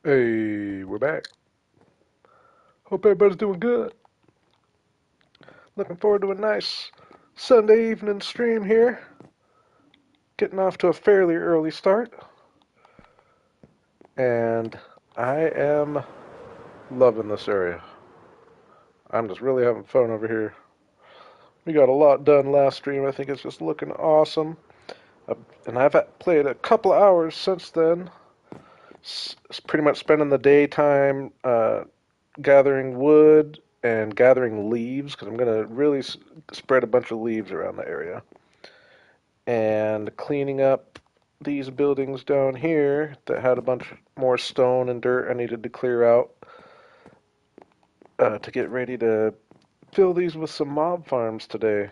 Hey, we're back. Hope everybody's doing good. Looking forward to a nice Sunday evening stream here. Getting off to a fairly early start. And I am loving this area. I'm just really having fun over here. We got a lot done last stream. I think it's just looking awesome. And I've played a couple of hours since then. Pretty much spending the daytime gathering wood and gathering leaves because I'm going to really spread a bunch of leaves around the area. And cleaning up these buildings down here that had a bunch more stone and dirt I needed to clear out to get ready to fill these with some mob farms today.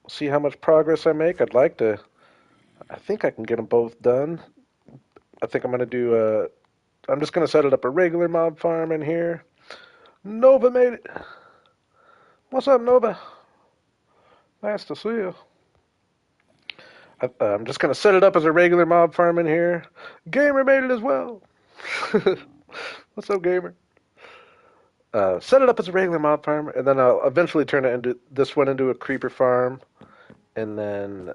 See how much progress I make. I think I can get them both done. I think I'm going to do I'm just going to set it up a regular mob farm in here. Nova made it. What's up, Nova? Nice to see you. I'm just going to set it up as a regular mob farm in here. Gamer made it as well. What's up, Gamer? Set it up as a regular mob farm, and then I'll eventually turn it into this one into a creeper farm, and then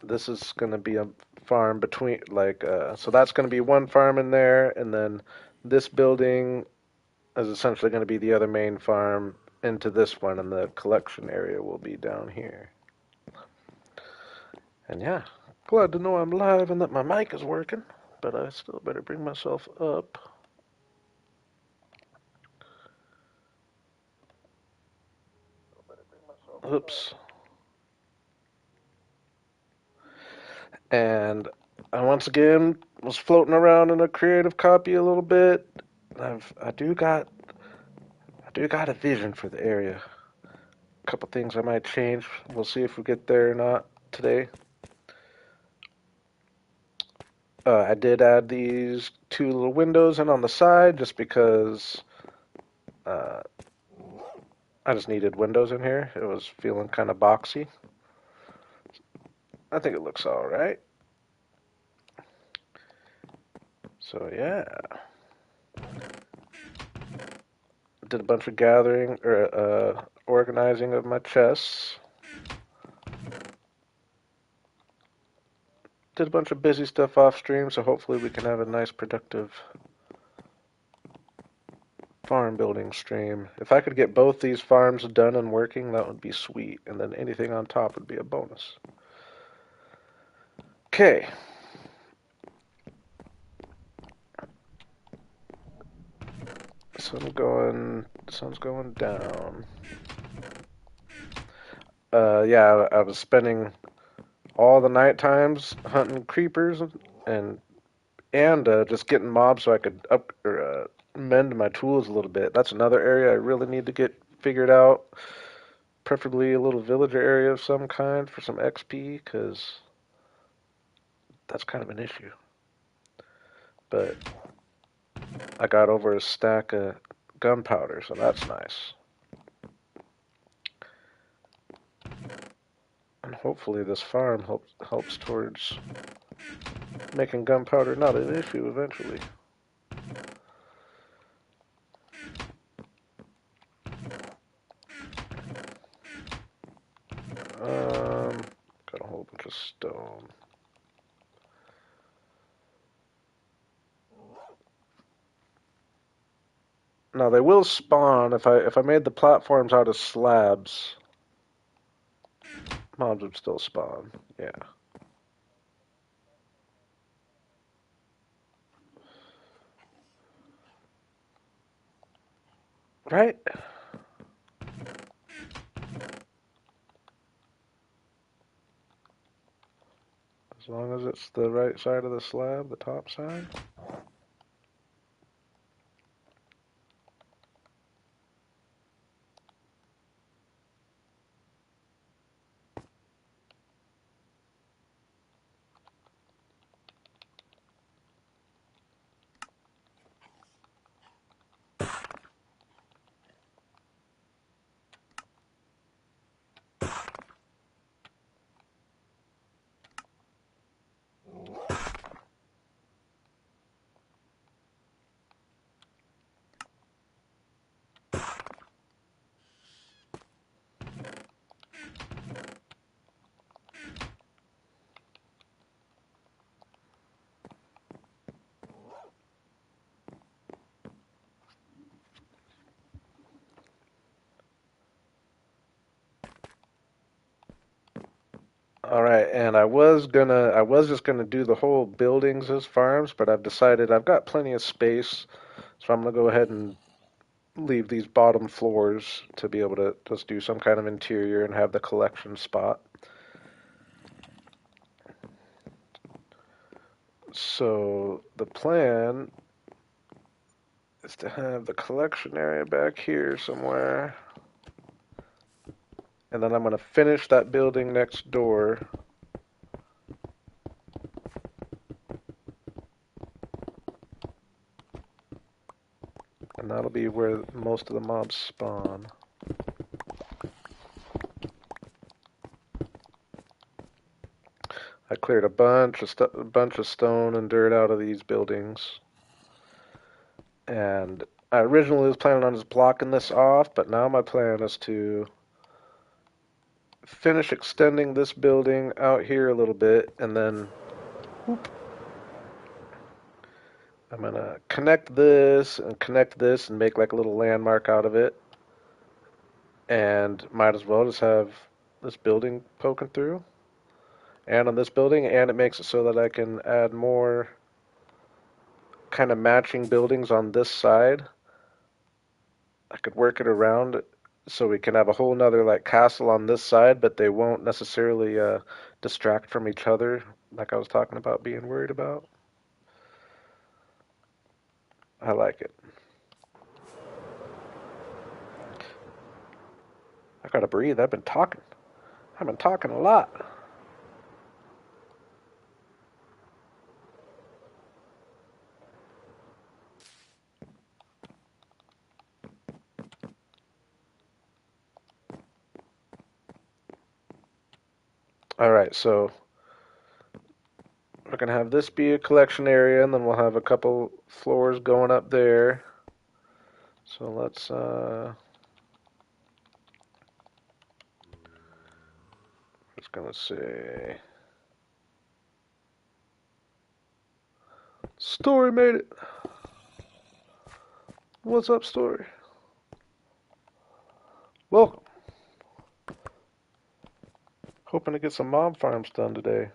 this is going to be a farm between so that's going to be one farm in there, and then this building is essentially going to be the other main farm into this one, and the collection area will be down here. And yeah, glad to know I'm live and that my mic is working, but I still better bring myself up. Oops. And I once again was floating around in a creative copy a little bit. I do got a vision for the area. A couple things I might change. We'll see if we get there or not today. I did add these two little windows in on the side just because uh, I just needed windows in here. It was feeling kind of boxy. I think it looks all right. So yeah, did a bunch of gathering or organizing of my chests. Did a bunch of busy stuff off stream, so hopefully we can have a nice productive farm building stream. If I could get both these farms done and working, that would be sweet, and then anything on top would be a bonus. Okay. Sun's going down. Yeah, I was spending all the night times hunting creepers and just getting mobs so I could mend my tools a little bit. That's another area I really need to get figured out. Preferably a little villager area of some kind for some XP, because that's kind of an issue. But I got over a stack of gunpowder, so that's nice. And hopefully this farm helps towards making gunpowder not an issue eventually. Got a whole bunch of stone. Now they will spawn if I made the platforms out of slabs. Mobs would still spawn. Yeah. Right? As long as it's the right side of the slab, the top side. All right, and I was just gonna do the whole buildings as farms, but I've decided I've got plenty of space, so I'm gonna go ahead and leave these bottom floors to be able to just do some kind of interior and have the collection spot. So the plan is to have the collection area back here somewhere, and then I'm gonna finish that building next door. And that'll be where most of the mobs spawn. I cleared a bunch of stone and dirt out of these buildings, and I originally was planning on just blocking this off, but now my plan is to finish extending this building out here a little bit, and then whoop, I'm gonna connect this and make like a little landmark out of it, and might as well just have this building poking through, and on this building, and it makes it so that I can add more kind of matching buildings on this side. I could work it around so we can have a whole nother like castle on this side, but they won't necessarily distract from each other, like I was talking about being worried about. I like it. I gotta breathe. I've been talking. I've been talking a lot. All right, so we're gonna have this be a collection area, and then we'll have a couple floors going up there. So let's just gonna say Story made it. What's up, Story? Welcome. Hoping to get some mob farms done today.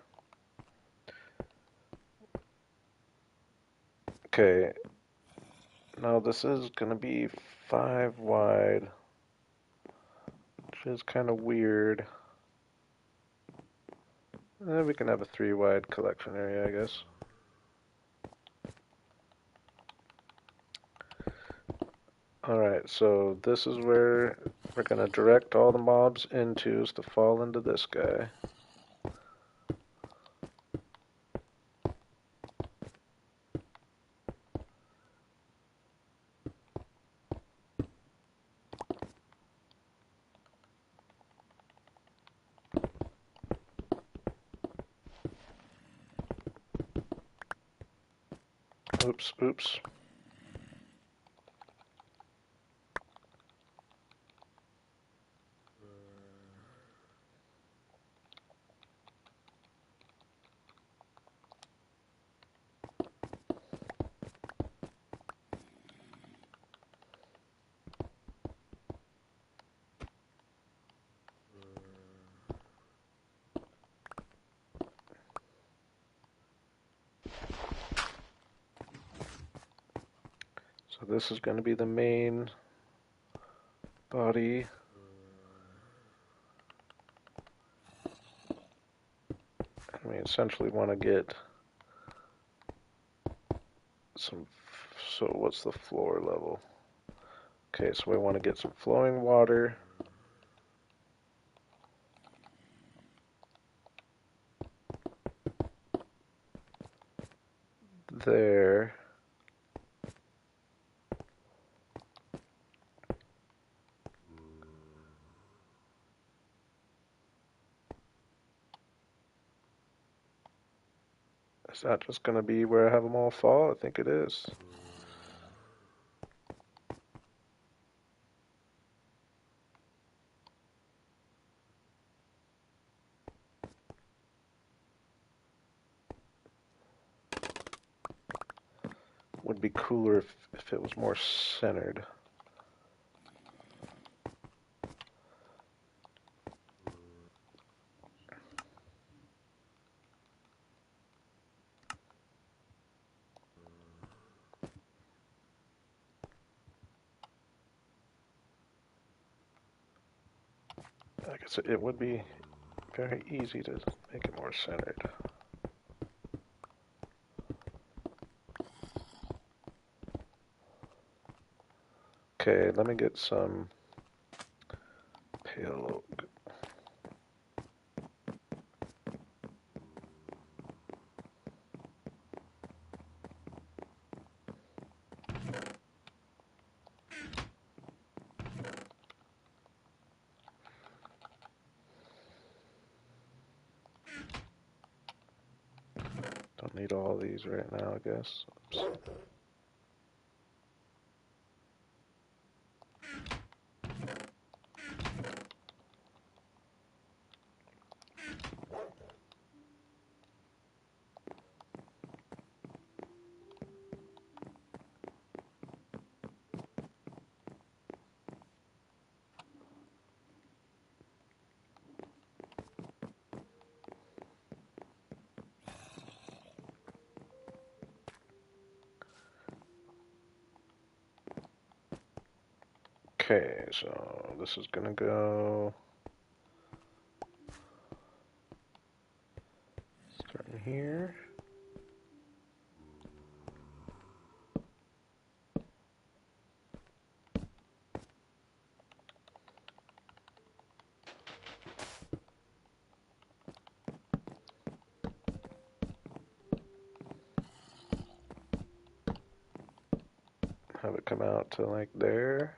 Okay, now this is gonna be 5 wide, which is kind of weird. We can have a 3 wide collection area, I guess. Alright, so this is where we're gonna direct all the mobs into, is to fall into this guy. Oops, oops. So this is gonna be the main body. And we essentially want to get some, so what's the floor level? Okay, so we want to get some flowing water. There. Is that just going to be where I have them all fall? I think it is. Would be cooler if it was more centered. guess it would be very easy to make it more centered. Okay, let me get some pale oak. Don't need all these right now, I guess. Oops. Okay, so this is gonna go starting here. Have it come out to like there.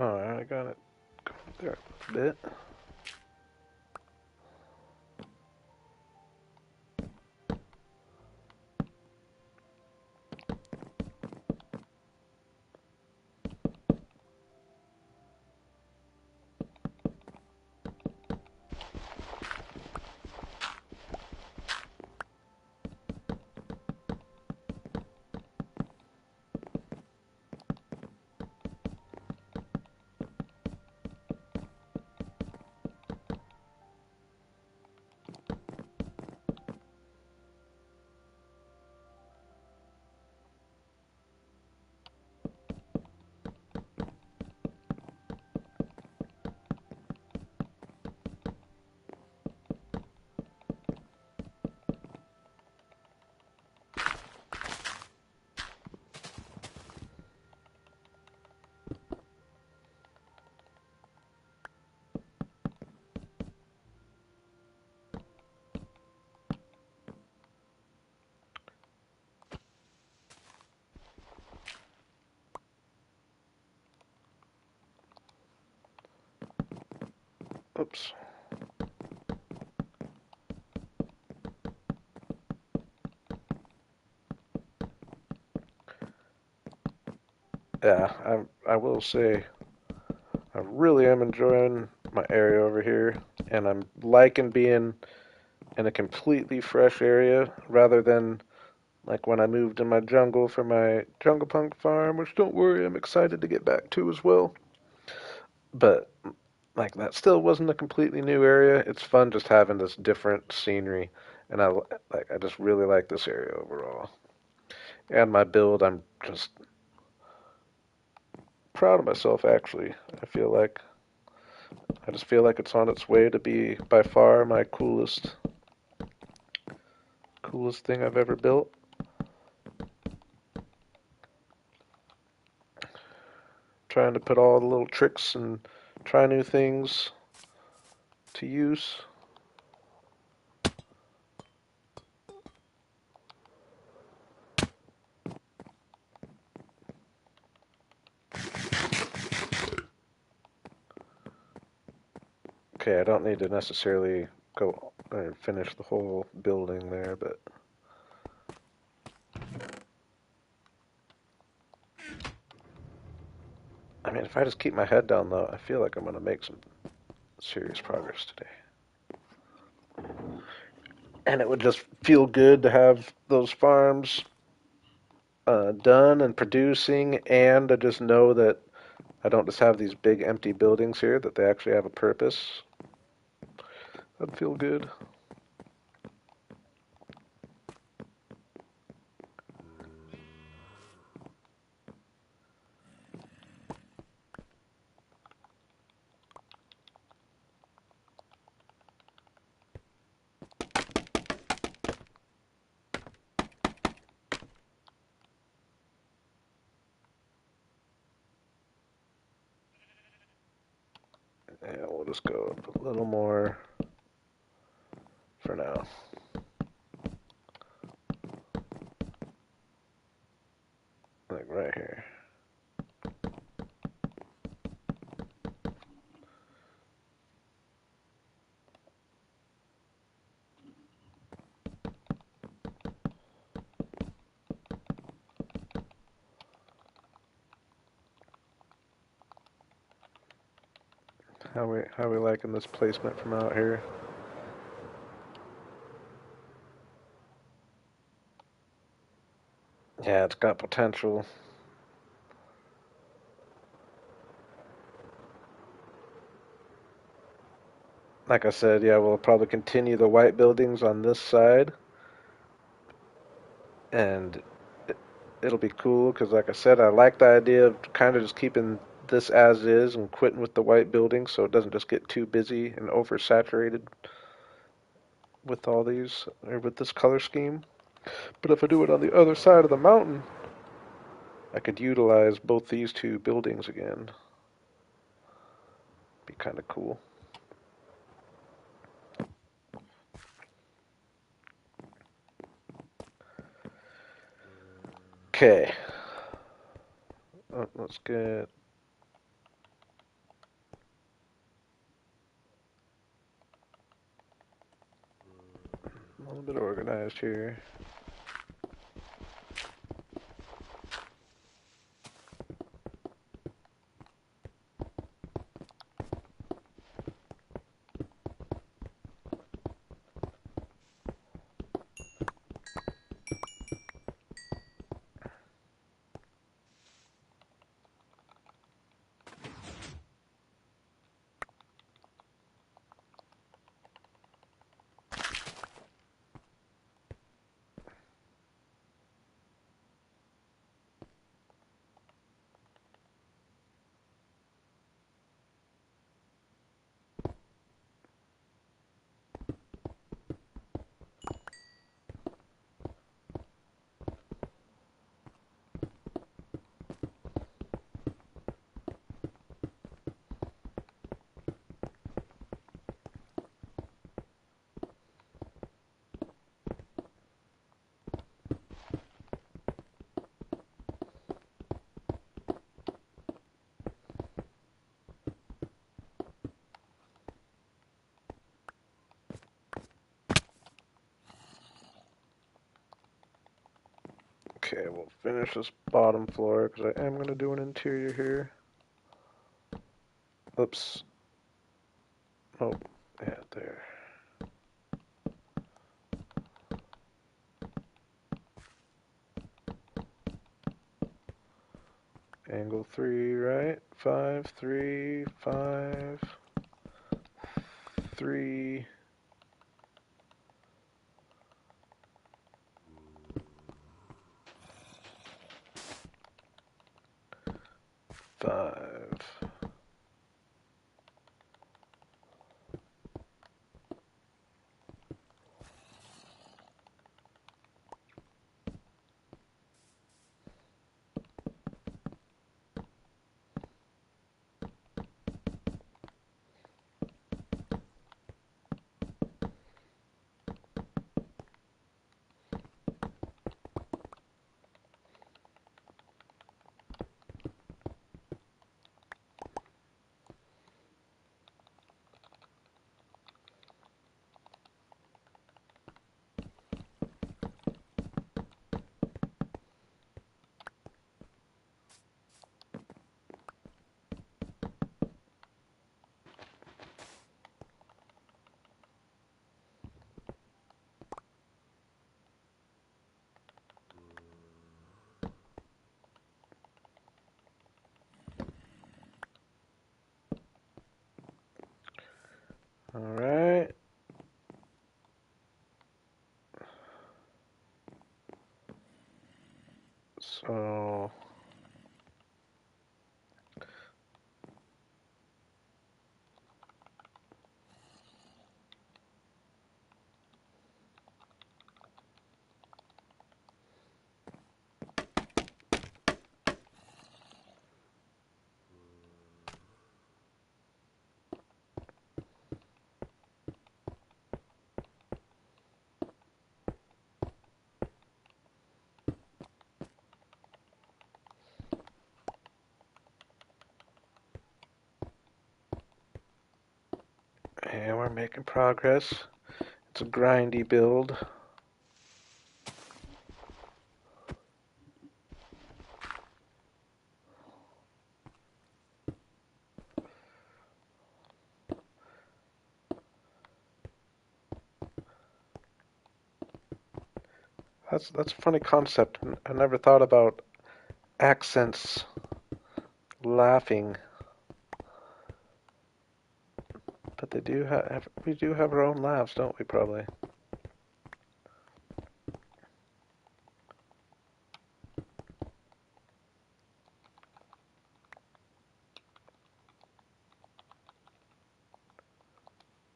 Alright, I got it going there a bit. Oops. Yeah, I will say I really am enjoying my area over here, and I'm liking being in a completely fresh area rather than like when I moved in my jungle for my jungle punk farm, which don't worry, I'm excited to get back to as well. But like that still wasn't a completely new area. It's fun just having this different scenery, and I just really like this area overall. And my build, I'm just proud of myself actually. I just feel like it's on its way to be by far my coolest coolest thing I've ever built. Trying to put all the little tricks and try new things to use. Okay, I don't need to necessarily go and finish the whole building there, but I mean, if I just keep my head down though, I feel like I'm going to make some serious progress today. And it would just feel good to have those farms done and producing, and to just know that I don't just have these big empty buildings here, that they actually have a purpose. That'd feel good. Yeah, we'll just go up a little more for now. Like right here. How we liking this placement from out here? Yeah, it's got potential. Like I said, yeah, we'll probably continue the white buildings on this side, and it'll be cool because, like I said, I like the idea of kind of just keeping this as is and quitting with the white buildings so it doesn't just get too busy and oversaturated with all these or with this color scheme. But if I do it on the other side of the mountain, I could utilize both these two buildings again. Be kind of cool. Okay. Let's get a little bit organized here. Okay, we'll finish this bottom floor because I am going to do an interior here. Oops. Oh, yeah, there. Angle 3, right? 5, 3, 5, 3. Five. Alright. So yeah, we're making progress. It's a grindy build. That's a funny concept. I never thought about accents laughing, but they do have we do have our own laughs, don't we? Probably.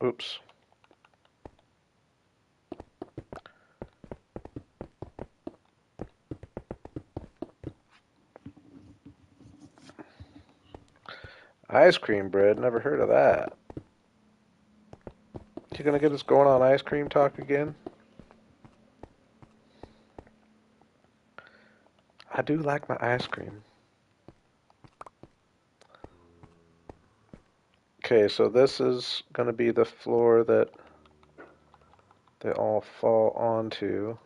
Oops. Ice cream bread. Never heard of that. You gonna get us going on ice cream talk again? I do like my ice cream. Okay, so this is gonna be the floor that they all fall onto.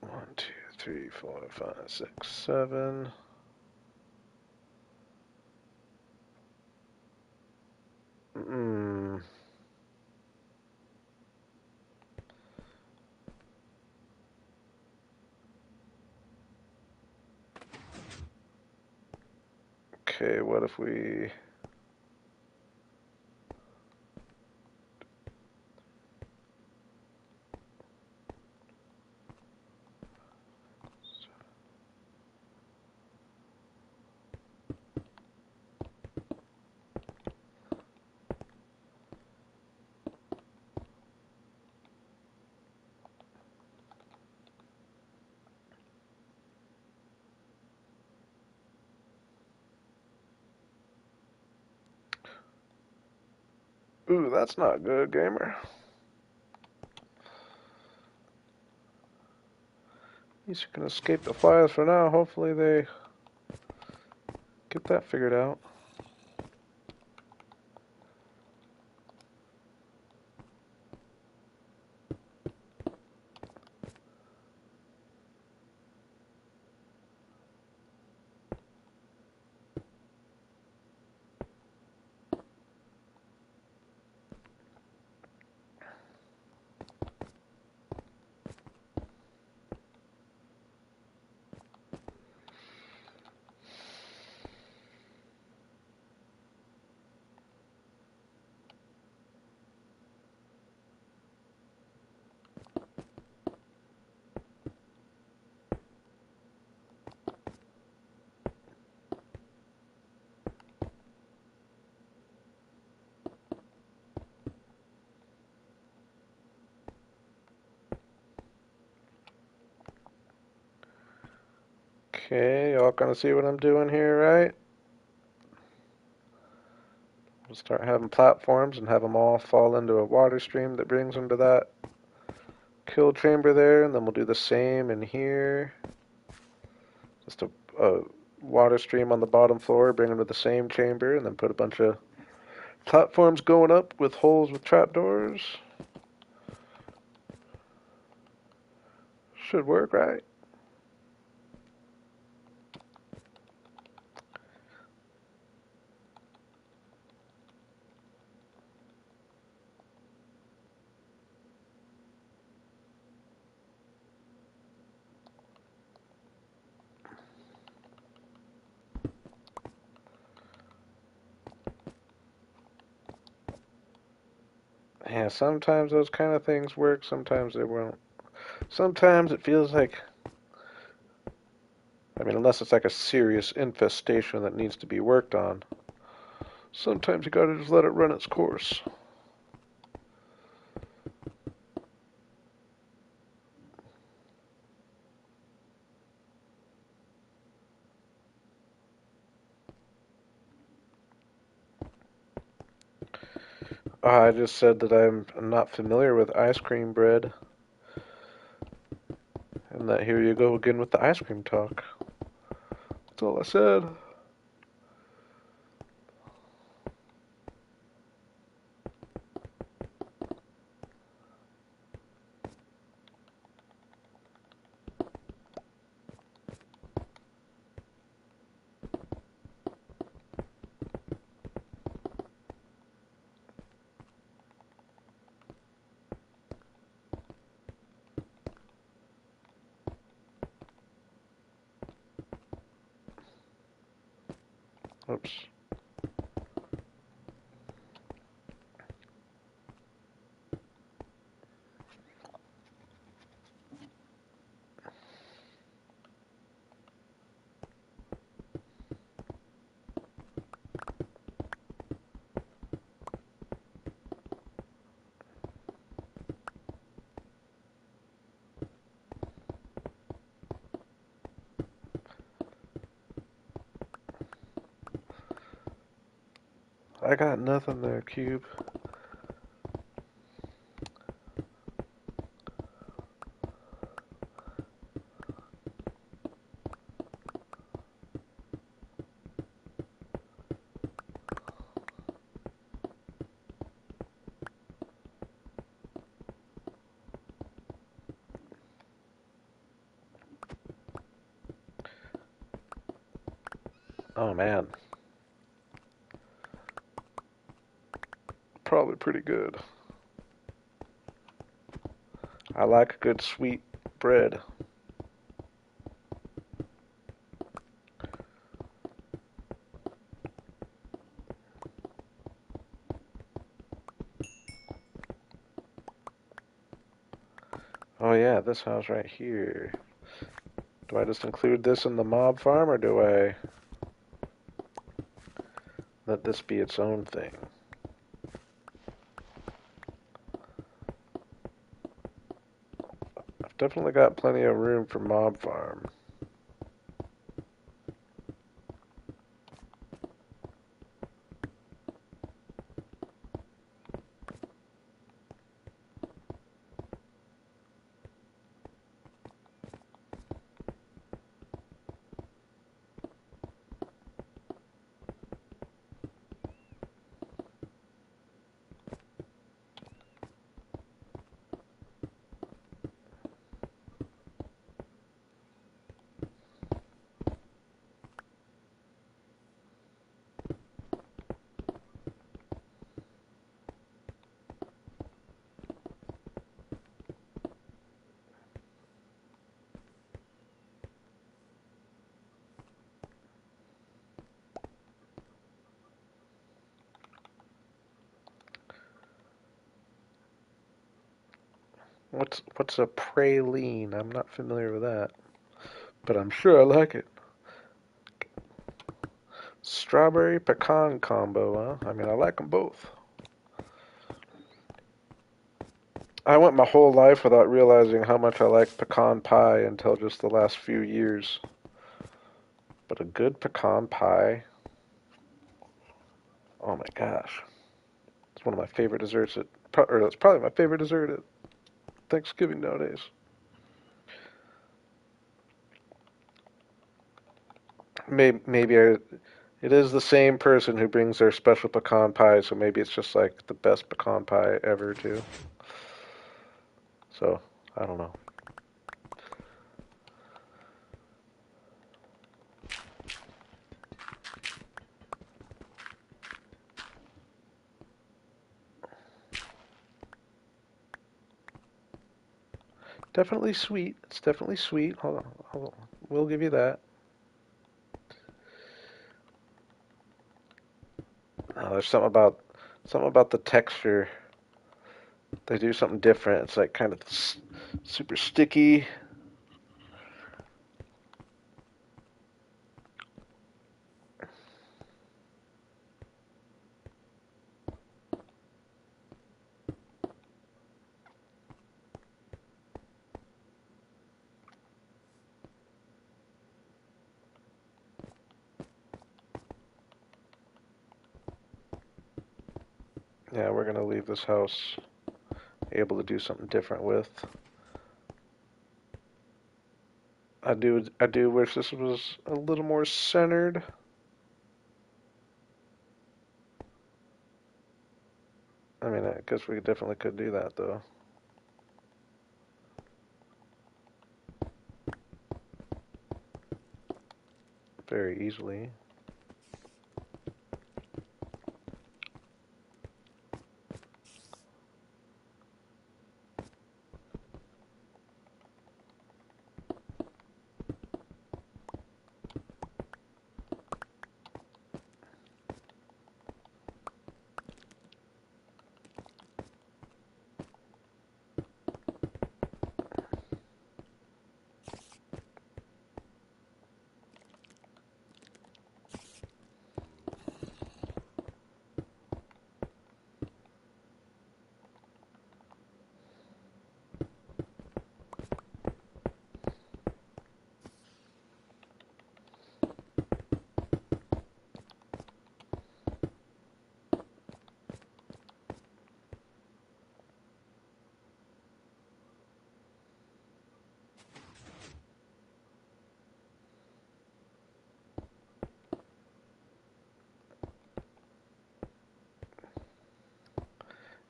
One, two, three, four, five, six, seven. Hmm. Okay, what if we... Ooh, that's not good, gamer. At least you can escape the flies for now. Hopefully they get that figured out. Okay, y'all gonna see what I'm doing here, right? We'll start having platforms and have them all fall into a water stream that brings them to that kill chamber there, and then we'll do the same in here. Just a water stream on the bottom floor, bring them to the same chamber, and then put a bunch of platforms going up with holes with trapdoors. Should work, right? Yeah, sometimes those kind of things work, sometimes they won't. Sometimes it feels like, I mean, unless it's like a serious infestation that needs to be worked on, sometimes you gotta just let it run its course. I just said that I'm not familiar with ice cream bread, and that here you go again with the ice cream talk. That's all I said. Oops. I got nothing there, Cube. Oh man, probably pretty good. I like a good sweet bread. Oh yeah, this house right here. Do I just include this in the mob farm, or do I let this be its own thing? I've definitely got plenty of room for mob farm. What's a praline? I'm not familiar with that, but I'm sure I like it. Strawberry pecan combo, huh? I mean, I like them both. I went my whole life without realizing how much I like pecan pie until just the last few years. But a good pecan pie, oh my gosh. It's one of my favorite desserts or it's probably my favorite dessert at Thanksgiving nowadays. It is the same person who brings their special pecan pie, so maybe it's just like the best pecan pie ever too. So, I don't know. Definitely sweet. It's definitely sweet. Hold on. Hold on. We'll give you that. There's something about the texture. They do something different. It's like kind of super sticky. Yeah, we're gonna leave this house able to do something different with. I do wish this was a little more centered. I mean, I guess we definitely could do that though. Very easily.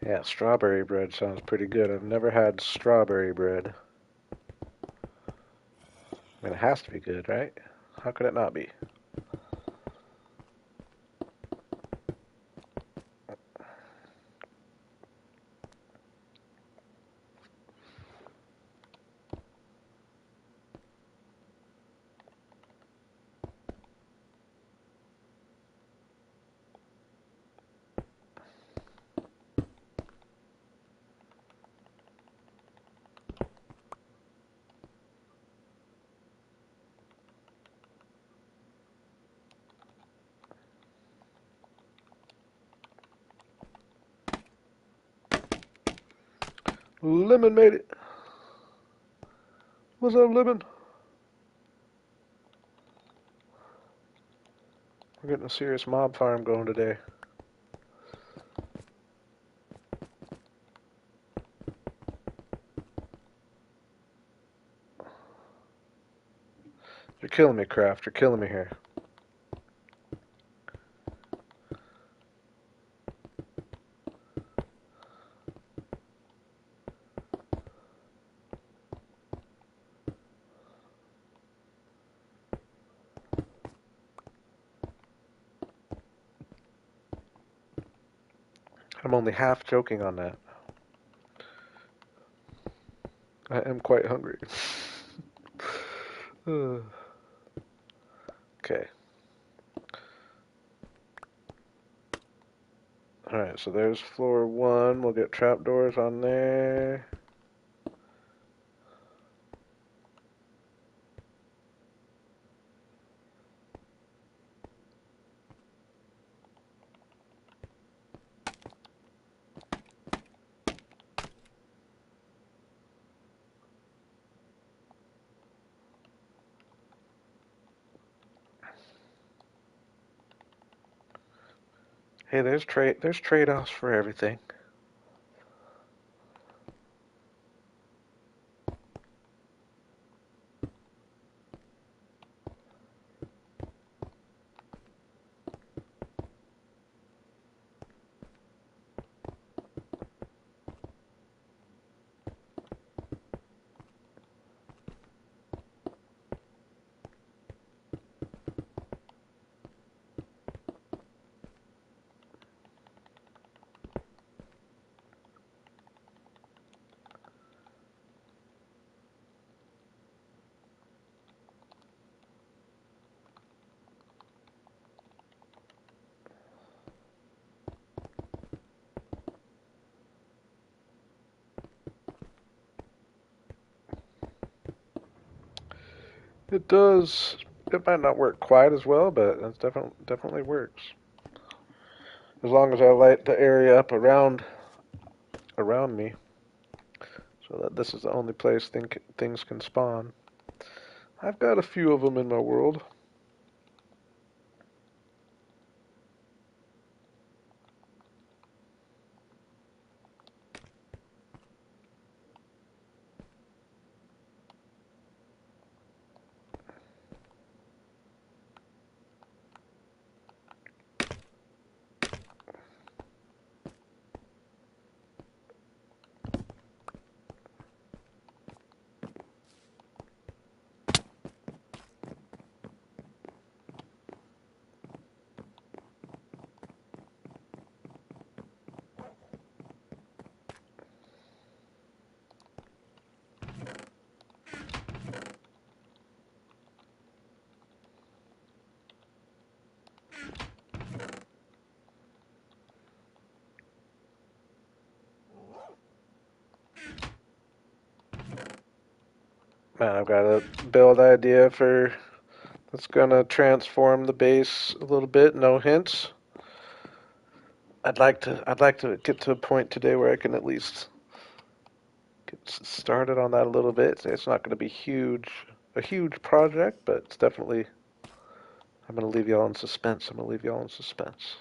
Yeah, strawberry bread sounds pretty good. I've never had strawberry bread. I mean, it has to be good, right? How could it not be? Lemon made it. What's up, Lemon? We're getting a serious mob farm going today. You're killing me, Kraft. You're killing me here. I'm only half joking on that. I am quite hungry. Okay. Alright, so there's floor one. We'll get trapdoors on there. Hey, there's trade-offs for everything. It does. It might not work quite as well, but it definitely works. As long as I light the area up around me, so that this is the only place things can spawn. I've got a few of them in my world. Man, I've got a build idea for that's gonna transform the base a little bit. No hints. I'd like to get to a point today where I can at least get started on that a little bit. It's not going to be a huge project, but it's definitely. I'm going to leave y'all in suspense. I'm going to leave y'all in suspense.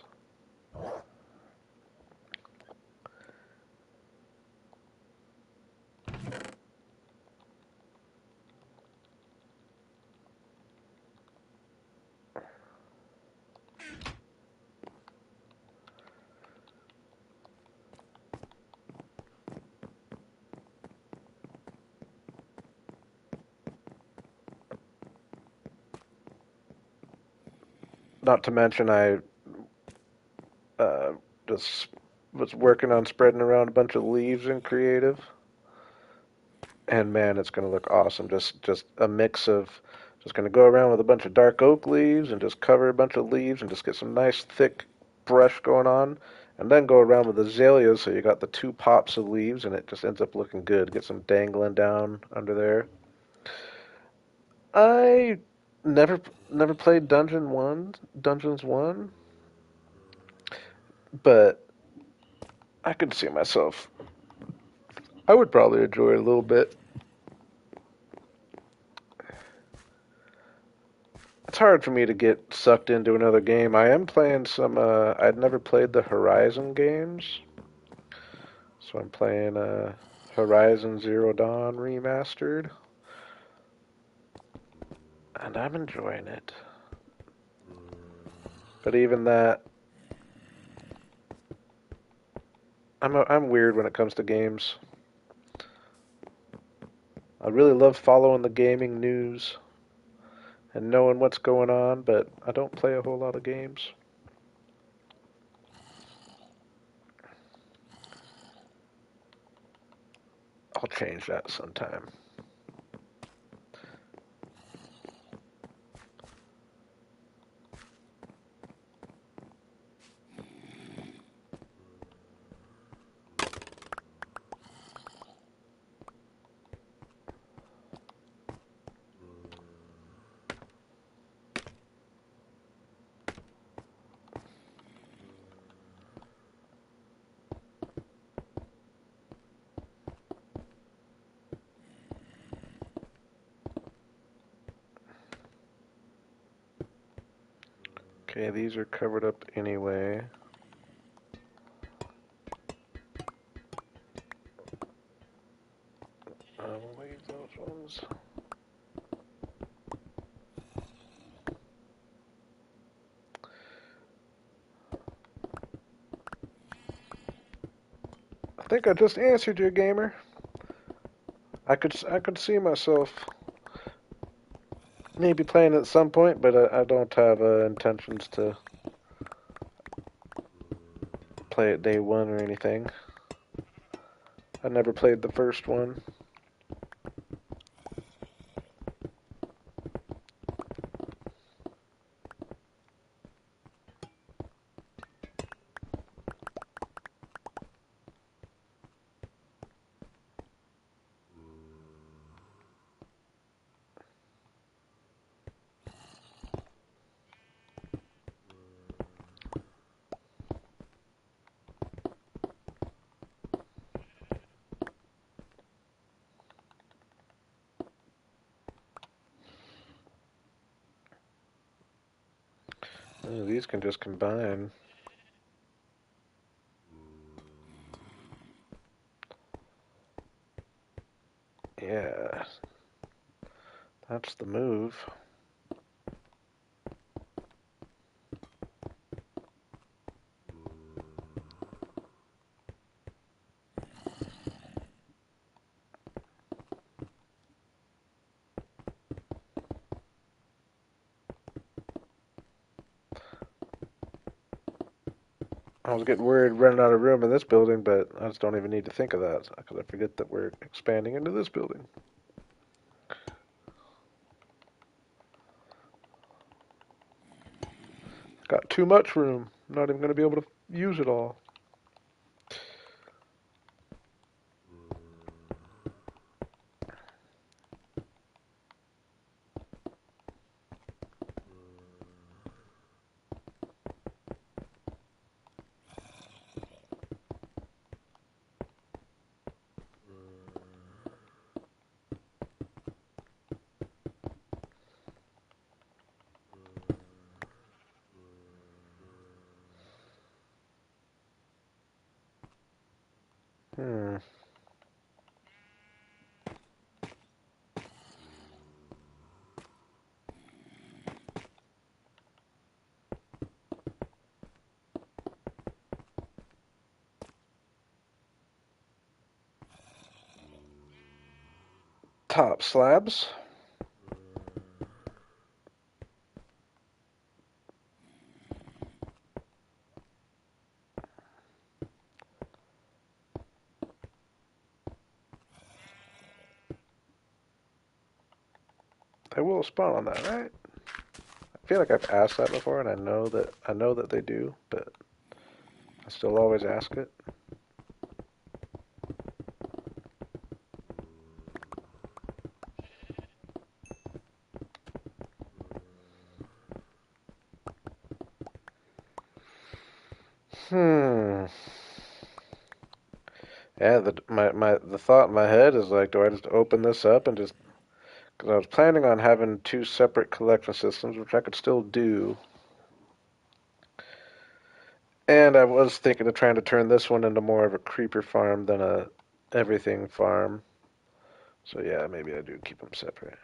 Not to mention, I uh, just was working on spreading around a bunch of leaves in creative, and man, it's going to look awesome. Just a mix of just going to go around with a bunch of dark oak leaves and just cover a bunch of leaves and just get some nice thick brush going on, and then go around with azaleas so you got the two pops of leaves and it just ends up looking good. Get some dangling down under there. I never played Dungeons 1, but I could see myself. I would probably enjoy it a little bit. It's hard for me to get sucked into another game. I am playing some. I'd never played the Horizon games, so I'm playing Horizon Zero Dawn remastered, and I'm enjoying it. But even that, I'm weird when it comes to games. I really love following the gaming news and knowing what's going on, but I don't play a whole lot of games. I'll change that sometime. Okay, these are covered up anyway. I'll leave those ones. I think I just answered you, gamer. I could see myself maybe playing at some point, but I don't have intentions to play it day one or anything. I never played the first one. Oh, these can just combine. Yeah, that's the move. I was getting worried running out of room in this building, but I just don't even need to think of that because I forget that we're expanding into this building. Got too much room. I'm not even going to be able to use it all. Hmm. Top slabs. They will spawn on that, right? I feel like I've asked that before, and I know that they do, but I still always ask it. Hmm. Yeah, the thought in my head is like, do I just open this up and just because I was planning on having two separate collection systems, which I could still do, and I was thinking of trying to turn this one into more of a creeper farm than a everything farm. So yeah, maybe I do keep them separate.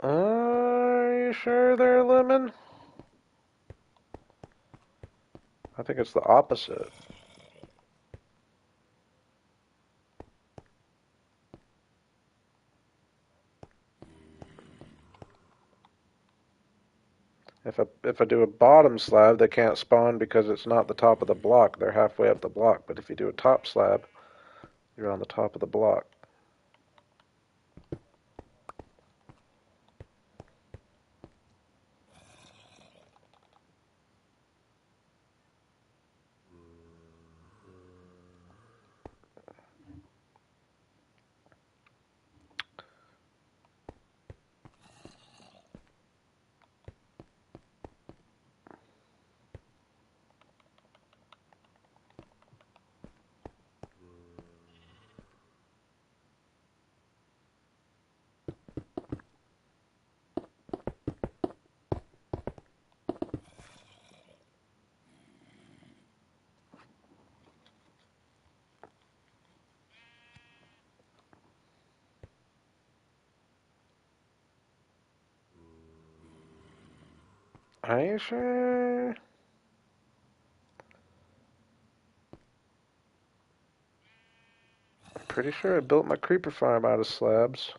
Are you sure they're lemon? I think it's the opposite. If I do a bottom slab, they can't spawn because it's not the top of the block. They're halfway up the block. But if you do a top slab, you're on the top of the block. Are you sure? I'm pretty sure I built my creeper farm out of slabs.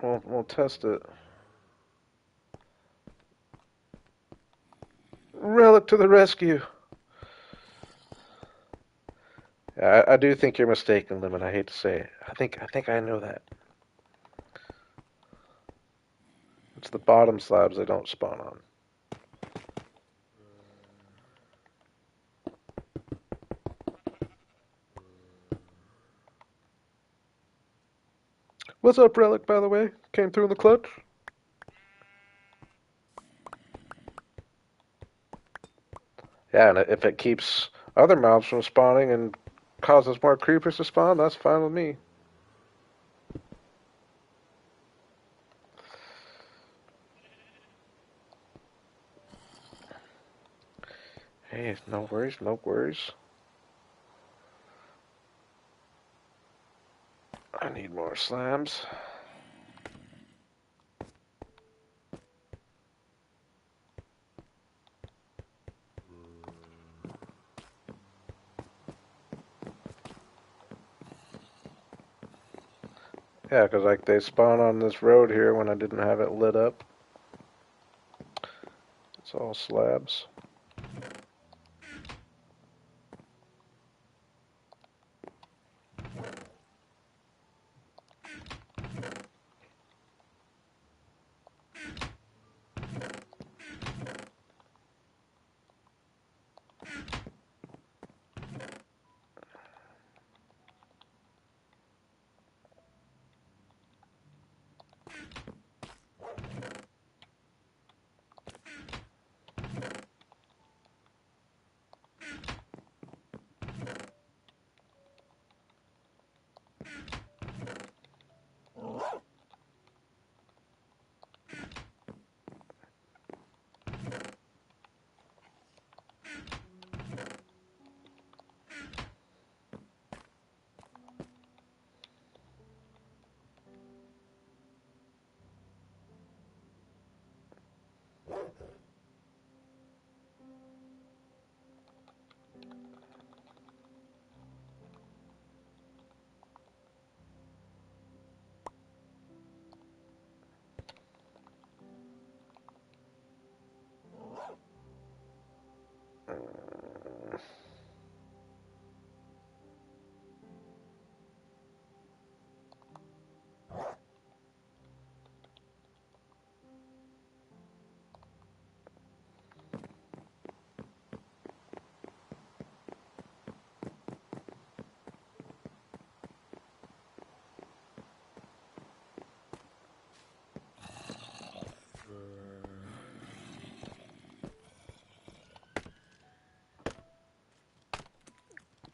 We'll test it. Relic to the rescue. I do think you're mistaken, Lemon. I hate to say it. I think I know that. It's the bottom slabs they don't spawn on. What's up, Relic, by the way? Came through in the clutch? Yeah, and if it keeps other mobs from spawning and causes more creepers to spawn, that's fine with me. Hey, no worries, no worries. I need more slabs. Yeah, because like they spawn on this road here when I didn't have it lit up. It's all slabs.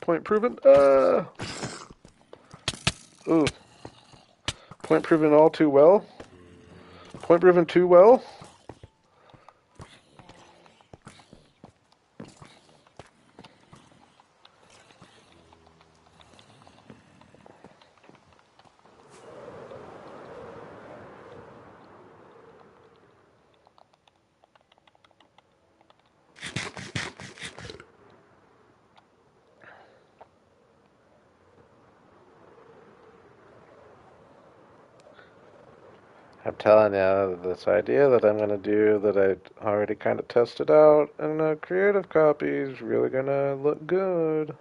Point proven. Ooh. Point proven all too well. Point proven too well. I'm telling you, this idea that I'm going to do that I already kind of tested out in a creative copy is really going to look good.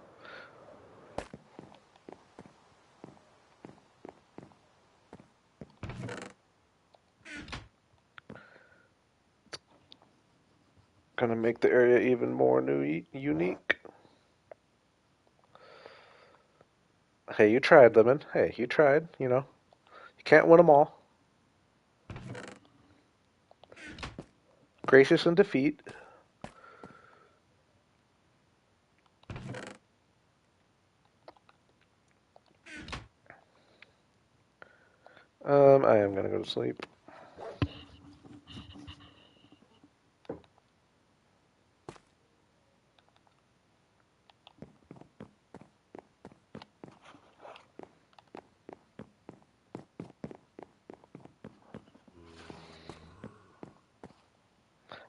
Going to make the area even more unique. Hey, you tried, Lemon. Hey, you tried. You know, you can't win them all. Gracious in defeat. I am going to go to sleep.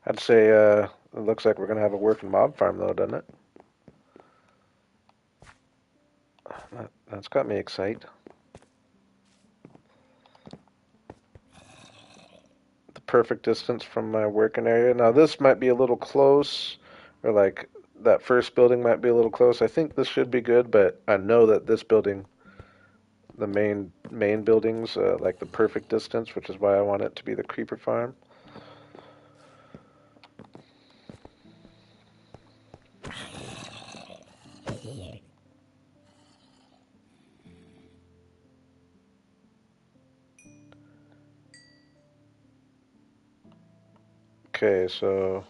I'd say it looks like we're going to have a working mob farm, though, doesn't it? That's got me excited. The perfect distance from my working area. Now, this might be a little close, or like that first building might be a little close. I think this should be good, but I know that this building, the main buildings, like the perfect distance, which is why I want it to be the creeper farm. Okay, so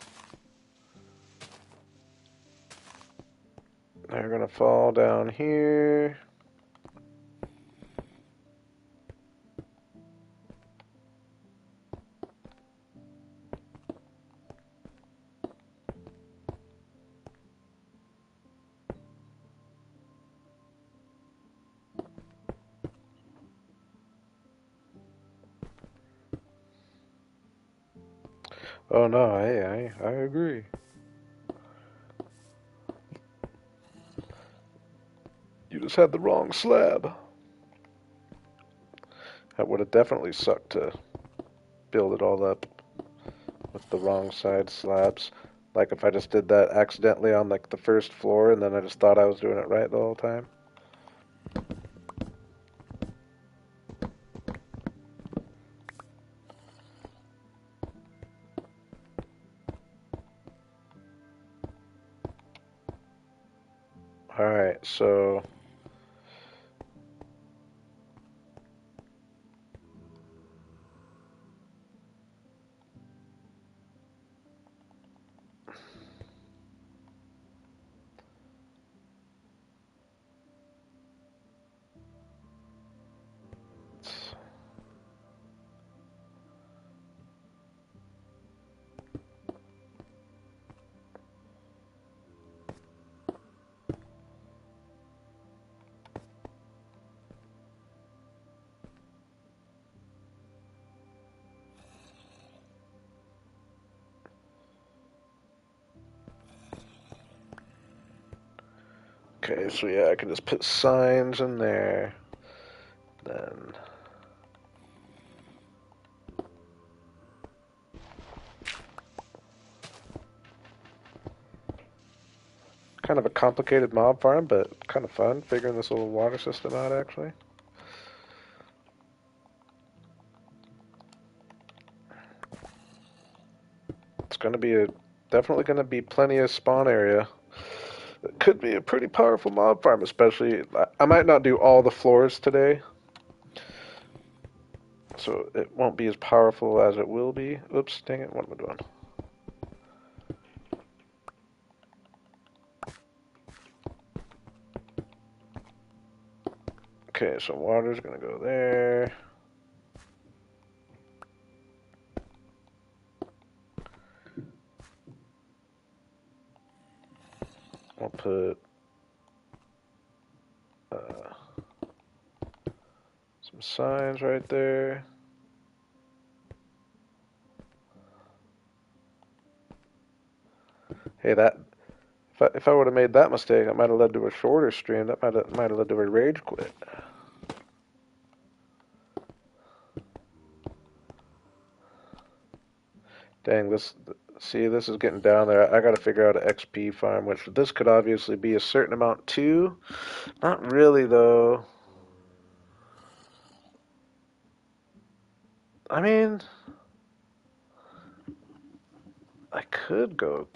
gonna fall down here. Oh no, I agree. You just had the wrong slab. That would have definitely sucked to build it all up with the wrong side slabs. Like if I just did that accidentally on like the first floor and then I just thought I was doing it right the whole time. Alright, so okay, so yeah, I can just put signs in there. Then kind of a complicated mob farm, but kind of fun figuring this little water system out actually. It's gonna be definitely gonna be plenty of spawn area. It could be a pretty powerful mob farm, especially I might not do all the floors today, so it won't be as powerful as it will be. Oops, dang it, what am I doing? Okay, so water's gonna go there. I'll put some signs right there. Hey, that if I would have made that mistake, that might have led to a shorter stream. That might have led to a rage quit. Dang, see, this is getting down there. I gotta figure out an XP farm, which this could obviously be a certain amount too. Not really, though. I mean, I could go.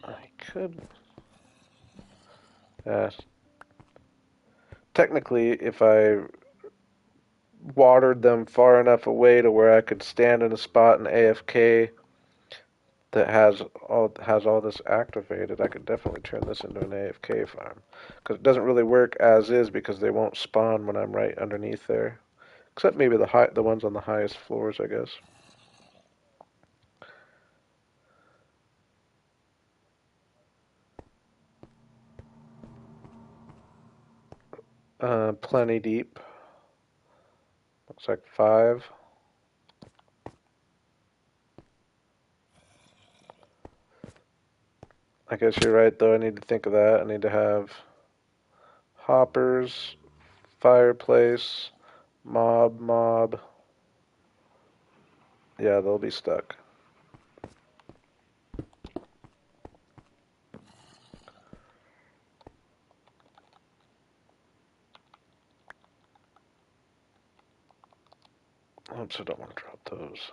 I could. Uh, technically, if I watered them far enough away to where I could stand in a spot in AFK that has all this activated, I could definitely turn this into an AFK farm. Because it doesn't really work as is because they won't spawn when I'm right underneath there. Except maybe the ones on the highest floors, I guess. Plenty deep. Looks like 5. I guess you're right, though. I need to think of that. I need to have hoppers, fireplace, mob. Yeah, they'll be stuck. Oops, I don't want to drop those.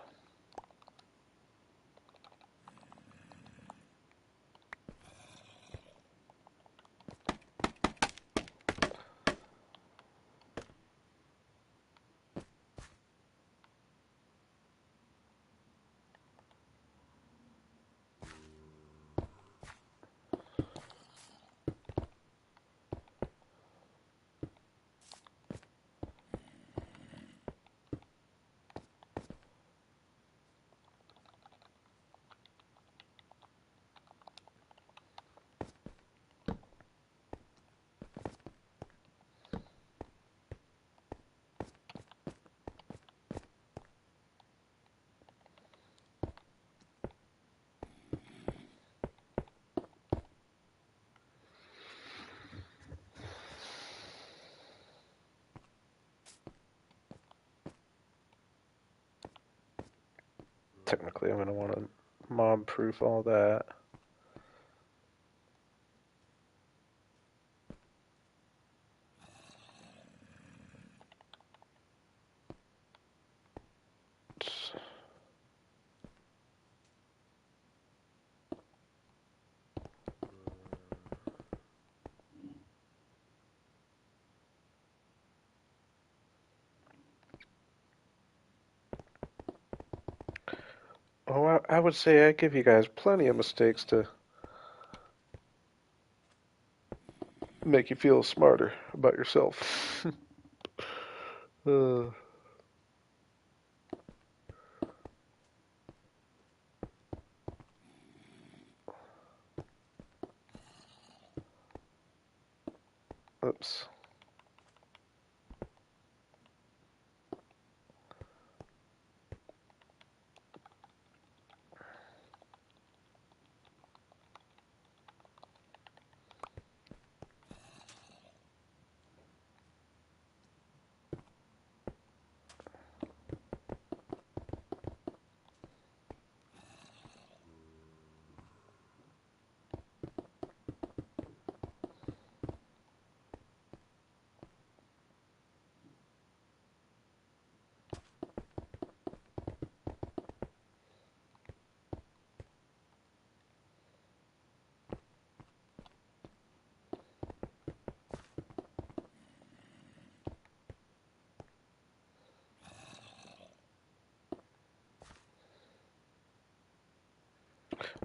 technically I'm going to want to mob proof all that. Oh, I would say I give you guys plenty of mistakes to make you feel smarter about yourself. uh, oops.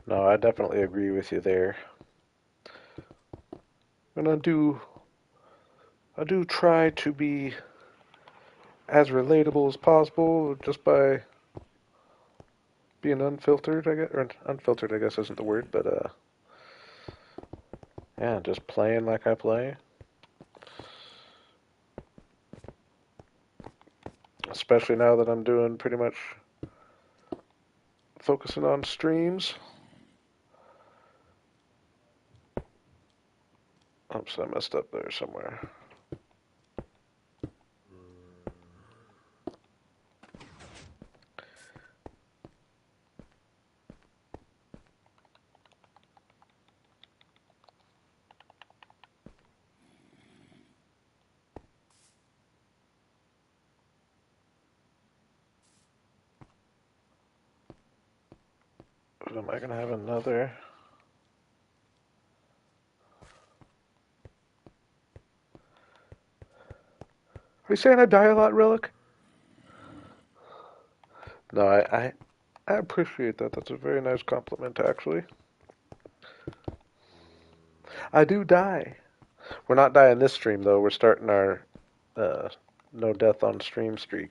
No, I definitely agree with you there. And I do try to be as relatable as possible just by being unfiltered, I guess, or unfiltered, I guess isn't the word, but yeah, just playing like I play. Especially now that I'm doing pretty much focusing on streams. Oops, I messed up there somewhere. Am I gonna have another? Are you saying I die a lot, Relic? No, I appreciate that. That's a very nice compliment, actually. I do die. We're not dying this stream though. We're starting our uh, no death on stream streak.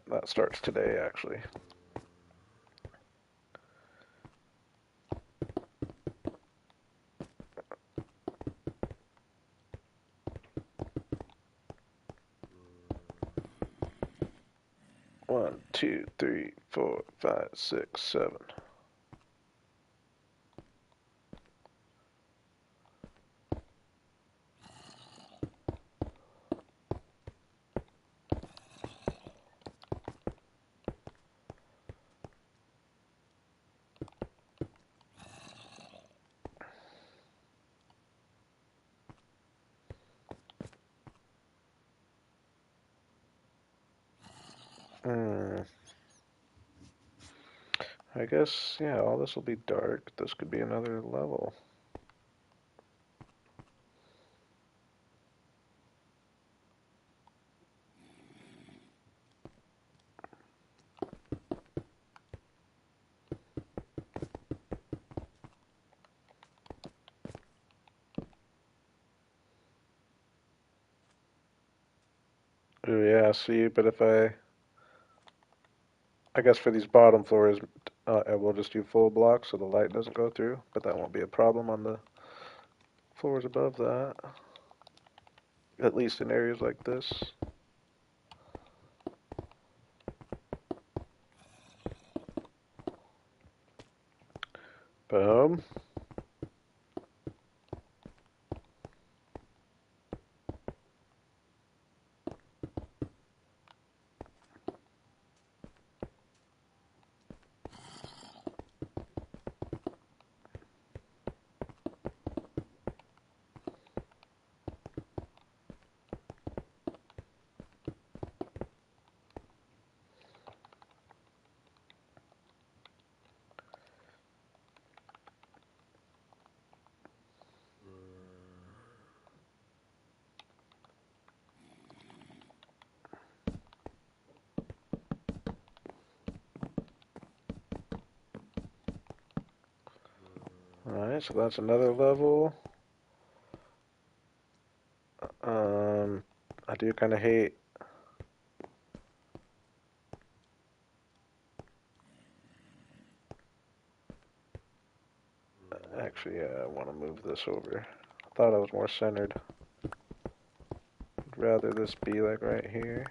That starts today, actually. One, two, three, four, five, six, seven. Hmm. I guess, yeah, all this will be dark. This could be another level. Ooh, yeah, see, but if I guess for these bottom floors, I will just do full blocks so the light doesn't go through, but that won't be a problem on the floors above that. At least in areas like this. Boom. Alright, so that's another level. I do kind of hate. Actually, yeah, I want to move this over. I thought I was more centered. I'd rather this be like right here.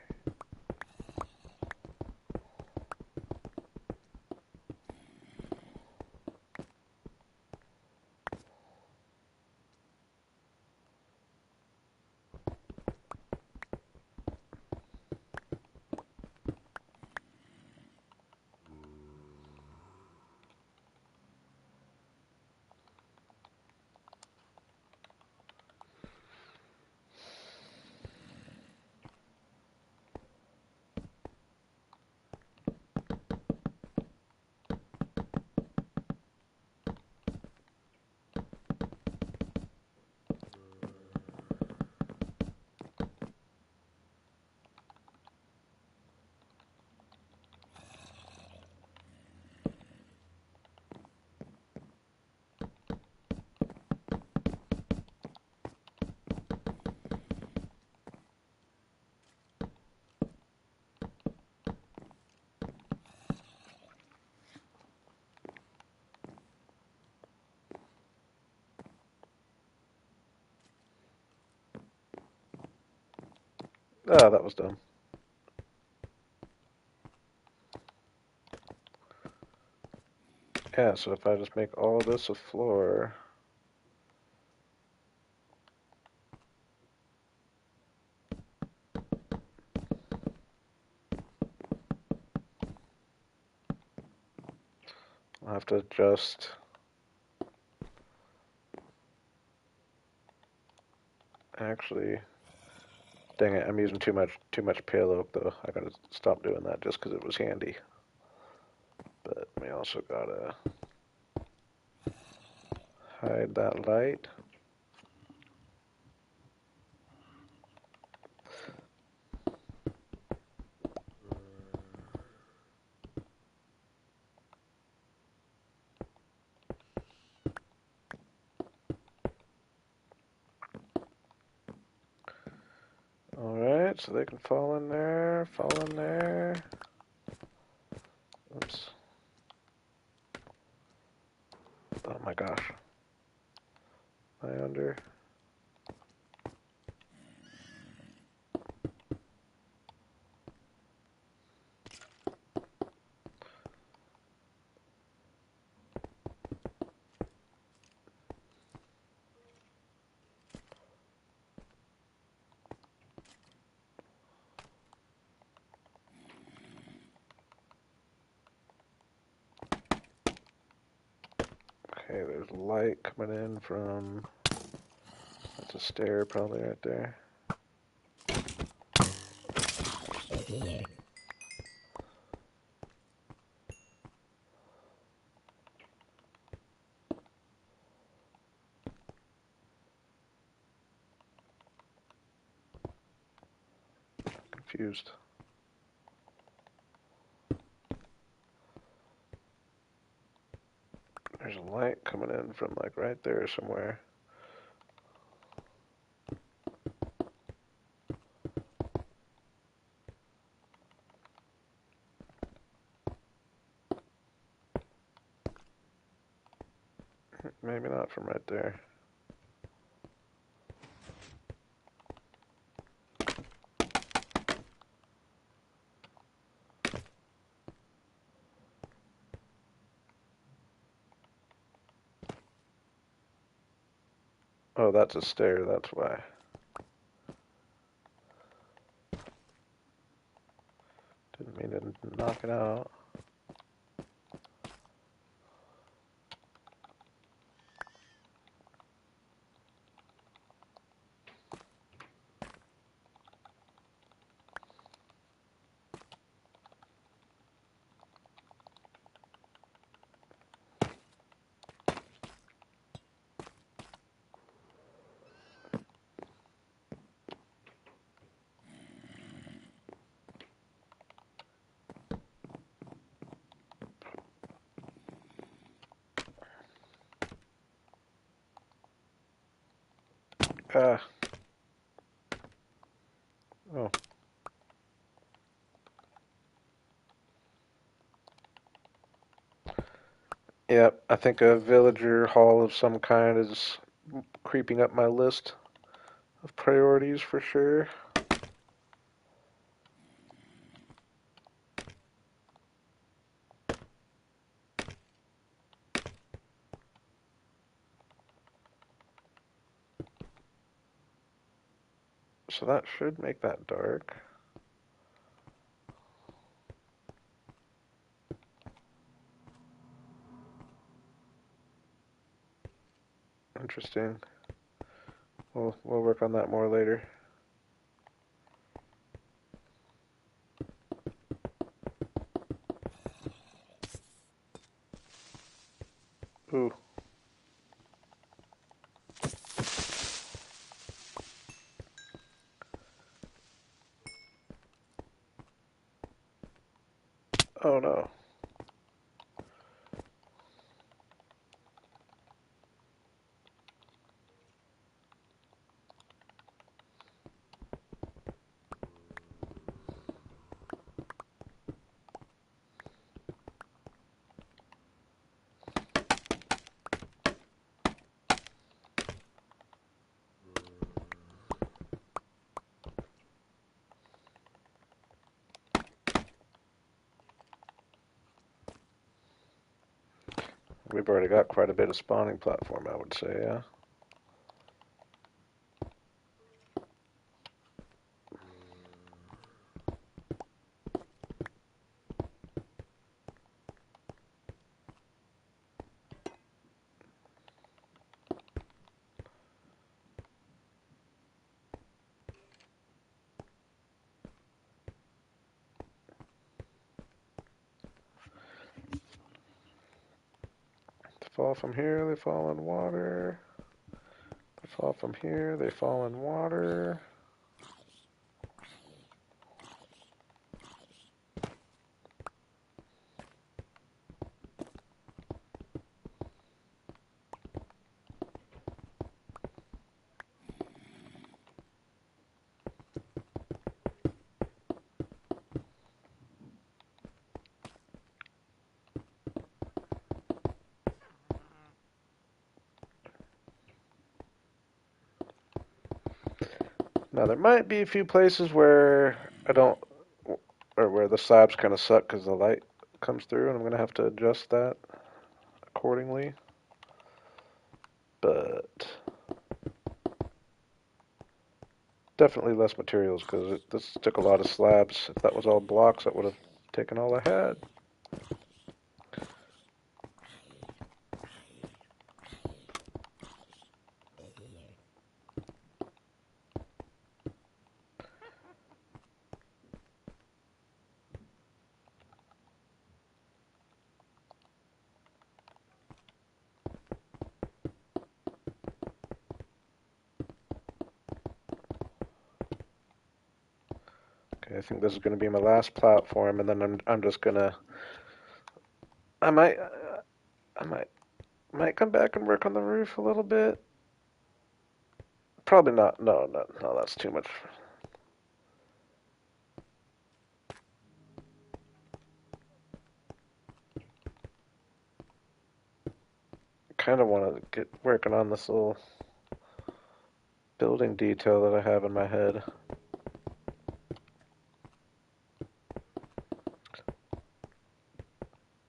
Oh, that was dumb. Yeah, so if I just make all this a floor, I'll have to adjust. Actually, dang it, I'm using too much pale oak though. I gotta stop doing that just because it was handy. But we also gotta hide that light. Alright, so they can fall in there, fall in there. Oops. Oh my gosh. Am I under? Okay, there's light coming in from, that's a stair probably right there. Confused. There's a light coming in from like right there somewhere. Maybe not from right there. Oh, that's a stair, that's why. Didn't mean to knock it out. Ah. Oh. Yep, I think a villager hall of some kind is creeping up my list of priorities for sure. So that should make that dark. Interesting. We'll work on that more later. Ooh. Oh no. We've already got quite a bit of spawning platform, I would say, yeah. They fall from here, they fall in water. They fall from here, they fall in water. Now there might be a few places where I don't, or where the slabs kind of suck because the light comes through, and I'm gonna have to adjust that accordingly. But definitely less materials because this took a lot of slabs. If that was all blocks, that would have taken all I had. Okay, I think this is gonna be my last platform, and then I'm just gonna I might I might come back and work on the roof a little bit. Probably not. No, no, no. That's too much. Kind of want to get working on this little building detail that I have in my head.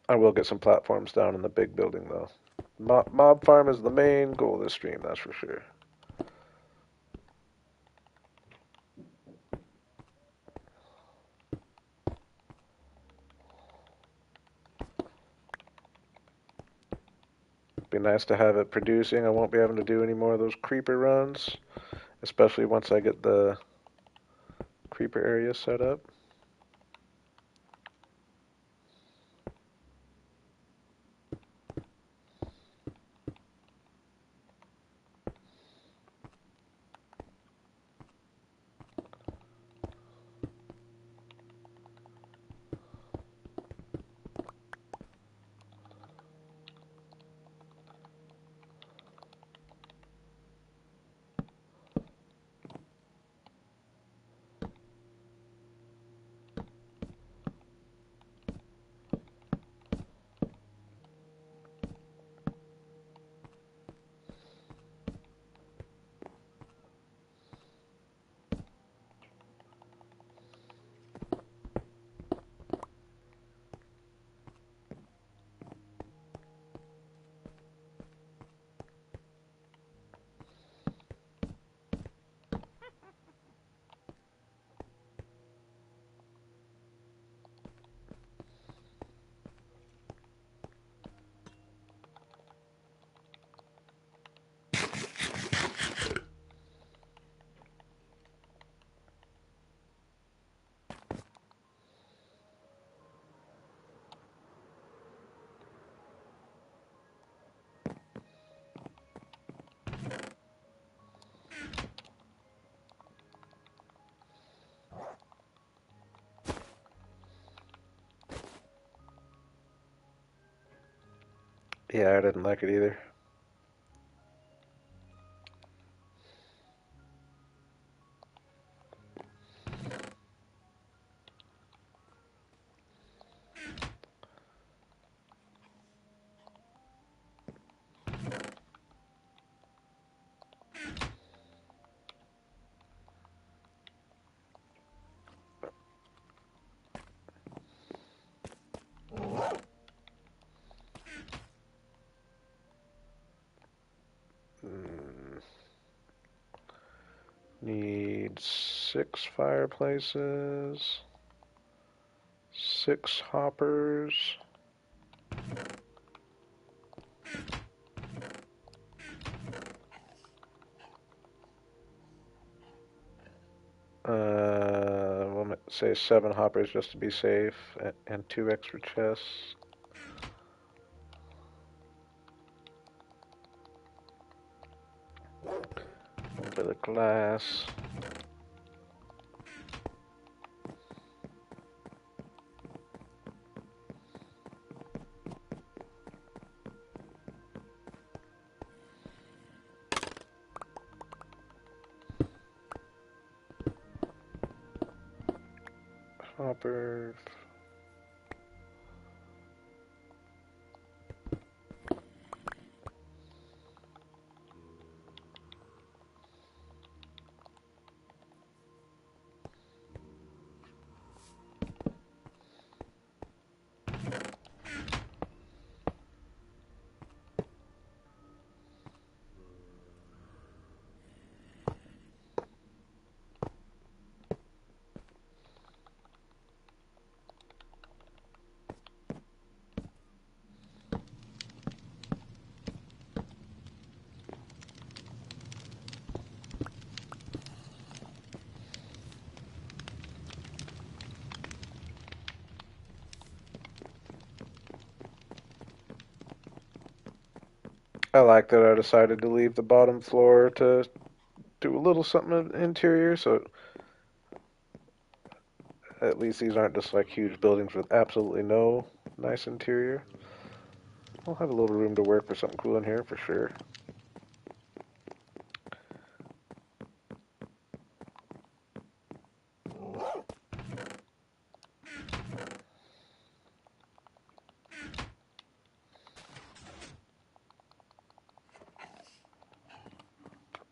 I will get some platforms down in the big building though. Mob farm is the main goal of this stream, that's for sure. Be nice to have it producing. I won't be having to do any more of those creeper runs, especially once I get the creeper area set up. Yeah, I didn't like it either. Mm, need 6 fireplaces, 6 hoppers. We'll say 7 hoppers just to be safe, and 2 extra chests. A bit of glass. Hoppers. I like that I decided to leave the bottom floor to do a little something interior, so at least these aren't just like huge buildings with absolutely no nice interior. I'll have a little room to work for something cool in here for sure.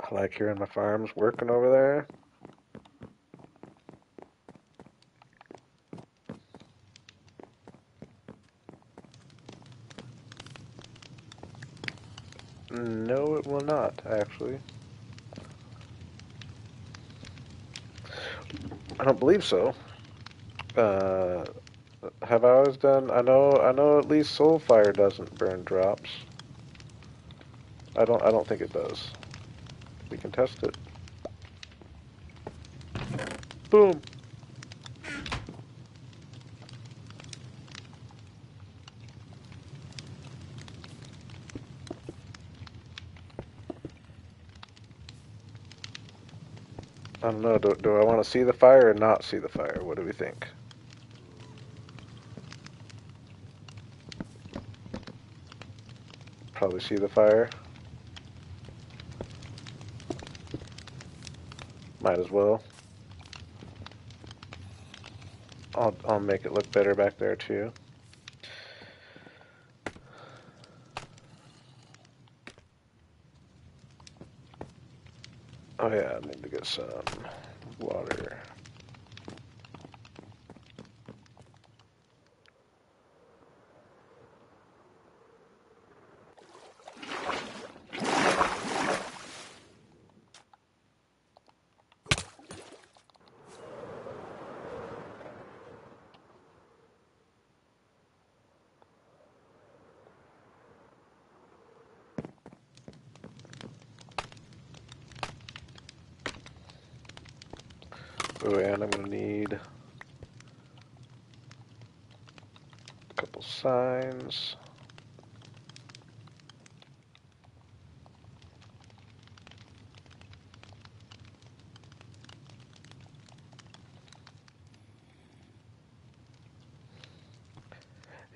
I like hearing my farms working over there. No, it will not, actually. I don't believe so. Uh, have I always done? I know. At least Soulfire doesn't burn drops. I don't think it does. We can test it. Boom. I don't know. Do I want to see the fire or not see the fire? What do we think? Probably see the fire. Might as well. I'll make it look better back there too. Oh yeah, I need to get some water. Oh, and I'm gonna need a couple signs.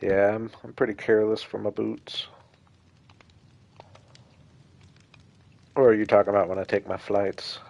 Yeah, I'm pretty careless for my boots. are you talking about when I take my flights?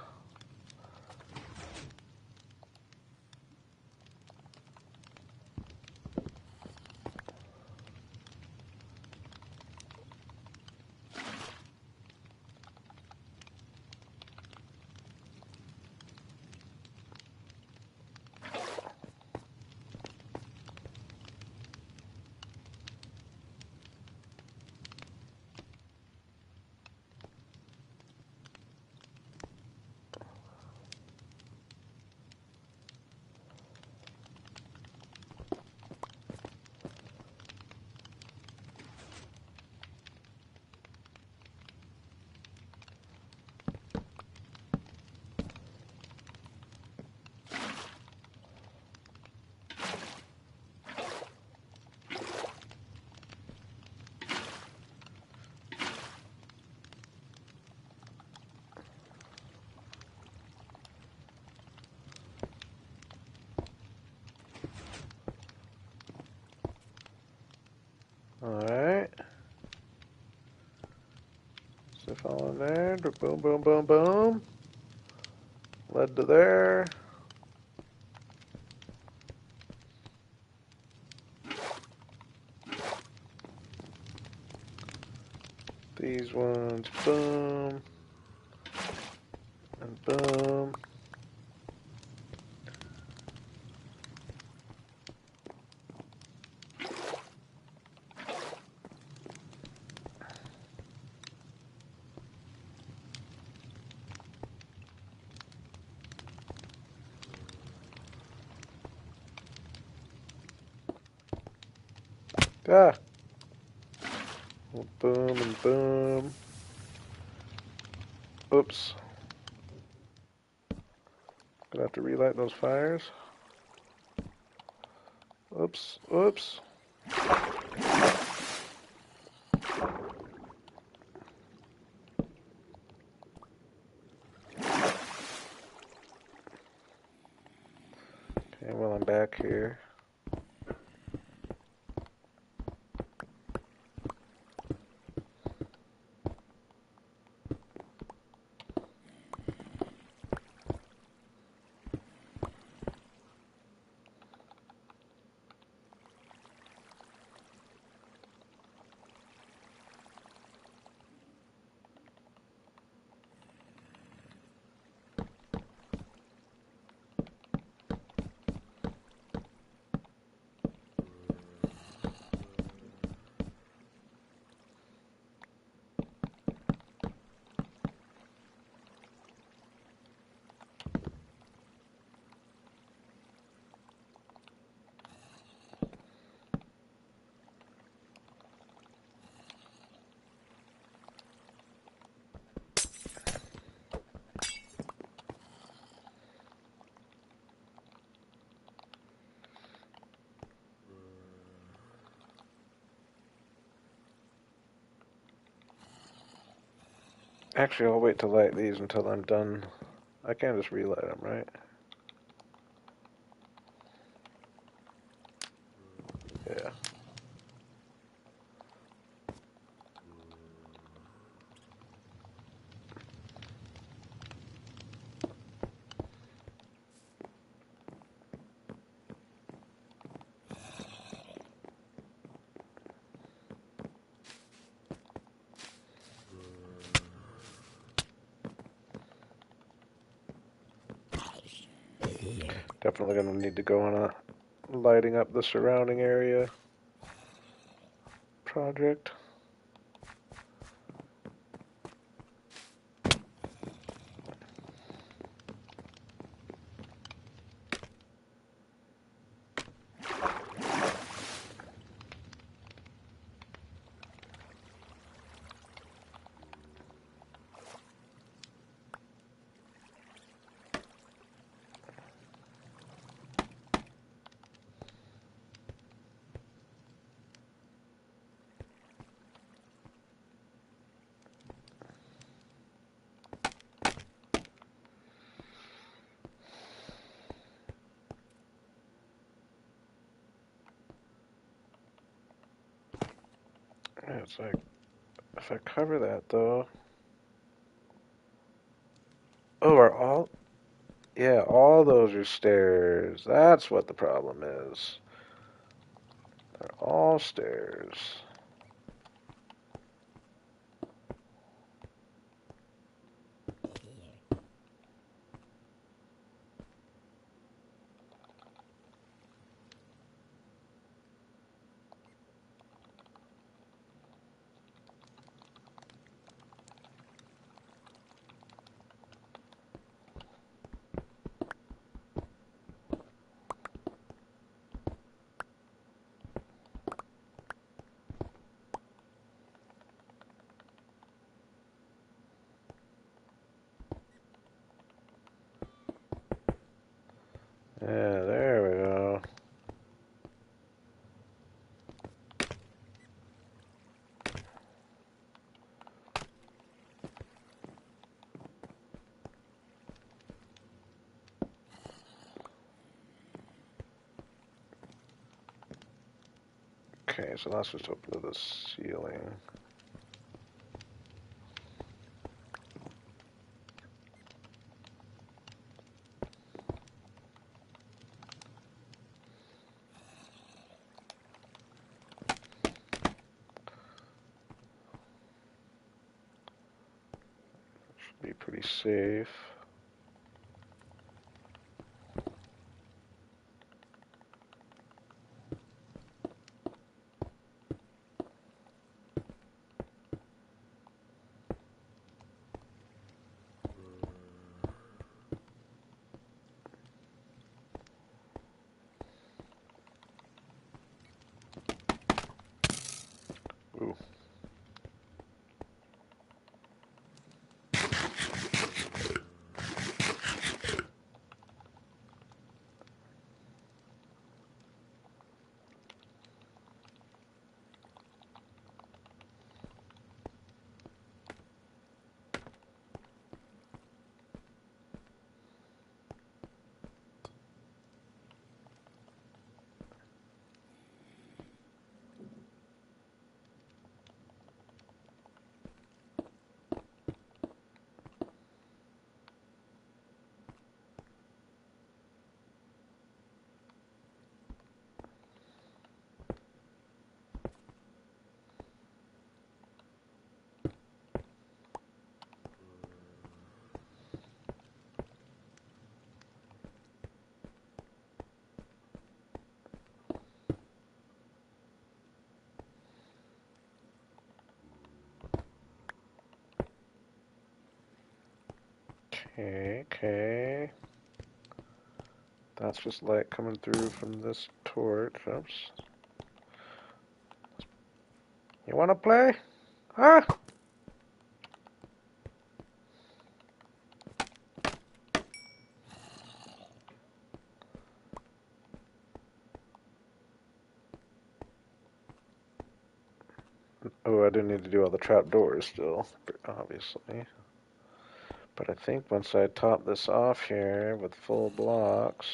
Alright. So fall in there. Boom, boom, boom, boom. Led to there. These ones, boom. And boom. Ah! Boom and boom. Oops. Gonna have to relight those fires. Oops, oops. Okay, well, I'm back here. Actually, I'll wait to light these until I'm done. I can't just relight them, right? Yeah. Definitely gonna need to go on a lighting up the surrounding area project. Yeah, it's like, if I cover that though, Oh, are all? Yeah, all those are stairs. That's what the problem is. They're all stairs. Yeah, there we go. Okay, so let's just open to the ceiling. Should be pretty safe. Ooh. Okay, okay. That's just light coming through from this torch. Oops. You wanna play? Huh? Oh, I do need to do all the trap doors still, obviously. But I think once I top this off here with full blocks,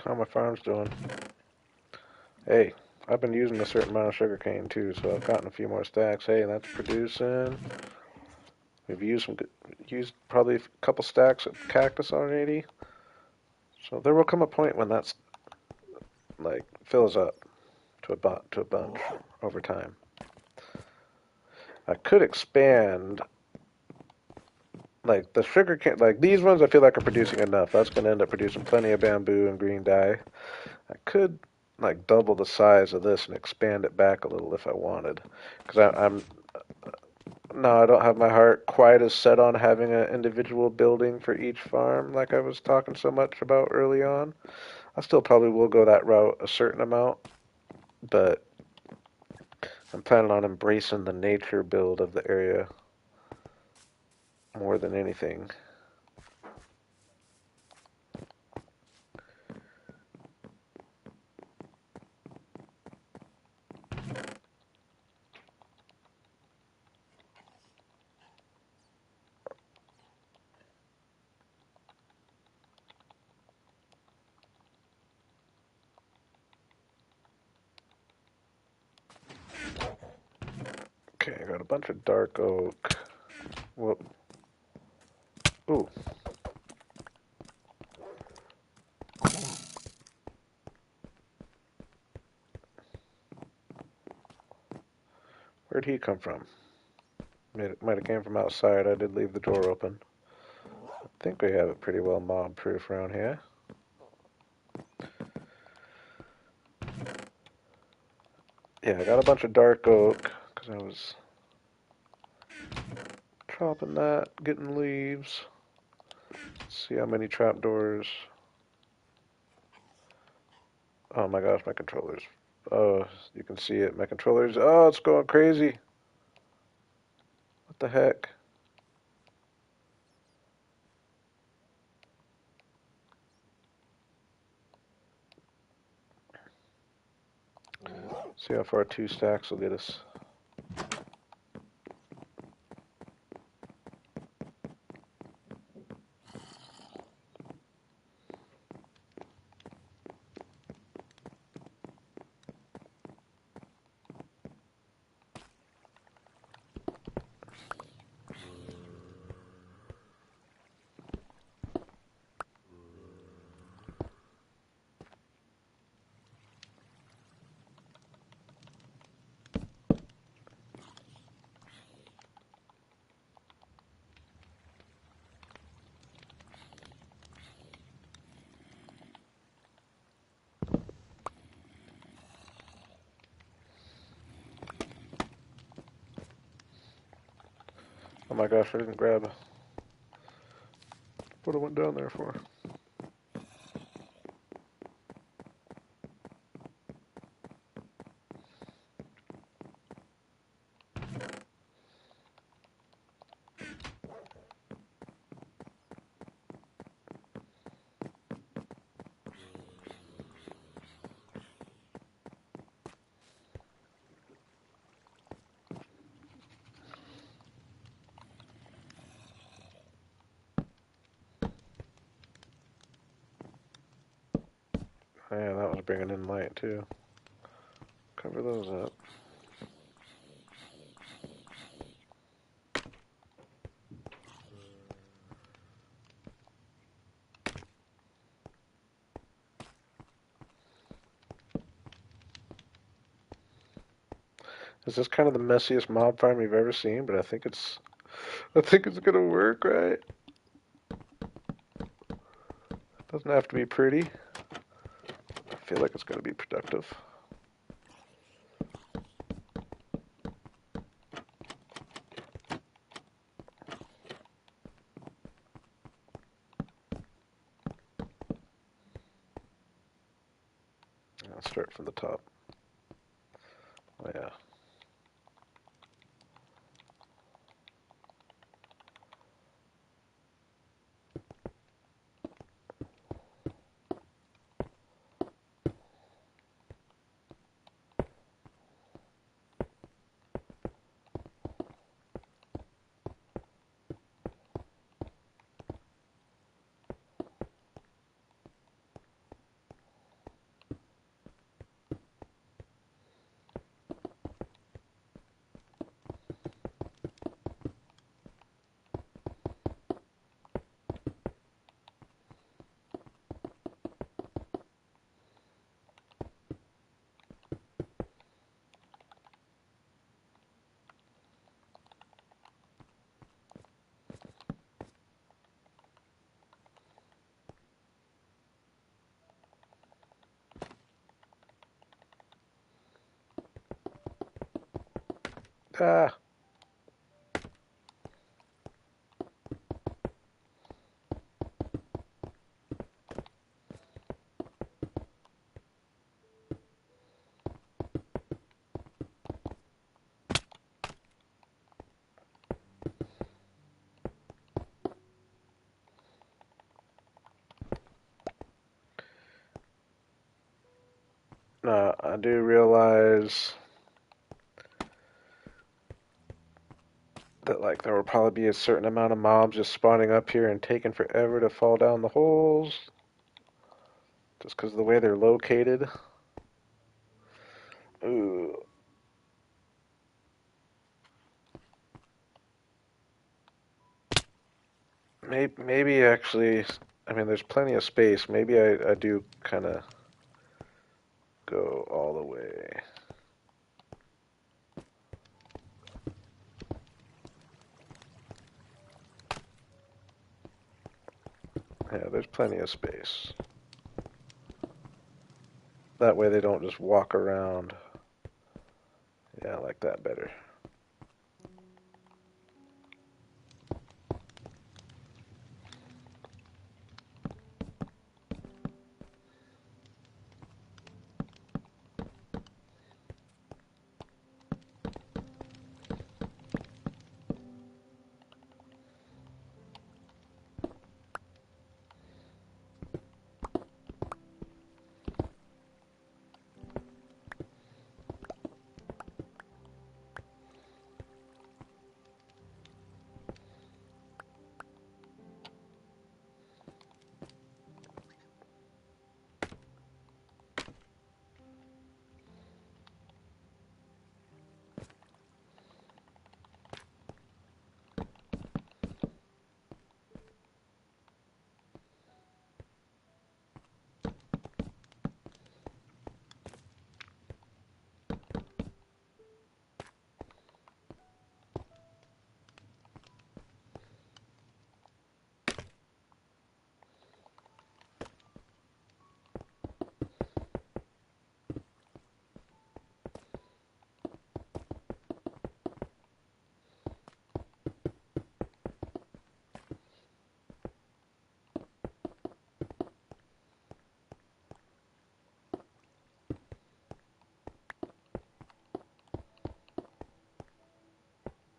how my farm's doing? Hey, I've been using a certain amount of sugarcane too, so I've gotten a few more stacks. Hey, that's producing. We've used probably a couple stacks of cactus already. So there will come a point when that's like fills up to a bunch over time. I could expand like the sugar cane, like these ones. I feel like are producing enough. That's going to end up producing plenty of bamboo and green dye. I could like double the size of this and expand it back a little if I wanted, because I'm no, I don't have my heart quite as set on having an individual building for each farm like I was talking so much about early on. I still probably will go that route a certain amount, but I'm planning on embracing the nature build of the area more than anything. a bunch of dark oak. Whoop. Ooh. Where'd he come from? Might have came from outside. I did leave the door open. I think we have it pretty well mob-proof around here. Yeah, I got a bunch of dark oak because I was chopping that, getting leaves. Let's see how many trapdoors. Oh my gosh, my controller's. Oh, you can see it. My controller's. Oh, it's going crazy. What the heck? See how far 2 stacks will get us. Oh my gosh, I didn't grab what I went down there for. Yeah, that was bringing in light too. Cover those up. This is kind of the messiest mob farm you've ever seen, but I think it's gonna work, right? Doesn't have to be pretty. I feel like it's gonna be productive. I'll start from the top. Oh yeah. Ah. I do realize that like there will probably be a certain amount of mobs just spawning up here and taking forever to fall down the holes, just because of the way they're located. Ooh. Maybe actually, I mean, there's plenty of space. Maybe I do kind of go all the way. Yeah, there's plenty of space. That way they don't just walk around. Yeah, I like that better.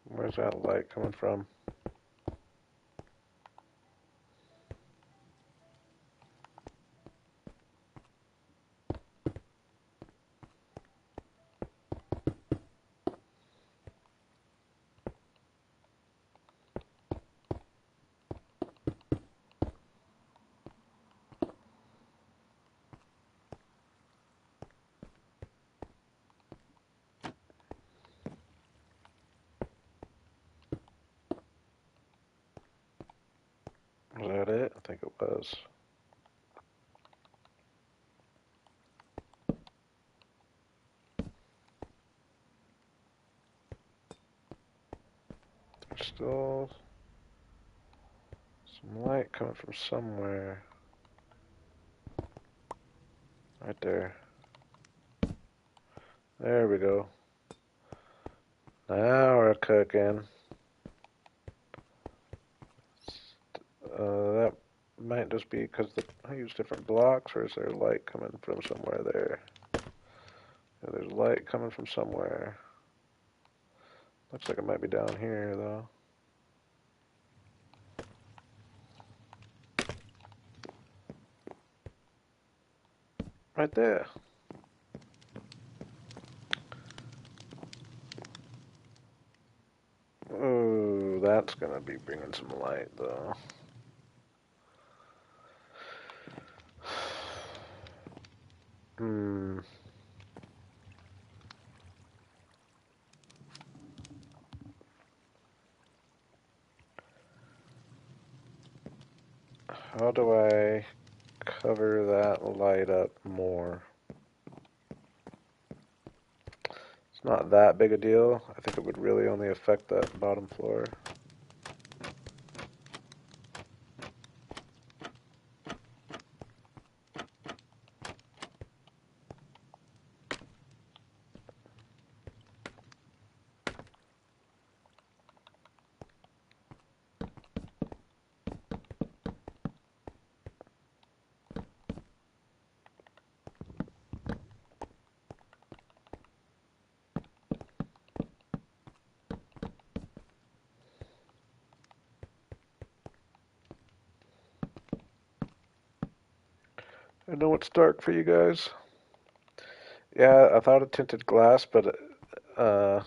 Where's that light coming from? Was that it? I think it was. There's still some light coming from somewhere. Right there. There we go. Now we're cooking. That might just be because I use different blocks, or is there light coming from somewhere there? Yeah, there's light coming from somewhere. Looks like it might be down here, though. Right there. Ooh, that's gonna be bringing some light, though. Hmm. How do I cover that light up more? It's not that big a deal. I think it would really only affect that bottom floor. I know it's dark for you guys. Yeah, I thought of tinted glass, but uh,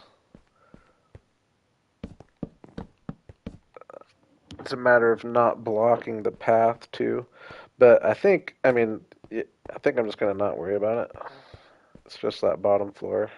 it's a matter of not blocking the path too. But I mean, I think I'm just gonna not worry about it. It's just that bottom floor.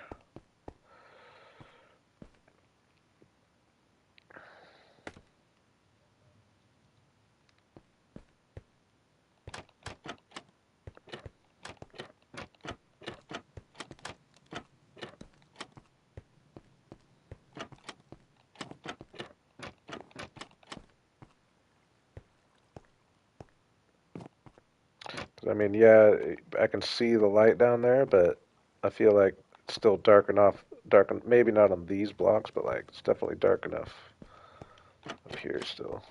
I mean, yeah, I can see the light down there, but I feel like it's still dark enough. Maybe not on these blocks, but like it's definitely dark enough up here still.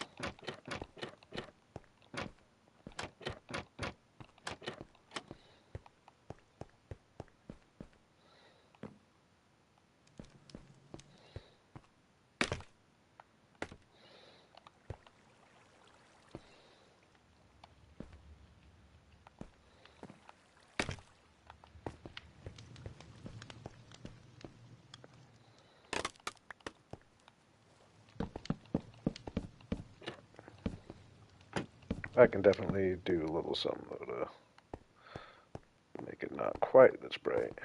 I can definitely do a little something though to make it not quite this bright.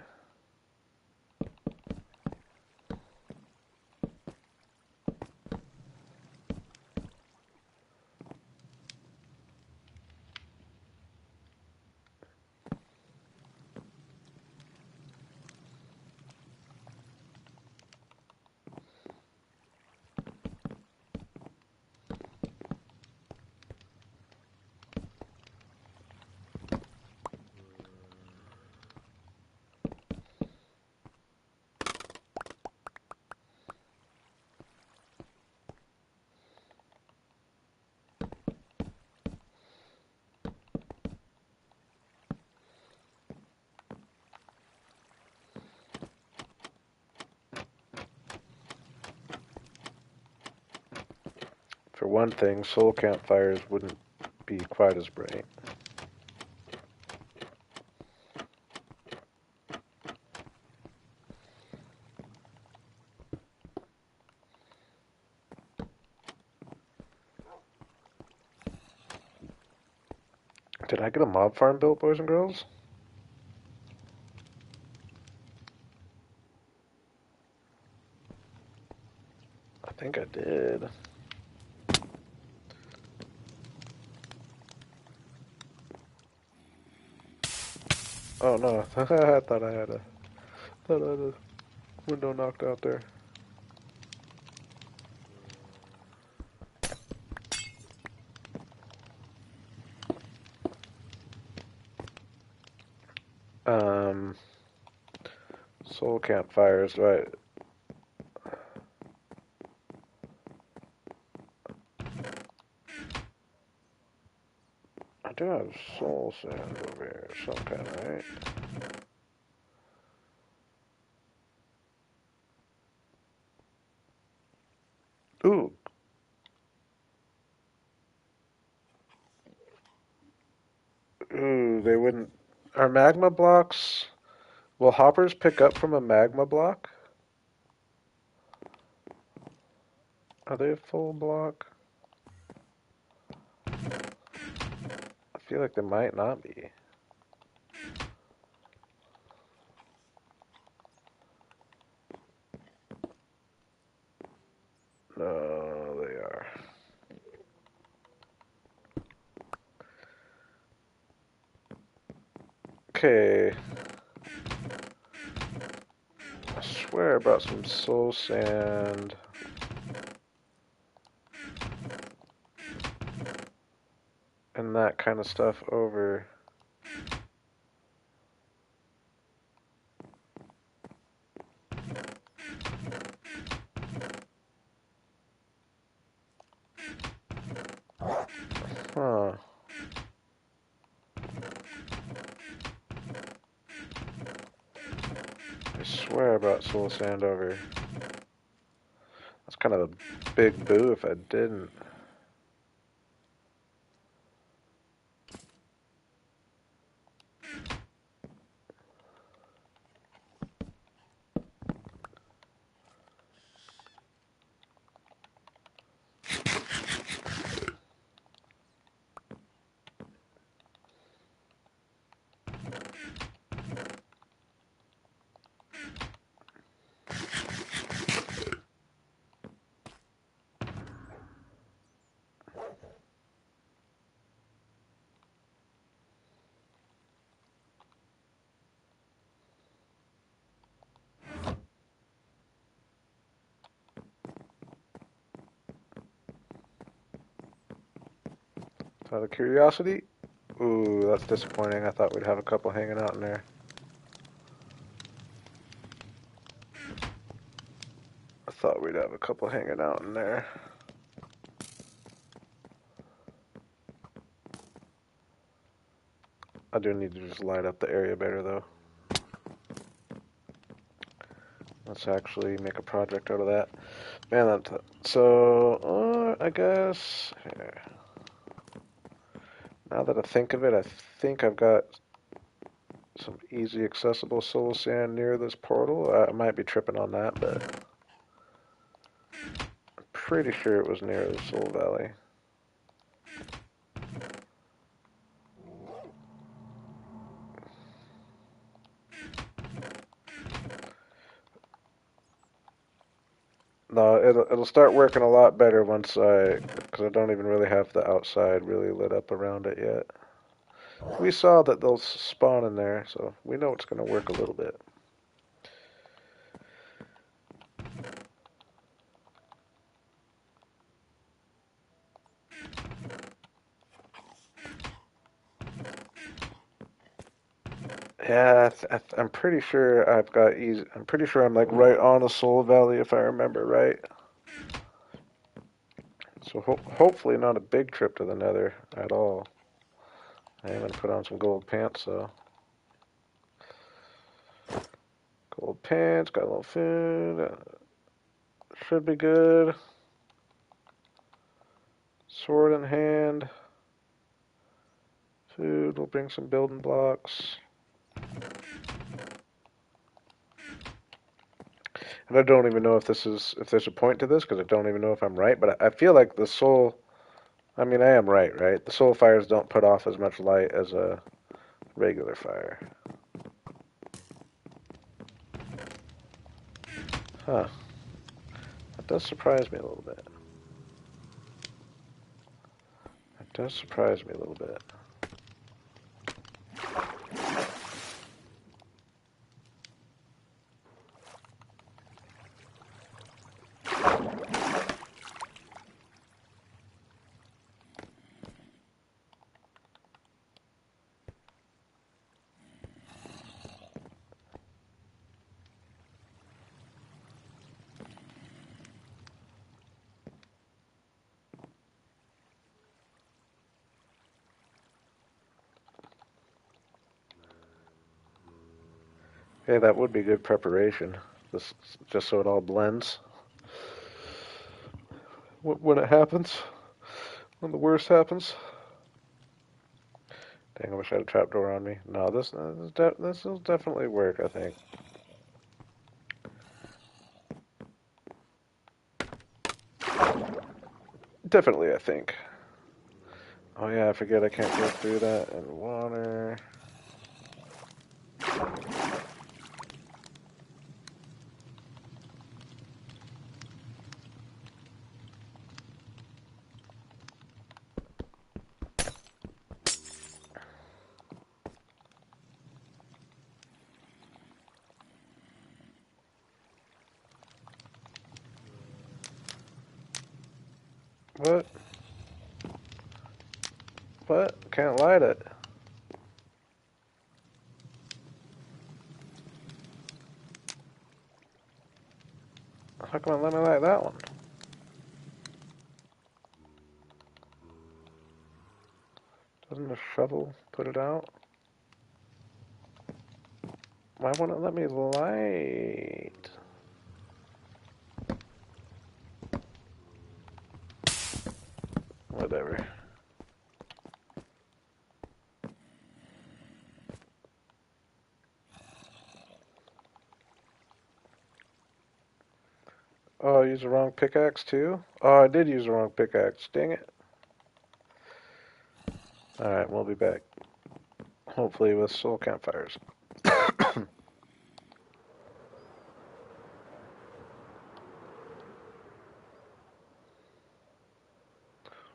For one thing, soul campfires wouldn't be quite as bright. Did I get a mob farm built, boys and girls? I think I did. Oh no, I thought I had a window knocked out there. Um, soul campfires, right? I do have soul sand over here, some kind, right? Ooh, ooh, they wouldn't. Are magma blocks? Will hoppers pick up from a magma block? Are they a full block? I feel like they might not be. No, they are. Okay. I swear I brought some soul sand. And that kind of stuff over. Huh. I swear I brought soul sand over. That's kind of a big boo if I didn't. Out of curiosity, Ooh, that's disappointing. I thought we'd have a couple hanging out in there. I thought we'd have a couple hanging out in there. I do need to just light up the area better, though. Let's actually make a project out of that. Man, so, I guess, here. Now that I think of it, I think I've got some easy accessible soul sand near this portal. I might be tripping on that, but I'm pretty sure it was near the Soul Valley. No, it'll start working a lot better once because I don't even really have the outside really lit up around it yet. We saw that they'll spawn in there, so we know it's going to work a little bit. Yeah, I'm pretty sure I've got easy. I'm pretty sure I'm like right on the Soul Valley if I remember right. So hopefully not a big trip to the Nether at all. I am gonna put on some gold pants though. Gold pants, got a little food. Should be good. Sword in hand. Food. We'll bring some building blocks. And I don't even know if there's a point to this because I don't even know if I'm right. But I feel like the soul. I mean, I am right? The soul fires don't put off as much light as a regular fire. Huh. That does surprise me a little bit. That does surprise me a little bit. Hey, that would be good preparation. Just so it all blends. When it happens, when the worst happens. Dang, I wish I had a trapdoor on me. No, this will definitely work, I think. Definitely, I think. Oh yeah, I forget I can't go through that in water. What? What? Can't light it. How come I let me light that one? Doesn't the shovel put it out? Why won't it let me light? Whatever. Oh, I used the wrong pickaxe too? Oh, I did use the wrong pickaxe. Dang it. Alright, we'll be back. Hopefully with soul campfires.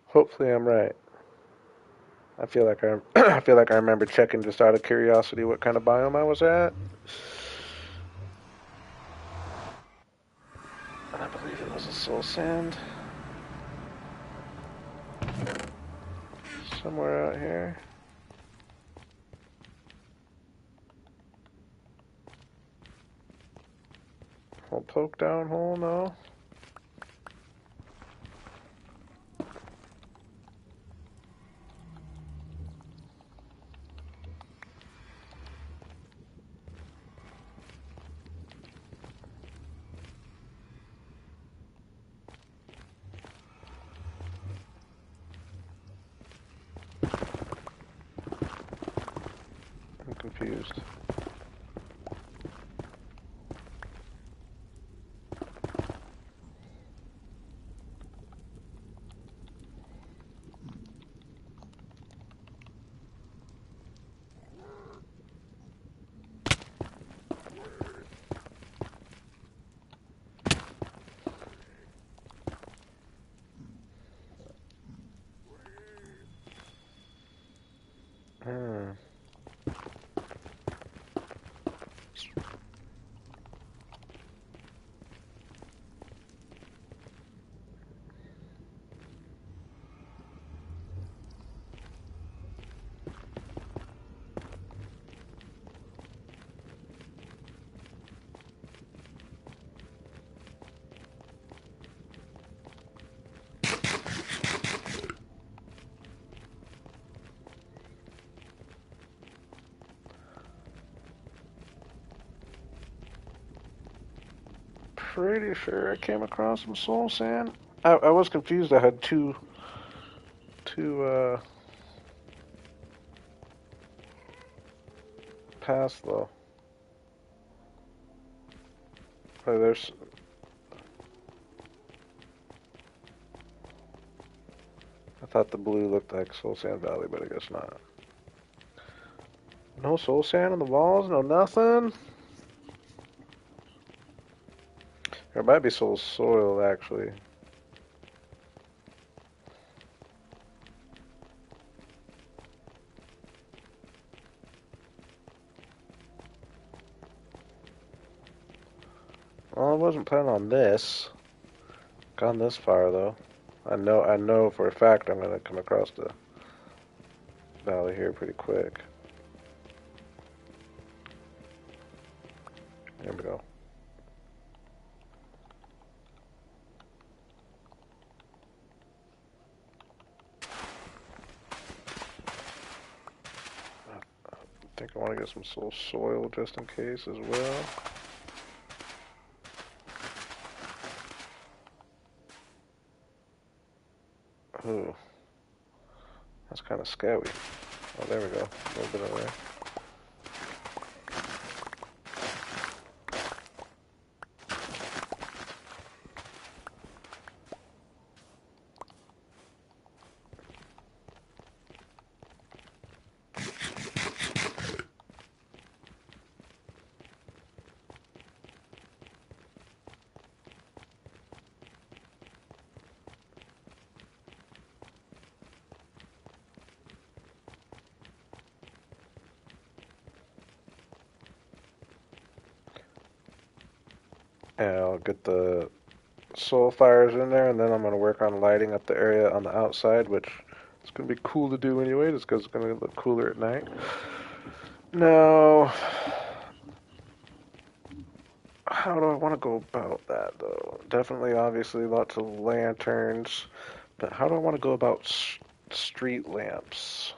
Hopefully I'm right. I feel like I feel like I remember checking just out of curiosity what kind of biome I was at. And I believe it was a soul sand. Somewhere out here. We'll poke down hole, no. I'm confused. Hmm. Pretty sure I came across some soul sand. I was confused. I had two paths though. Oh, there's. I thought the blue looked like Soul Sand Valley, but I guess not. No soul sand on the walls, no nothing. There might be soul soil actually. Well, I wasn't planning on this. Gone this far though. I know for a fact I'm gonna come across the valley here pretty quick. There we go. I think I want to get some soul soil just in case as well. Ooh, that's kind of scary. Oh, there we go. A little bit of there. And I'll get the soul fires in there, and then I'm going to work on lighting up the area on the outside, which is going to be cool to do anyway, just because it's going to look cooler at night. Now, how do I want to go about that, though? Definitely, obviously, lots of lanterns, but how do I want to go about street lamps?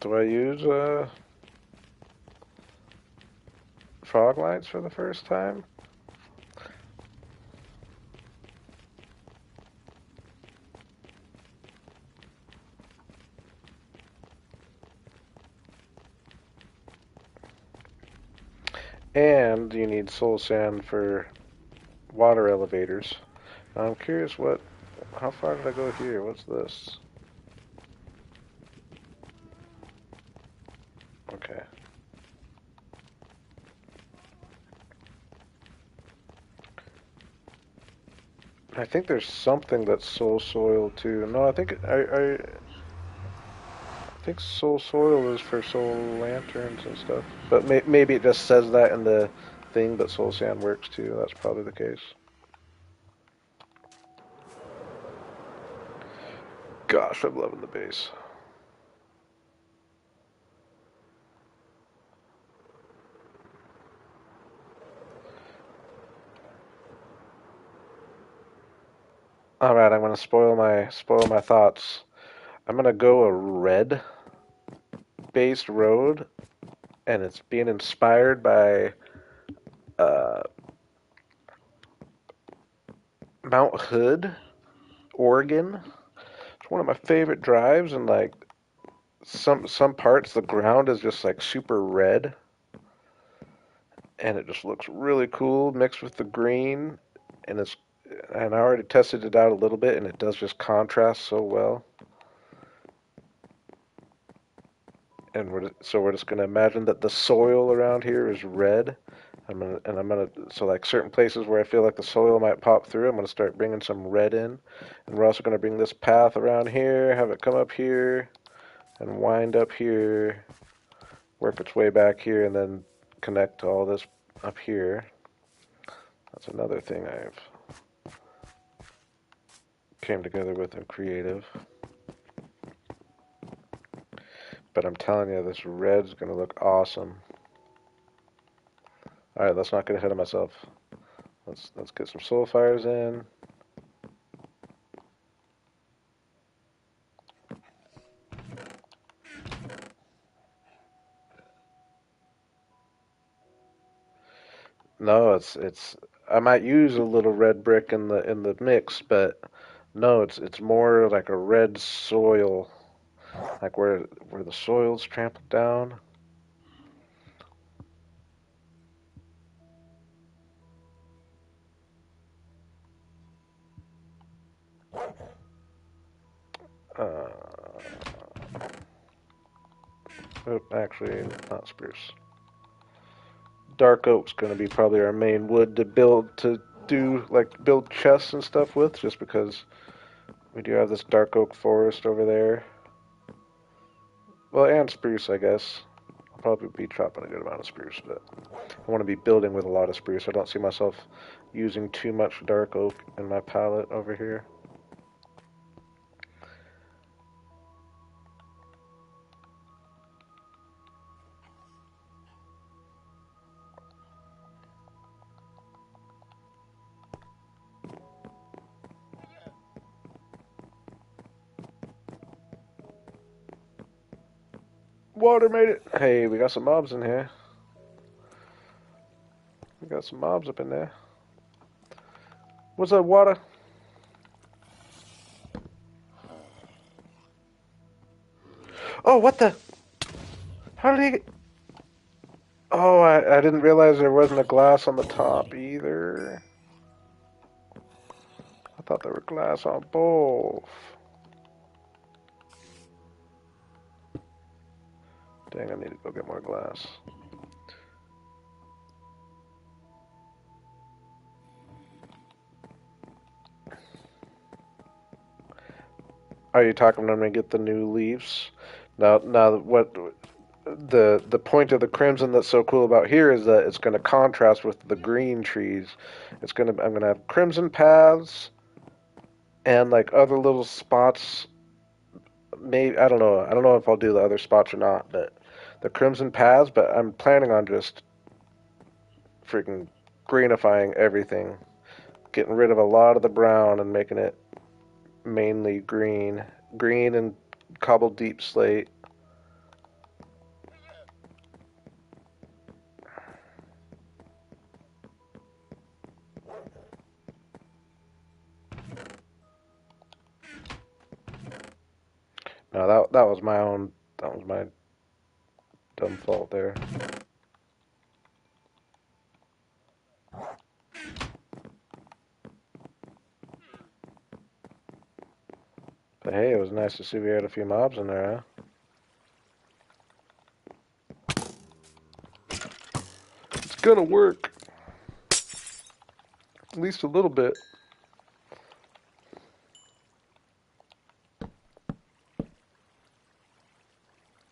Do I use fog lights for the first time? And you need soul sand for water elevators. Now I'm curious how far did I go here? What's this? Okay. I think there's something that's soul soil too. No, I think soul soil is for soul lanterns and stuff. But maybe it just says that in the thing, but soul sand works too. That's probably the case. Gosh, I'm loving the base. All right, I'm gonna spoil my thoughts. I'm gonna go a red based road, and it's being inspired by uh, Mount Hood, Oregon. It's one of my favorite drives, and like some parts, the ground is just like super red, and it just looks really cool mixed with the green, and it's and I already tested it out a little bit, and it does just contrast so well. And we're just gonna imagine that the soil around here is red. I'm gonna so like certain places where I feel like the soil might pop through, I'm gonna start bringing some red in, and we're also gonna bring this path around here, have it come up here, and wind up here, work its way back here, and then connect to all this up here. That's another thing I've came together with in creative. But I'm telling you, this red's gonna look awesome. All right, let's not get ahead of myself. Let's get some soul fires in. No, it's I might use a little red brick in the mix, but no, it's more like a red soil, like where the soil's trampled down. Uh, oh, actually, not spruce. Dark oak's going to be probably our main wood to do like build chests and stuff with, just because we do have this dark oak forest over there. Well, and spruce, I guess. I'll probably be chopping a good amount of spruce, but I want to be building with a lot of spruce. I don't see myself using too much dark oak in my palette over here. Water made it. Hey, we got some mobs in here. We got some mobs up in there. What's up, water? Oh, what the? How did he get... Oh, I didn't realize there wasn't a glass on the top either. I thought there were glass on both. Dang, I need to go get more glass. Are you talking when we get the new leaves? Now, what the point of the crimson that's so cool about here is that it's going to contrast with the green trees. I'm going to have crimson paths and like other little spots. Maybe I don't know if I'll do the other spots or not, but the crimson paths. But I'm planning on just freaking greenifying everything, getting rid of a lot of the brown and making it mainly green and cobbled deep slate. No, that was my own. That was my dumb fault there. But hey, it was nice to see we had a few mobs in there, huh? It's gonna work. At least a little bit.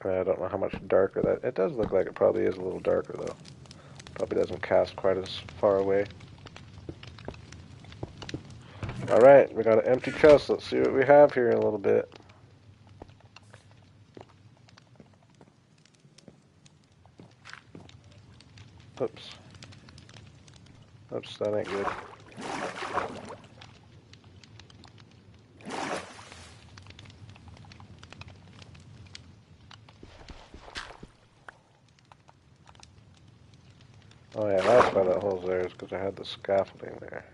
I don't know how much darker that... It does look like it probably is a little darker, though. Probably doesn't cast quite as far away. Alright, we got an empty chest. Let's see what we have here in a little bit. Oops. Oops, that ain't good. that hole's there is because I had the scaffolding there.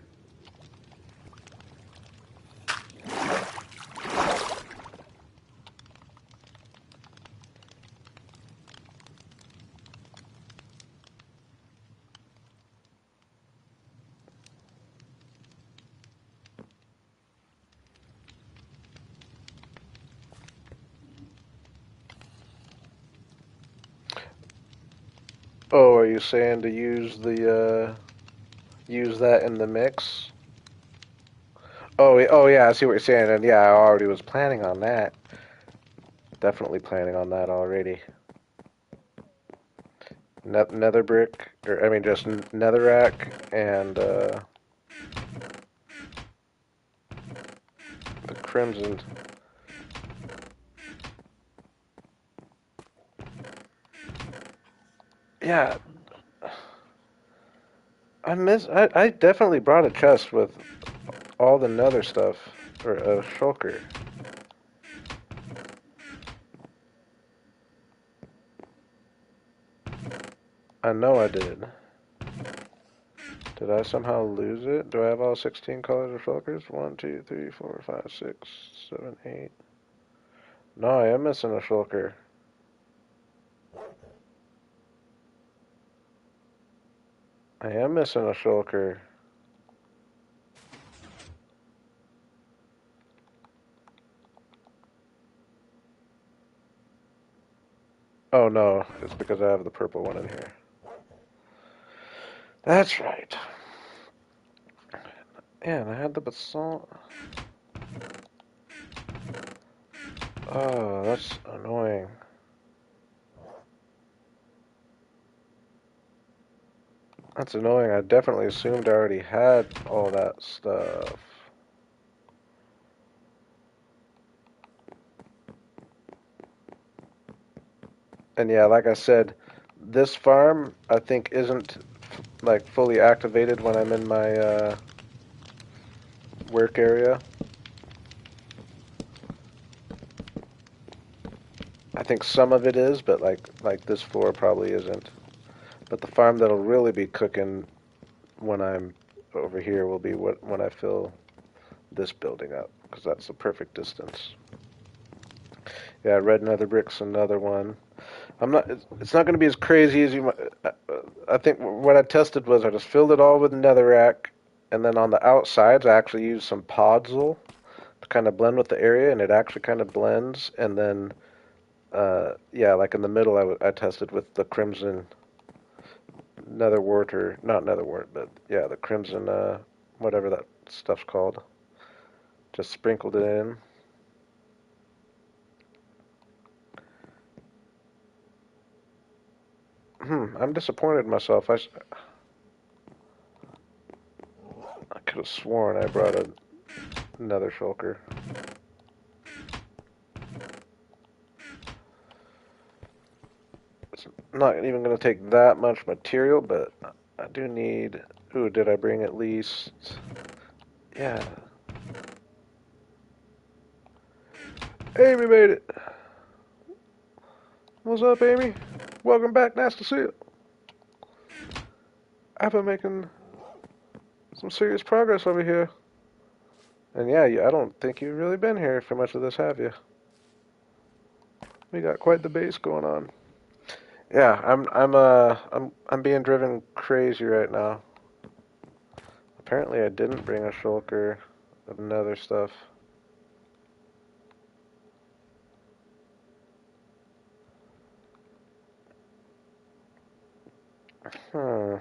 Oh, are you saying to use use that in the mix? Oh yeah, I see what you're saying, and yeah, I already was planning on that. Definitely planning on that already. Nether brick, or I mean just netherrack and the crimson. Yeah, I definitely brought a chest with all the nether stuff, or a shulker. I know I did. Did I somehow lose it? Do I have all 16 colors of shulkers? 1, 2, 3, 4, 5, 6, 7, 8. No, I am missing a shulker. I am missing a shulker. Oh no, it's because I have the purple one in here. That's right. Yeah, and I had the basalt. Oh, that's annoying. That's annoying. I definitely assumed I already had all that stuff. And yeah, like I said, this farm I think isn't like fully activated when I'm in my work area. I think some of it is, but like this floor probably isn't. But the farm that'll really be cooking when I'm over here will be when I fill this building up, because that's the perfect distance. Yeah, red nether brick's another one. I'm not. It's not going to be as crazy as you might. I think what I tested was I just filled it all with netherrack, and then on the outsides I actually used some podzol to kind of blend with the area, and it actually kind of blends. And then, yeah, like in the middle, I tested with the crimson netherwort, or not netherwort, but yeah, the crimson, whatever that stuff's called. Just sprinkled it in. I'm disappointed in myself. I could have sworn I brought another shulker. It's not even going to take that much material, but I do need. Ooh, did I bring at least? Yeah. Amy made it. What's up, Amy? Welcome back. Nice to see you. I've been making some serious progress over here. And yeah, I don't think you've really been here for much of this, have you? We got quite the base going on. Yeah, I'm being driven crazy right now. Apparently, I didn't bring a shulker of nether stuff. Hmm.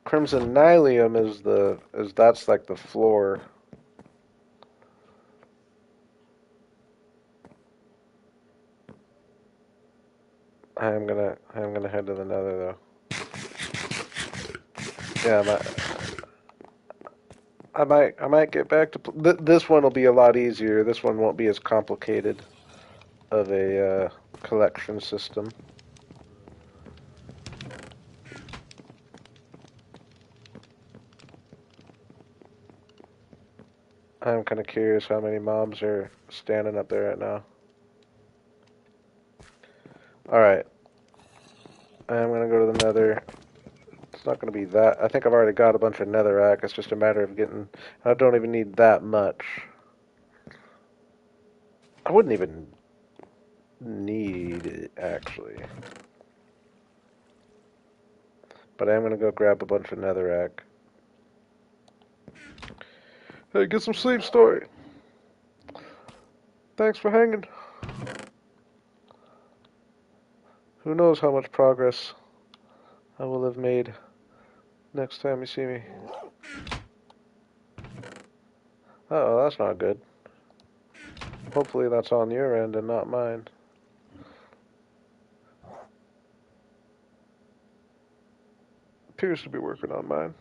Crimson Nylium is that's like the floor. I'm gonna head to the nether though. Yeah, I might get back to this one will be a lot easier. This one won't be as complicated of a collection system. I'm kind of curious how many mobs are standing up there right now. Alright, I'm gonna go to the nether. It's not gonna be that. I think I've already got a bunch of netherrack. It's just a matter of getting. I don't even need that much. I wouldn't even need it, actually. But I am gonna go grab a bunch of netherrack. Hey, get some sleep, Story. Thanks for hanging. Who knows how much progress I will have made next time you see me. Uh-oh, that's not good. Hopefully that's on your end and not mine. Appears to be working on mine.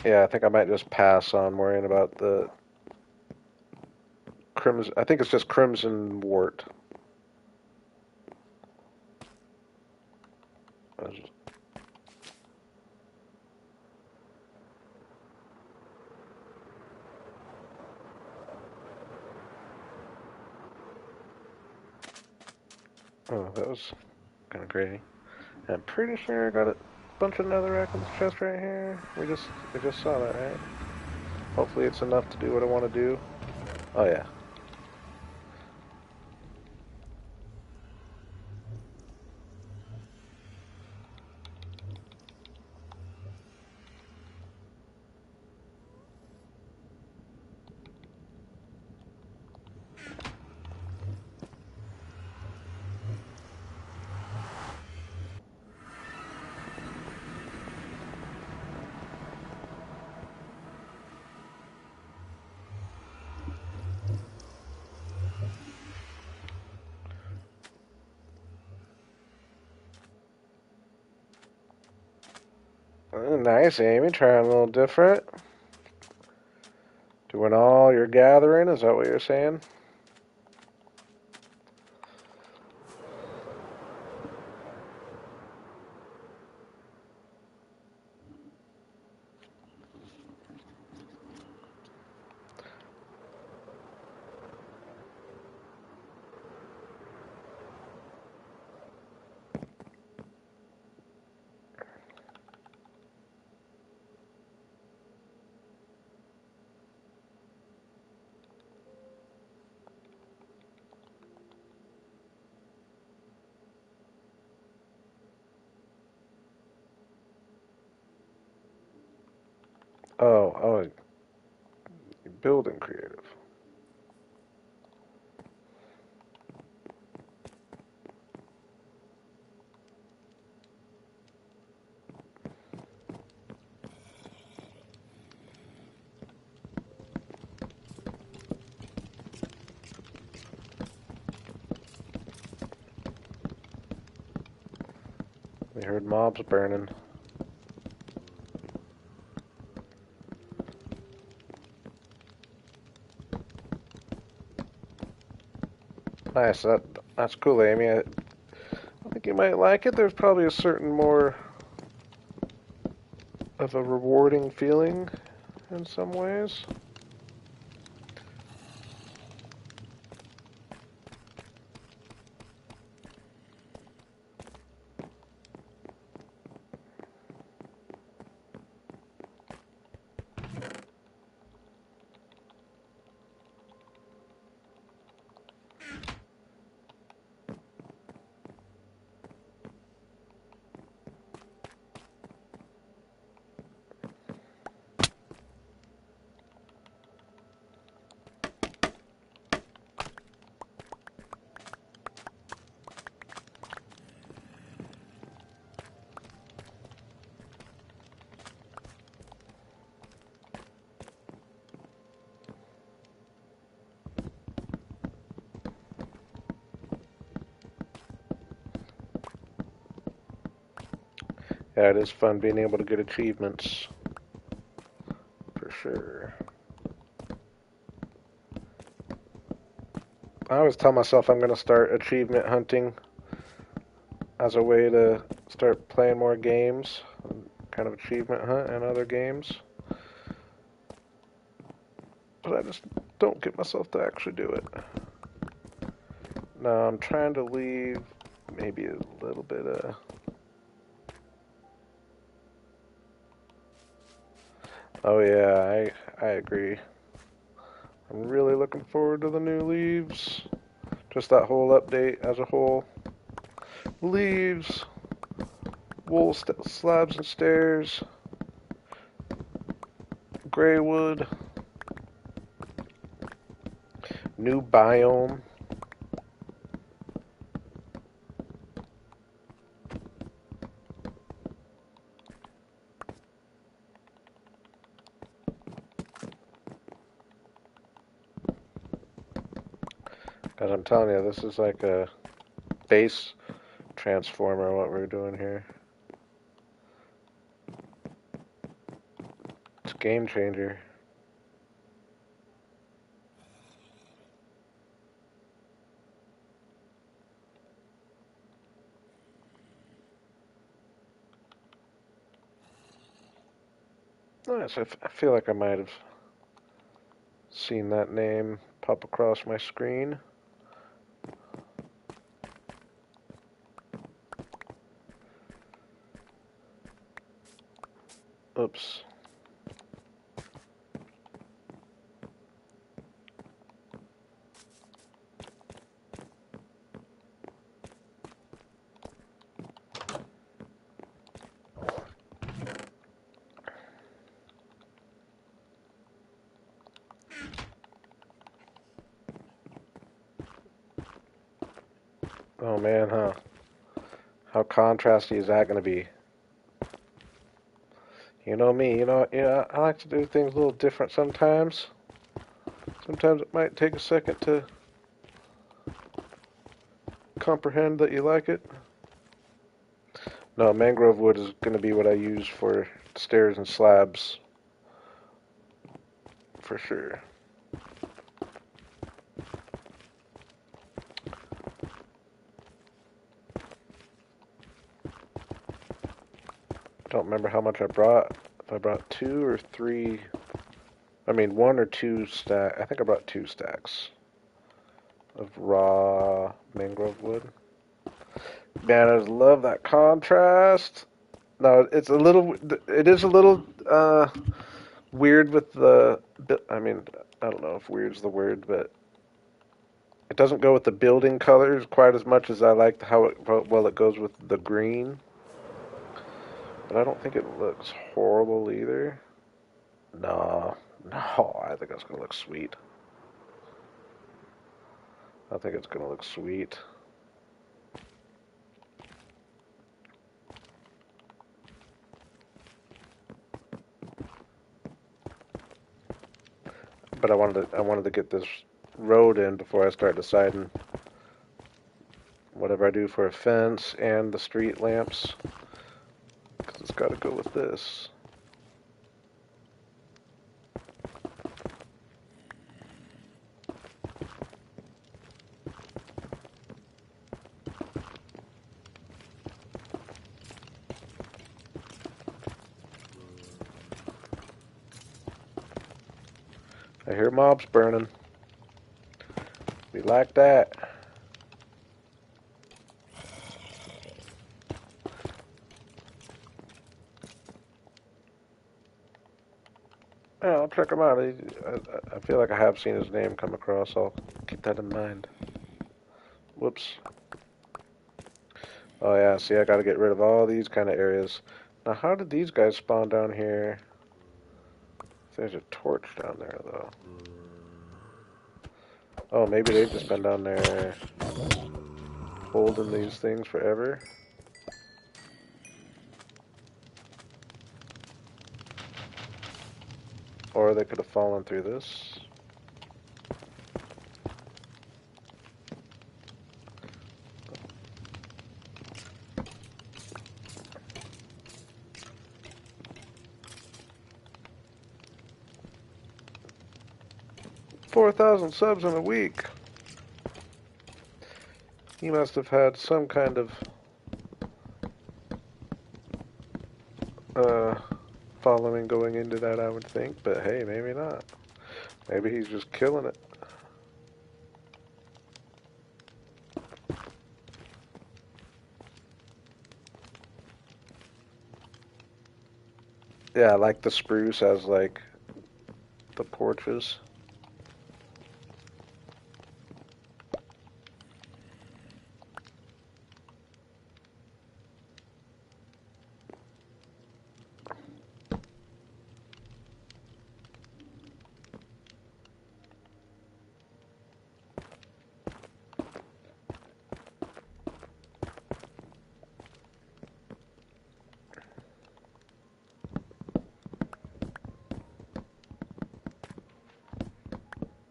Yeah, I think I might just pass on worrying about the crimson. I think it's just crimson wart. Oh, that was kind of crazy. I'm pretty sure I got a bunch of netherrack in the chest right here. We just saw that, right? Hopefully it's enough to do what I want to do. Oh yeah. Nice, Amy. Trying a little different. Doing all your gathering. Is that what you're saying? Oh, building creative. We heard mobs burning. Nice. That's cool, Amy. I think you might like it. There's probably a certain more of a rewarding feeling in some ways. Yeah, it is fun being able to get achievements. sure. I always tell myself I'm going to start achievement hunting as a way to start playing more games, kind of achievement hunt and other games. But I just don't get myself to actually do it. Now I'm trying to leave maybe a little bit of... Oh yeah, I agree. I'm really looking forward to the new leaves. Just that whole update as a whole. Leaves, wool slabs and stairs, gray wood, new biome. As I'm telling you, this is like a base transformer, what we're doing here. It's a game changer. Nice, I feel like I might have seen that name pop across my screen. Oops. Oh man, huh? How contrasty is that going to be? You know me, I like to do things a little different sometimes. Sometimes it might take a second to comprehend that you like it. No, mangrove wood is going to be what I use for stairs and slabs. For sure. Don't remember how much I brought. If I brought 2 or 3. I mean, 1 or 2 stack. I think I brought 2 stacks of raw mangrove wood. Man, I just love that contrast. No, it's a little. It is a little weird with the. I mean, I don't know if weird's the word, but it doesn't go with the building colors quite as much as I like how it goes with the green. But I don't think it looks horrible either. No, no, I think it's gonna look sweet. I think it's gonna look sweet. But I wanted to get this road in before I start deciding whatever I do for a fence and the street lamps, because it's got to go with this. I hear mobs burning. We like that. Yeah, I'll check him out. I feel like I have seen his name come across. I'll keep that in mind. Whoops. Oh yeah, see, I gotta get rid of all these kind of areas. Now, how did these guys spawn down here? There's a torch down there, though. Oh, maybe they've just been down there holding these things forever. Or they could have fallen through this. 4,000 subs in a week. He must have had some kind of uh, following going into that, I would think. But hey, maybe not. Maybe he's just killing it. Yeah, I like the spruce as like the porches.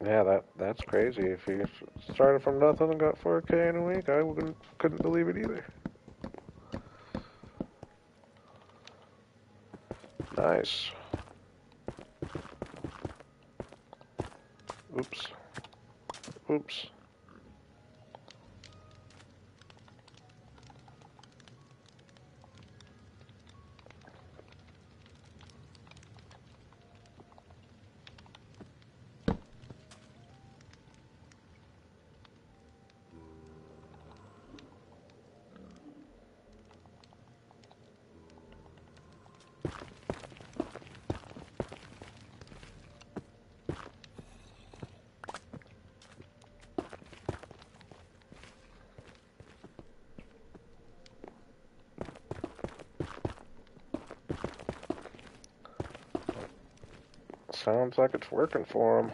Yeah, that's crazy. If he started from nothing and got 4K in a week, I couldn't believe it either. Nice. Oops. Oops. Sounds like it's working for him.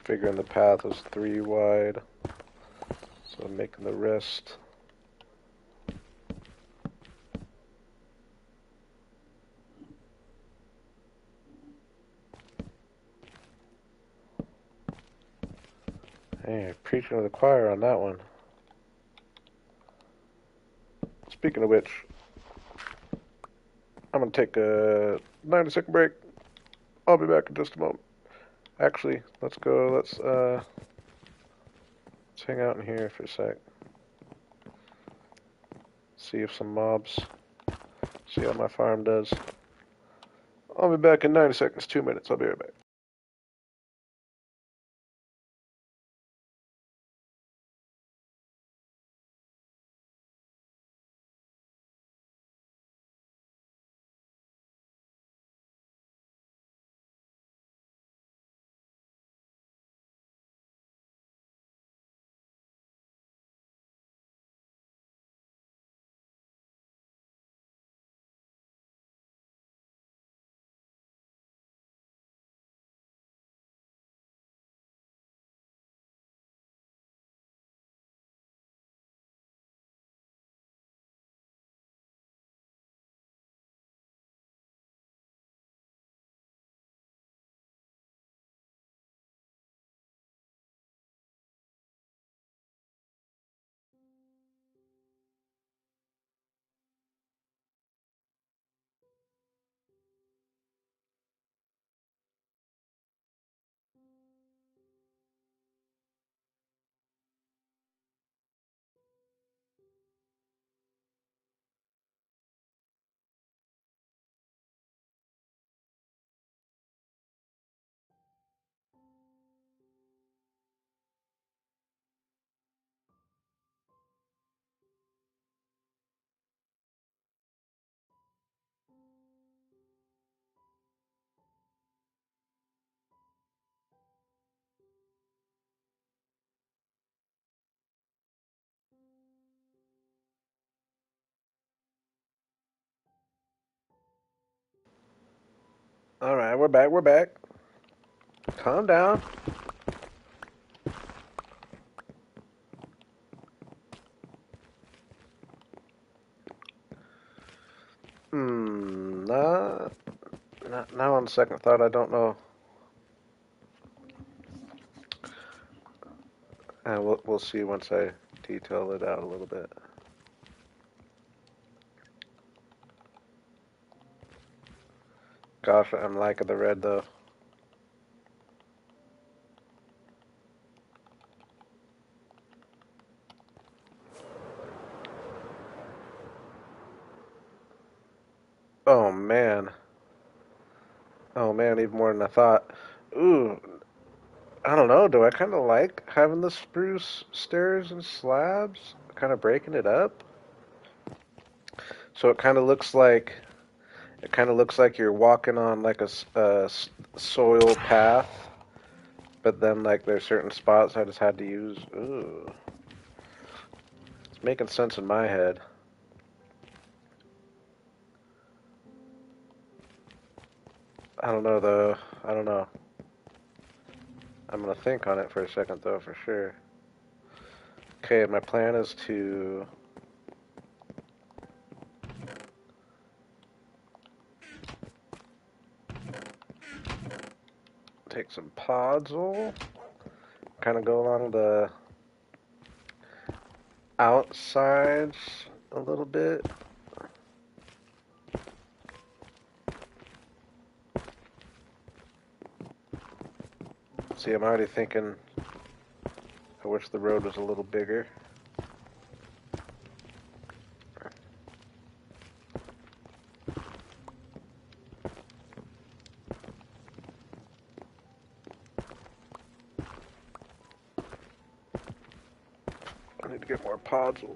Figuring the path was 3 wide, so I'm making the rest. Hey, preaching to the choir on that one. Speaking of which, I'm gonna take a 90-second break. I'll be back in just a moment. Actually, let's go. Let's hang out in here for a sec. See if some mobs. See how my farm does. I'll be back in 90 seconds, 2 minutes. I'll be right back. All right, we're back. We're back. Calm down. Nah, now on second thought, I don't know. We'll see once I detail it out a little bit. Gosh, I'm liking the red though. Oh man. Oh man, even more than I thought. Ooh, I don't know. Do I kind of like having the spruce stairs and slabs? Kind of breaking it up. So it kind of looks like you're walking on like a soil path, but then like there's certain spots I just had to use. Ooh, it's making sense in my head. I don't know though. I don't know. I'm gonna think on it for a second though, for sure. Okay, my plan is to take some podzol, kind of go along the outsides a little bit. See, I'm already thinking I wish the road was a little bigger. I need to get more podzol.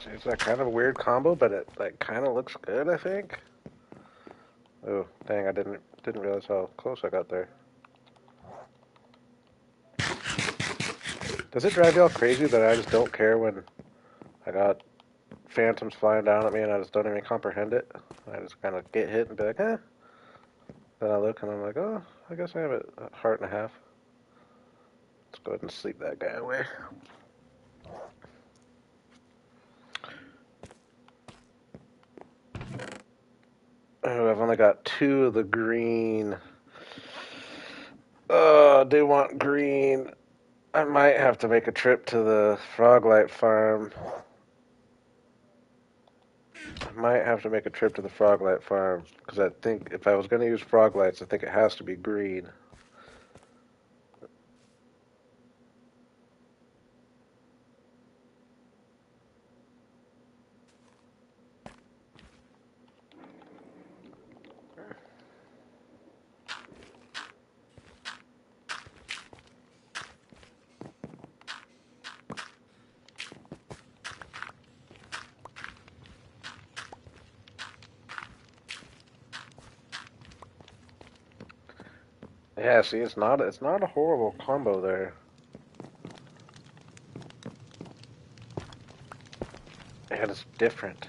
It's that kind of a weird combo, but it like kind of looks good, I think. Oh, dang, I didn't realize how close I got there. Does it drive y'all crazy that I just don't care when I got phantoms flying down at me and I just don't even comprehend it? I just kind of get hit and be like, eh. Then I look and I'm like, oh, I guess I have a heart and a half. Let's go ahead and sleep that guy away. Oh, I've only got two of the green. Oh, I do want green. I might have to make a trip to the Froglight farm. I might have to make a trip to the Froglight farm because I think if I was going to use Froglights, I think it has to be green. Yeah, see, it's not a horrible combo there. And it's different.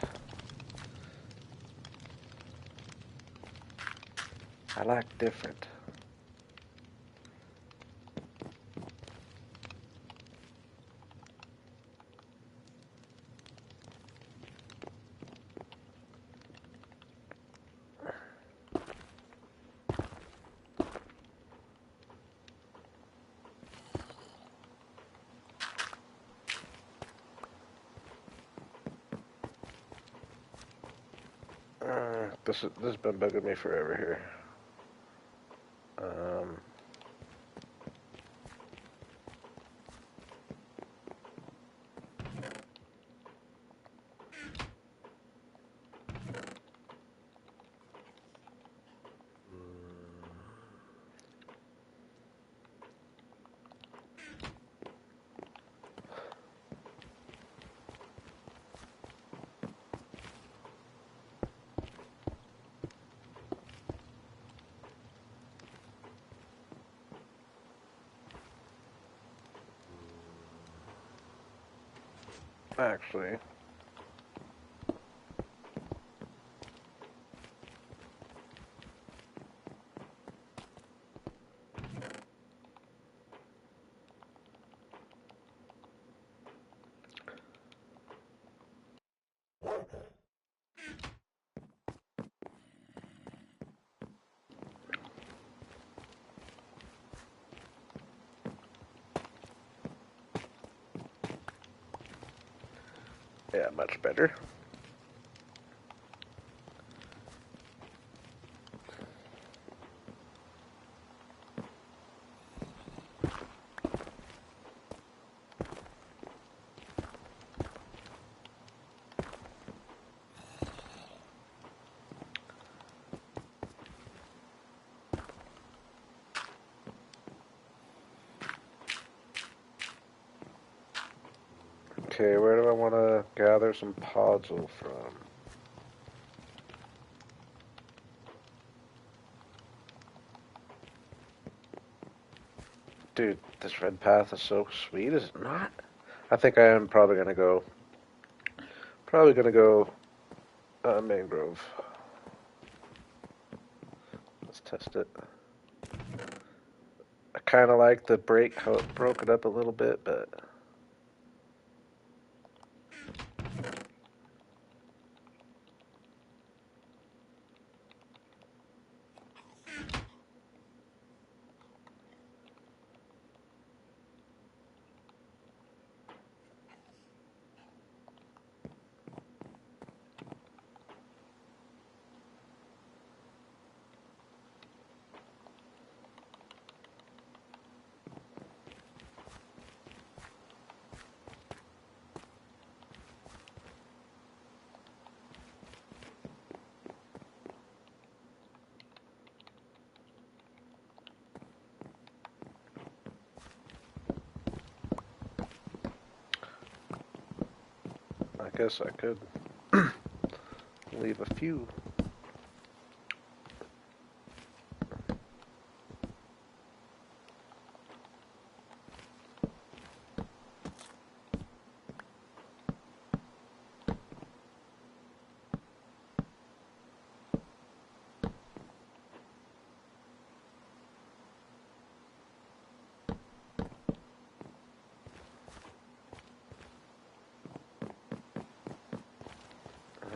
I like different. This has been bugging me forever here. Um, actually. Yeah, much better. Okay, where do I want to gather some podzol from? Dude, this red path is so sweet, is it not? I think I am probably gonna go mangrove. Let's test it. I kind of like the break, how it broke it up a little bit, but I guess I could leave a few.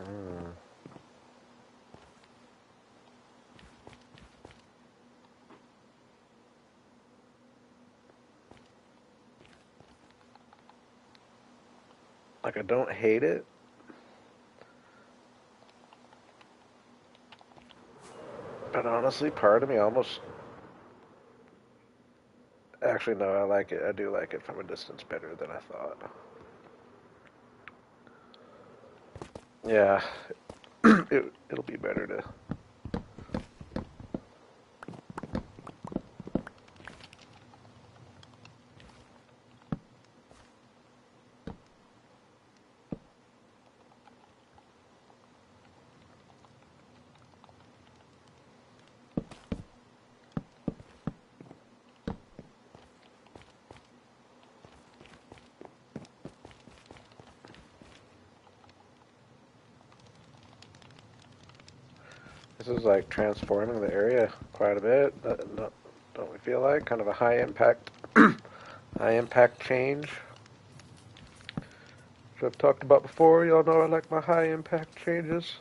Mm. Like, I don't hate it, but honestly, part of me almost. Actually, no, I like it. I do like it from a distance better than I thought. Yeah, it'll be better to. This is like transforming the area quite a bit. Don't we feel like kind of a high impact, high impact change? Which I've talked about before. Y'all know I like my high impact changes.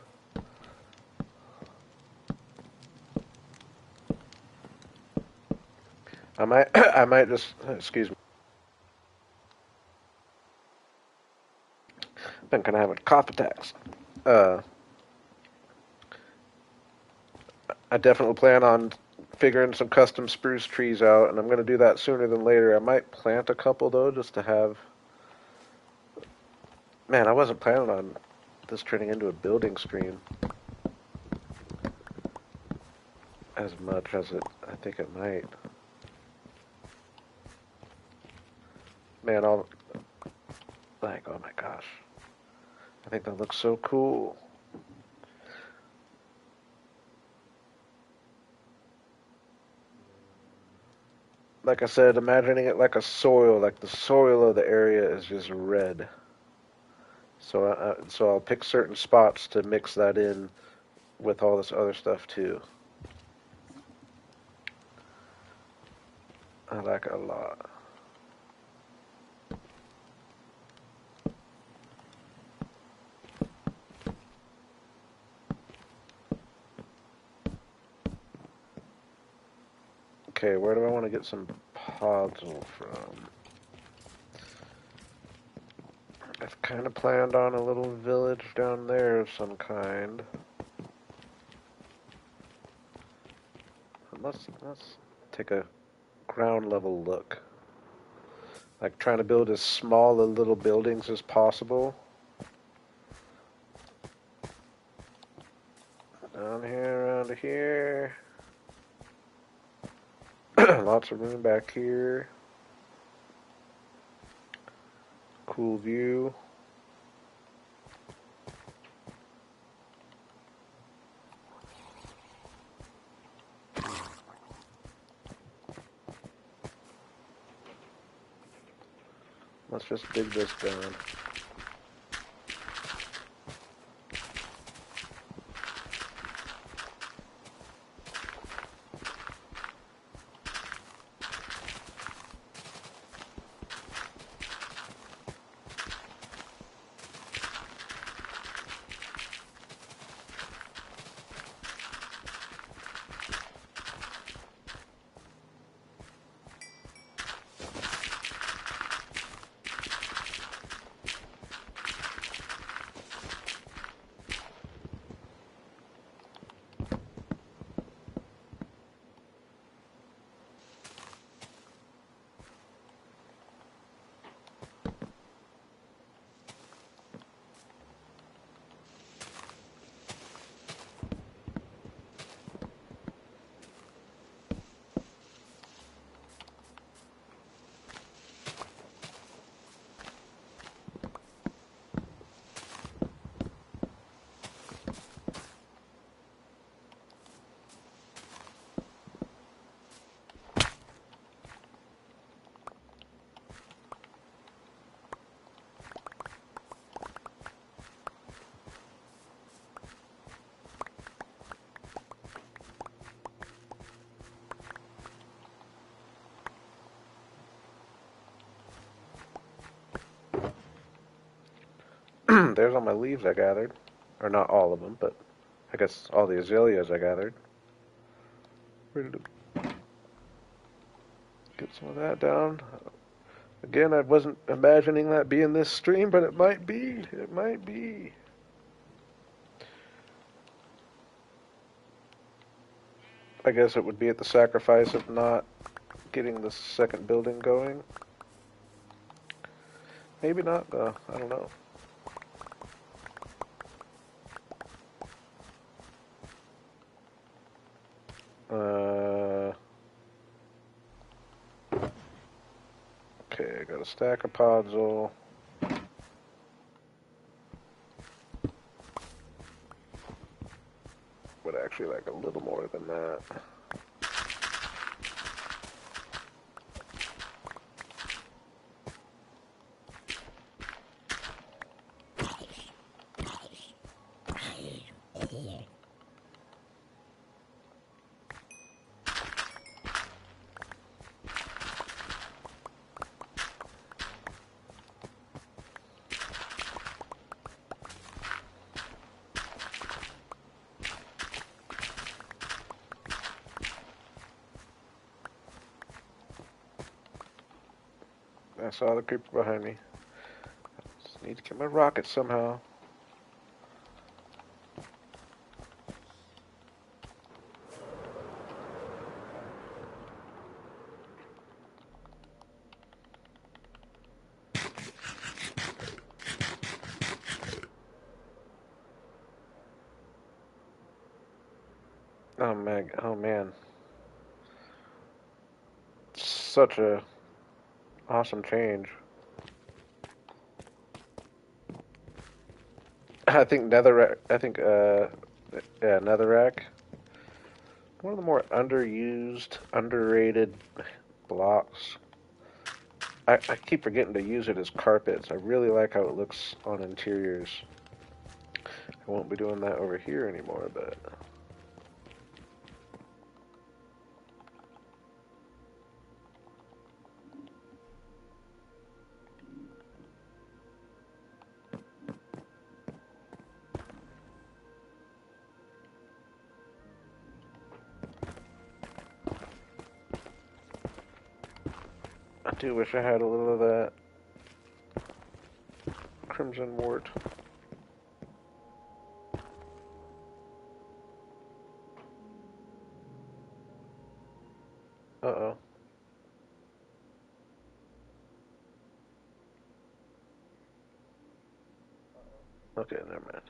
I might, I might just, excuse me. Been kind of having cough attacks. Uh, I definitely plan on figuring some custom spruce trees out, and I'm going to do that sooner than later. I might plant a couple though, just to have. Man, I wasn't planning on this turning into a building stream as much as I think it might. Man, all like, oh my gosh, I think that looks so cool. Like I said, imagining it like a soil, like the soil of the area is just red. So I'll pick certain spots to mix that in with all this other stuff too. I like it a lot. Okay, where do I want to get some podzol from? I've kind of planned on a little village down there of some kind. Let's take a ground level look. Like trying to build as small a little buildings as possible. Down here, around here. Lots of room back here. Cool view. Let's just dig this down. There's all my leaves I gathered. Or not all of them, but I guess all the azaleas I gathered. Ready to get some of that down. Again, I wasn't imagining that being this stream, but it might be. It might be. I guess it would be at the sacrifice of not getting the second building going. Maybe not, though. I don't know. Okay, I got a stack of podzol. Would actually like a little more than that. I saw the creeper behind me. Just need to get my rocket somehow. Oh man. Such a awesome change. I think netherrack. One of the more underused, underrated blocks. I keep forgetting to use it as carpets. I really like how it looks on interiors. I won't be doing that over here anymore, but... I do wish I had a little of that crimson wort. Uh-oh. Okay, never mind.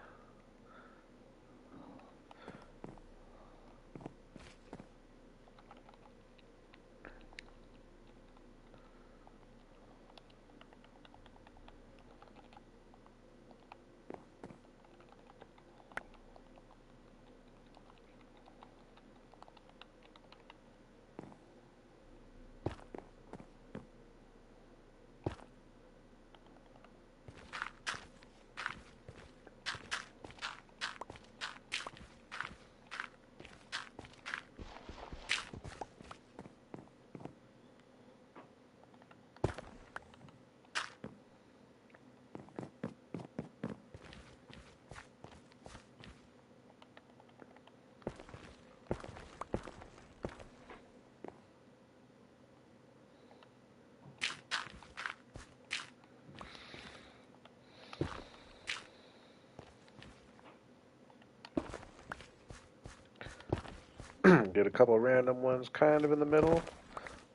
Get a couple random ones kind of in the middle,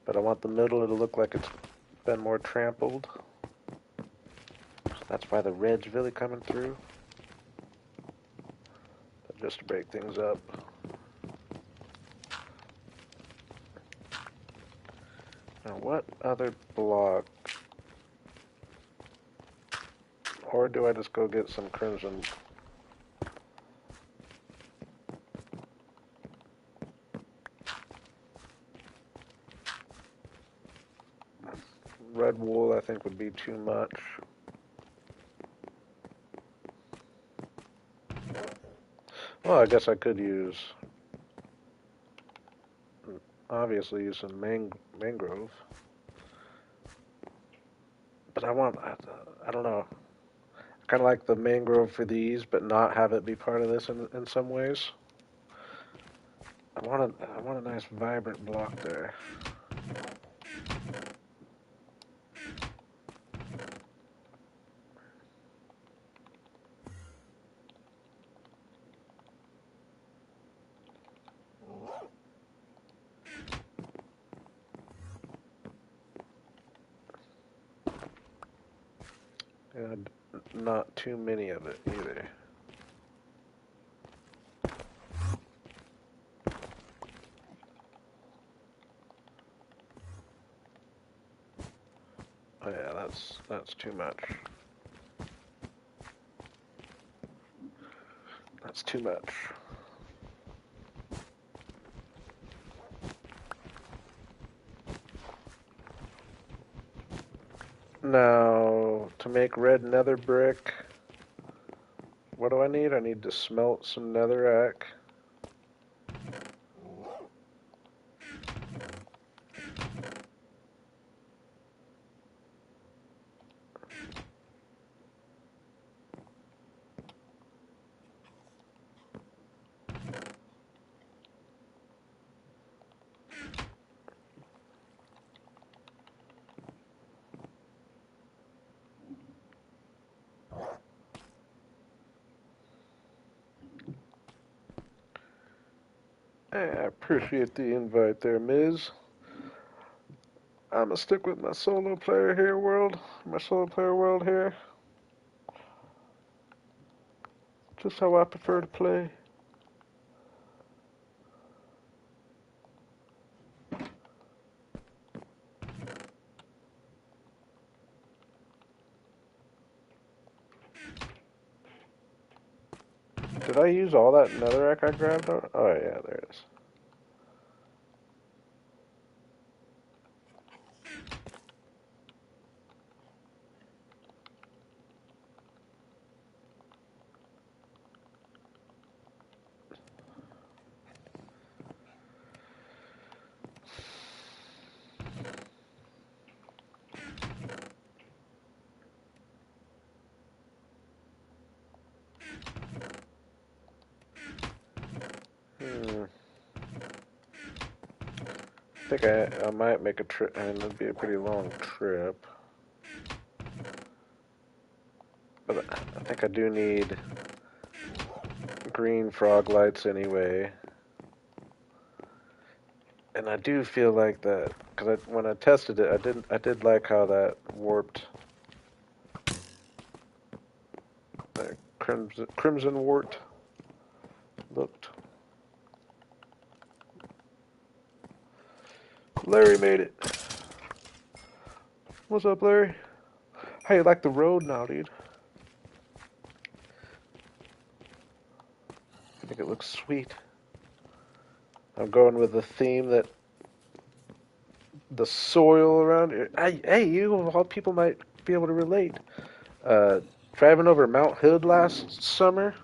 but I want the middle to look like it's been more trampled. So that's why the red's really coming through. But just to break things up. Now what other block? Or do I just go get some crimson? Red wool I think would be too much. Well, I guess I could obviously use some mangrove. But I don't know. I kind of like the mangrove for these, but not have it be part of this in some ways. I want a nice vibrant block there. And not too many of it either. Oh yeah, that's too much. That's too much. Now, to make red nether brick, what do I need? I need to smelt some netherrack. I appreciate the invite there, Miz. I'm gonna stick with my solo player here world. My solo player world here. Just how I prefer to play. Did I use all that netherrack I grabbed? Oh yeah, there it is. Hmm. I think I might make a trip, and it'd be a pretty long trip. But I think I do need green frog lights anyway. And I do feel like that, because when I tested it, I did like how that warped, that crimson wart looked. Larry made it. What's up, Larry? How you like the road now, dude? I think it looks sweet. I'm going with the theme that the soil around it. Hey, you of all people might be able to relate. Uh, Driving over Mount Hood last summer,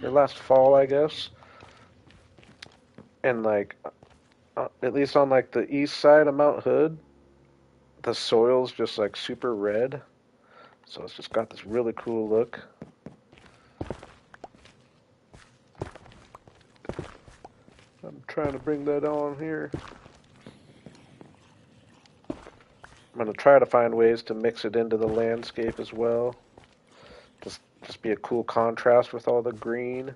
or last fall, I guess, and like, at least on like the east side of Mount Hood, the soil's just like super red. So it's just got this really cool look. I'm trying to bring that on here. I'm going to try to find ways to mix it into the landscape as well. Just be a cool contrast with all the green.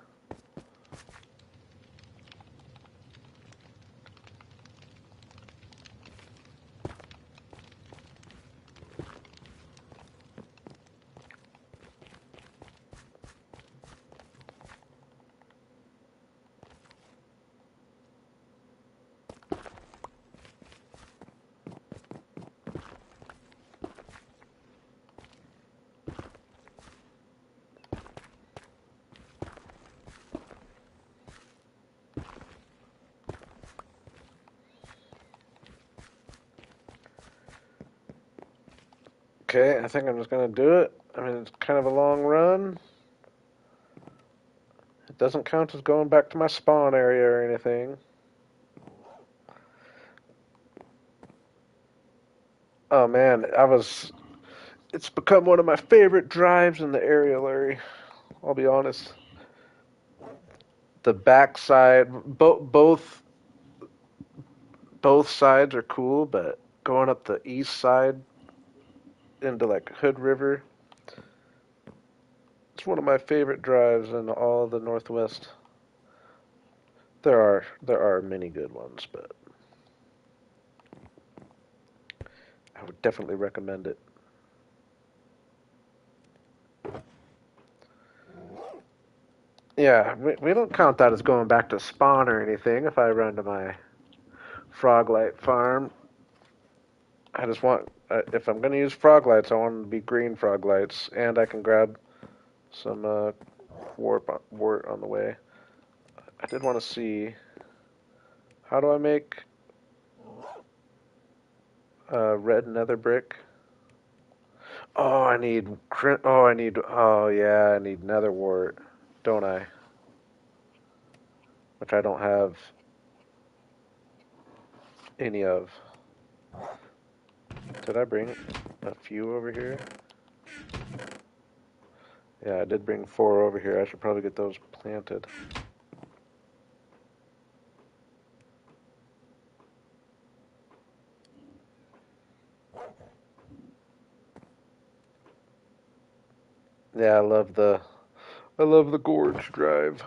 Okay, I think I'm just going to do it. I mean, it's kind of a long run. It doesn't count as going back to my spawn area or anything. Oh man, it's become one of my favorite drives in the area, Larry. I'll be honest. The backside, both sides are cool, but going up the east side into like Hood River, it's one of my favorite drives in all of the Northwest. There are many good ones, but I would definitely recommend it. Yeah, we don't count that as going back to spawn or anything. If I run to my Froglight farm, I just want, if I'm going to use frog lights, I want them to be green frog lights, and I can grab some wart on the way. I did want to see, how do I make red nether brick? Oh yeah, I need nether wart, don't I? Which I don't have any of. Did I bring a few over here? Yeah, I did bring 4 over here. I should probably get those planted. Yeah, I love the gorge drive.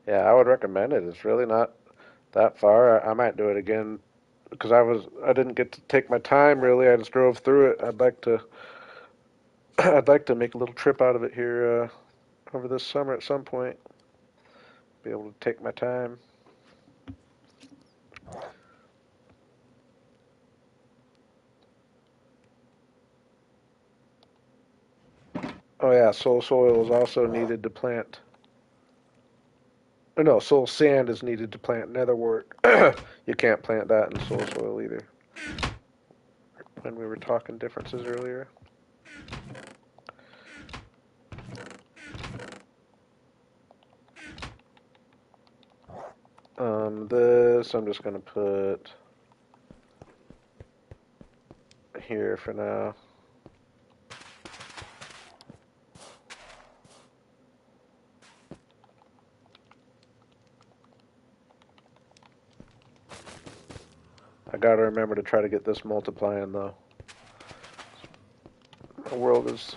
Yeah, I would recommend it. It's really not that far. I might do it again because I didn't get to take my time really. I just drove through it. I'd like to I'd like to make a little trip out of it here over this summer at some point. Be able to take my time. Oh yeah, soul soil is also needed to plant. Oh, no, soul sand is needed to plant netherwort. You can't plant that in soul soil either. When we were talking differences earlier. This I'm just gonna put here for now. I gotta remember to try to get this multiplying though. The world is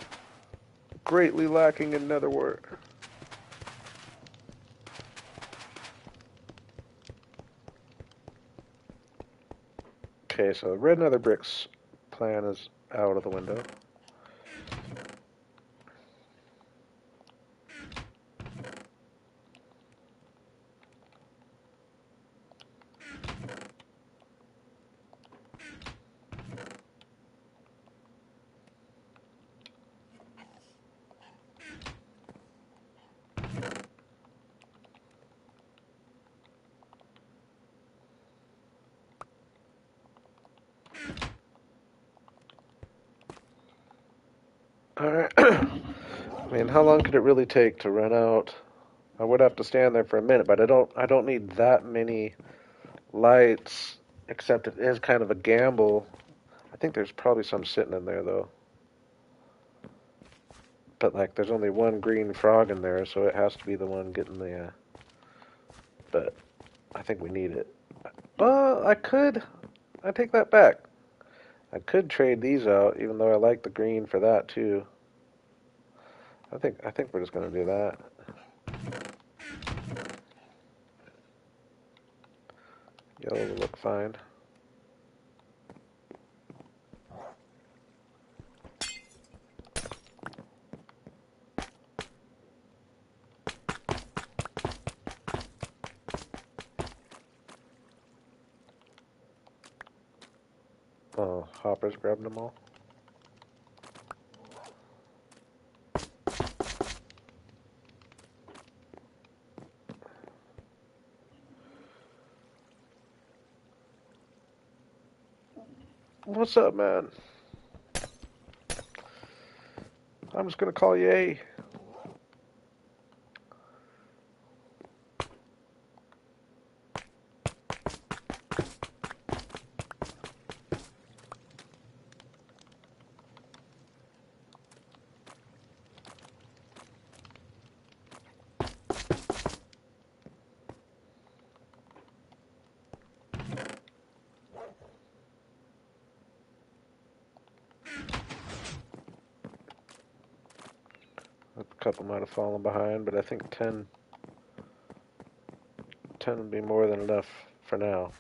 greatly lacking in netherwort. Okay, so red nether bricks plan is out of the window. Alright. I mean, how long could it really take to run out? I would have to stand there for a minute, but I don't need that many lights, except it is kind of a gamble. I think there's probably some sitting in there though. But like there's only one green frog in there, so it has to be the one getting the but I think we need it. Well, I take that back. I could trade these out, even though I like the green for that too. I think we're just gonna do that. Yellow will look fine. Oh, Hopper's grabbed them all. What's up, man? I'm just gonna call you A. A couple might have fallen behind, but I think 10 would be more than enough for now.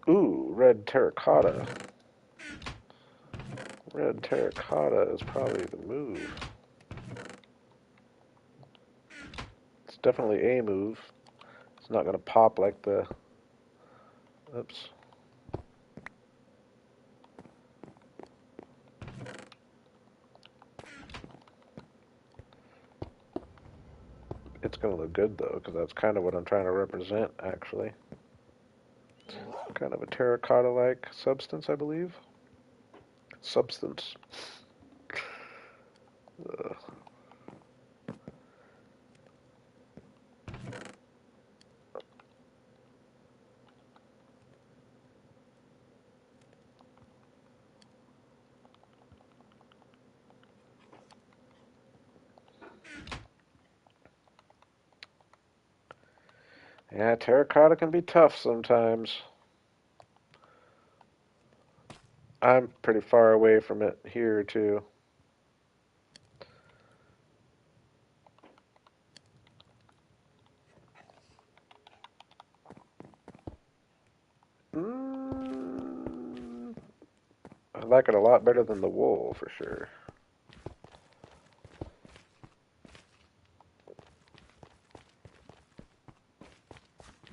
Ooh, red terracotta. Red terracotta is probably the move. It's definitely a move. It's not going to pop like the... Oops. It's going to look good, though, because that's kind of what I'm trying to represent, actually. Kind of a terracotta-like substance, I believe. Substance. Ugh. Yeah, terracotta can be tough sometimes. I'm pretty far away from it here, too. Mm, I like it a lot better than the wool, for sure.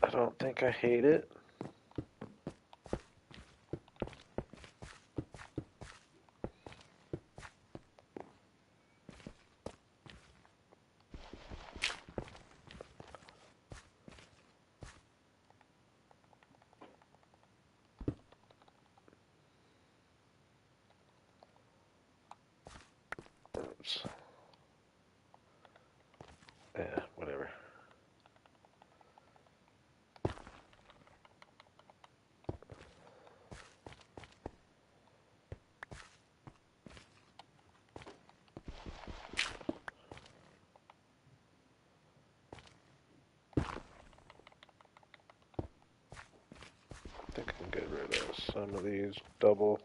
I don't think I hate it. Oops. Yeah, whatever. some of these double.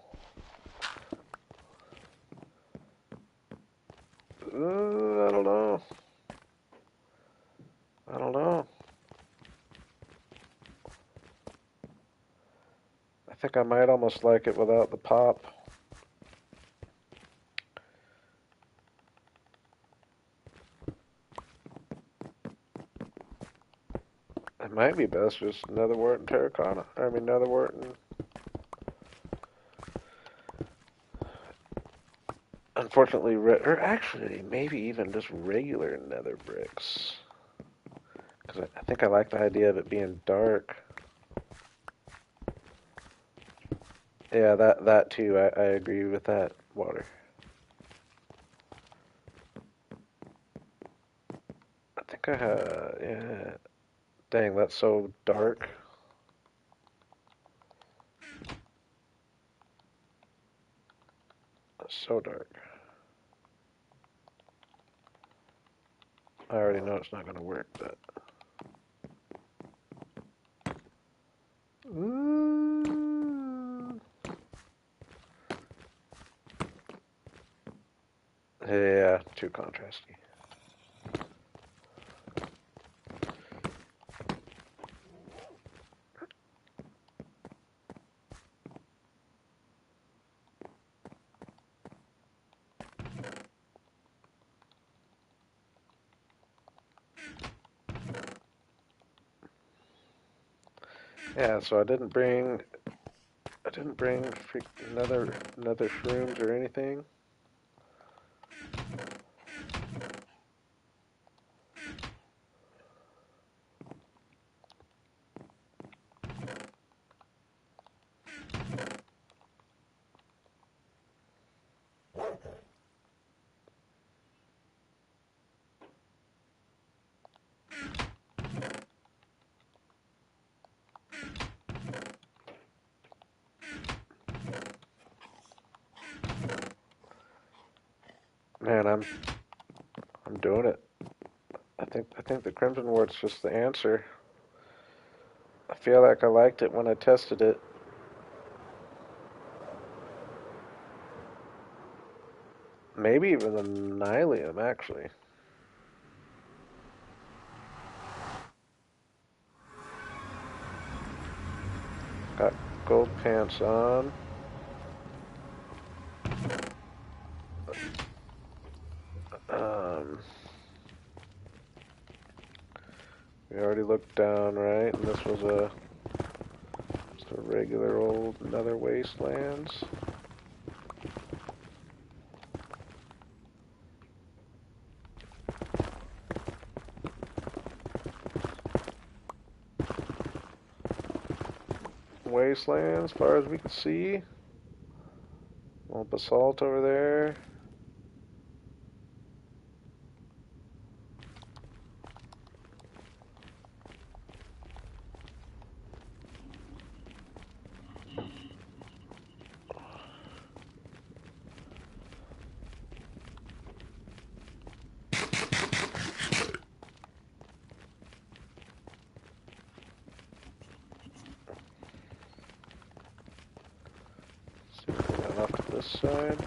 I don't know. I don't know. I think I might almost like it without the pop. It might be best just Nether Wart terracotta. I mean Nether Wart and unfortunately or actually maybe even just regular nether bricks. Because I think I like the idea of it being dark. Yeah, that too. I agree with that. Water. I think I have. Yeah. Dang, that's so dark. That's so dark. I already know it's not going to work, but. Yeah, too contrasty. Yeah, so I didn't bring another shrooms or anything. Man, I'm doing it. I think the Crimson Ward's just the answer. I feel like I liked it when I tested it. Maybe even the Nylium, actually. Got gold pants on. Um, we already looked down, right? And this was just a regular old Nether Wastelands. Wasteland, as far as we can see. Little basalt over there. See what we got off to this side.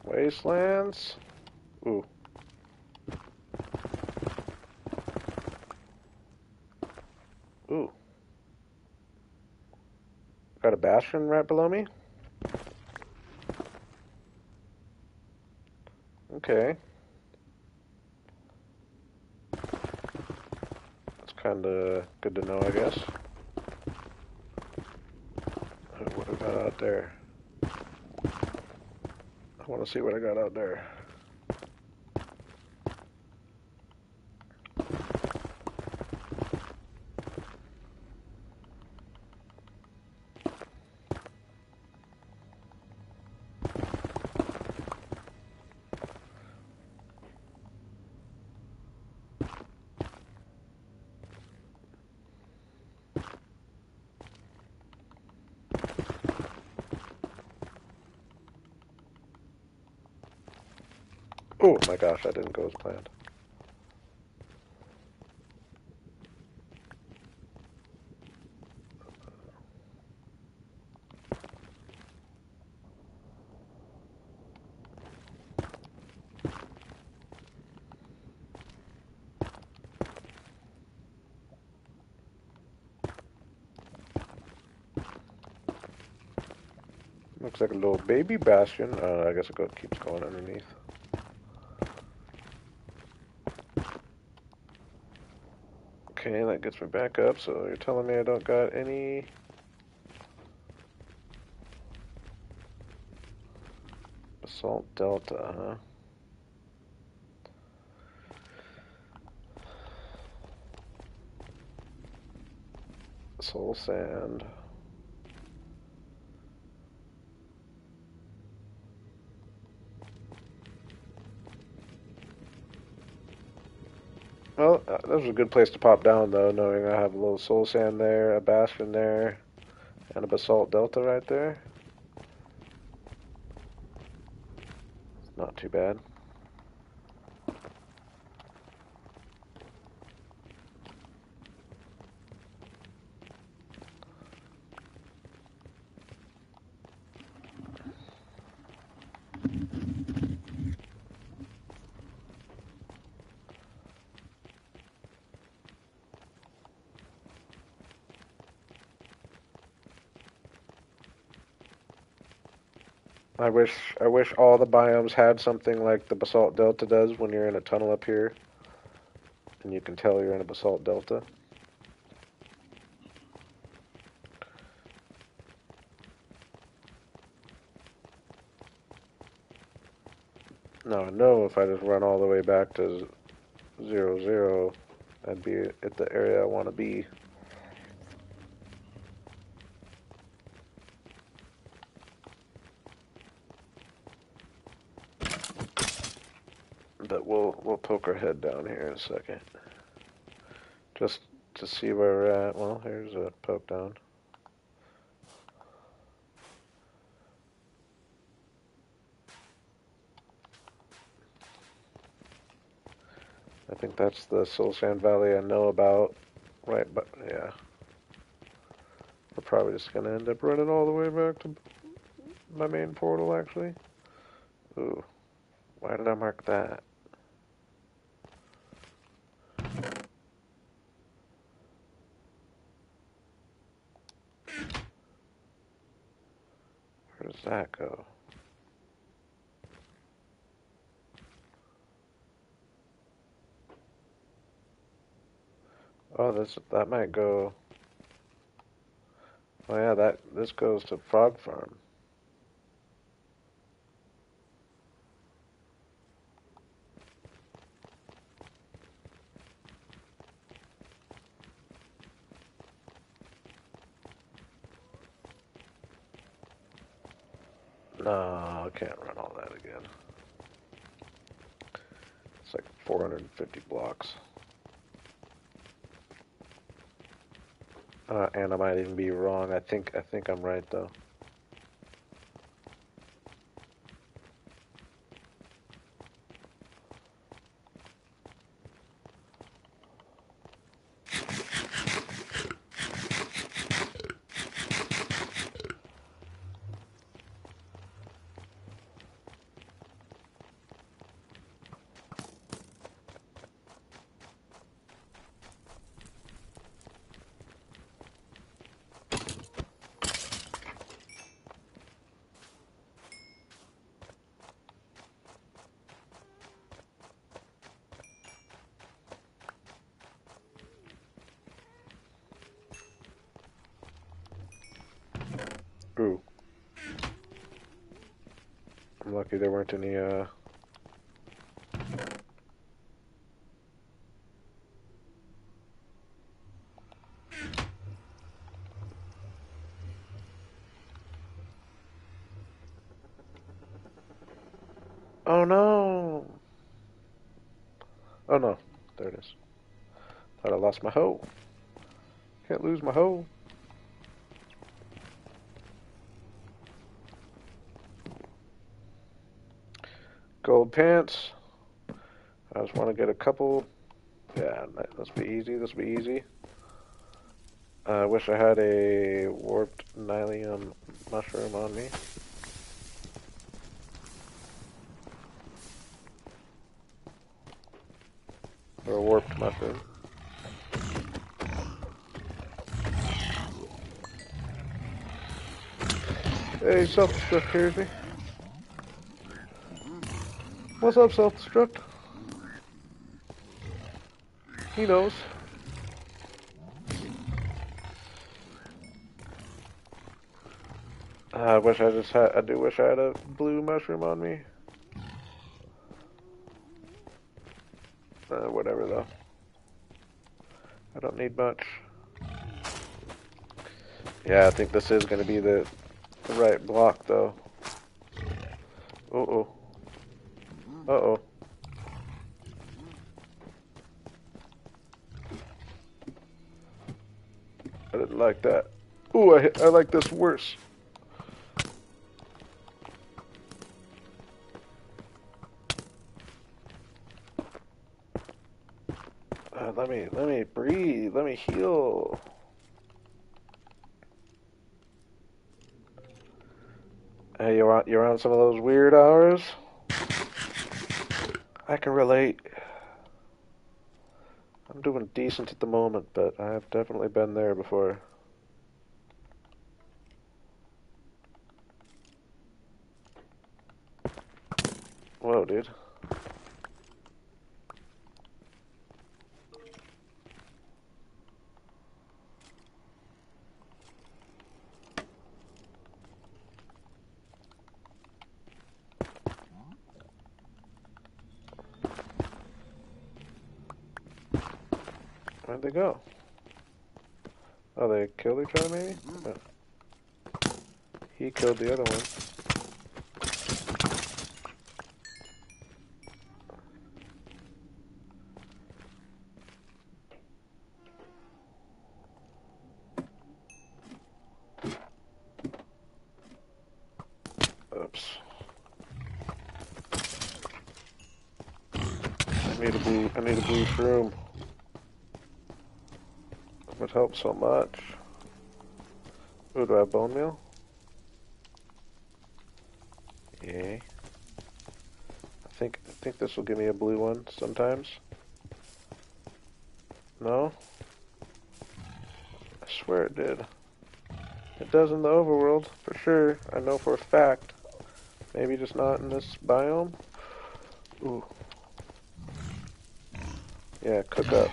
Wastelands. Ooh. Ooh. Got a bastion right below me? Okay. That's kinda good to know, I guess. What I got out there? I want to see what I got out there. Oh my gosh, that didn't go as planned. Looks like a little baby bastion. I guess it keeps going underneath. Okay, that gets me back up. So you're telling me I don't got any basalt delta, huh? Soul sand. Well, that was a good place to pop down, though, knowing I have a little soul sand there, a bastion there, and a basalt delta right there. Not too bad. I wish all the biomes had something like the basalt delta does when you're in a tunnel up here, and you can tell you're in a basalt delta. Now I know if I just run all the way back to 0, 0, I'd be at the area I want to be. But we'll poke our head down here in a second, just to see where we're at. Well, here's a poke down. I think that's the Soul Sand Valley I know about. Right, but yeah. We're probably just gonna end up running all the way back to my main portal, actually. Ooh, why did I mark that? Where does that go? Oh, that might go. Oh yeah, this goes to Frog Farm. No, I can't run all that again. It's like 450 blocks. And I might even be wrong. I think I'm right though. Ooh. I'm lucky there weren't any, Oh no! Oh no. There it is. Thought I lost my hoe. Can't lose my hoe. Gold pants. I just want to get a couple. Yeah, this will be easy. This will be easy. I wish I had a warped nylium mushroom on me. Or a warped mushroom. Hey, self-destruct hears me. What's up, self-destruct? He knows. I wish I just had. I do wish I had a blue mushroom on me. Whatever though. I don't need much. Yeah, I think this is going to be the right block though. Uh-oh. Uh-oh. I didn't like that. Ooh, I like this worse. Let me breathe. Let me heal. Hey, you're on some of those weird hours? I can relate. I'm doing decent at the moment, but I have definitely been there before. Whoa, dude. Where'd they go? Oh, they killed each other, maybe? No. He killed the other one. Oops. I need a blue shroom. It would help so much. Ooh, do I have bone meal? Yay. I think this will give me a blue one sometimes. No? I swear it did. It does in the overworld, for sure. I know for a fact. Maybe just not in this biome. Ooh. Yeah, cook up.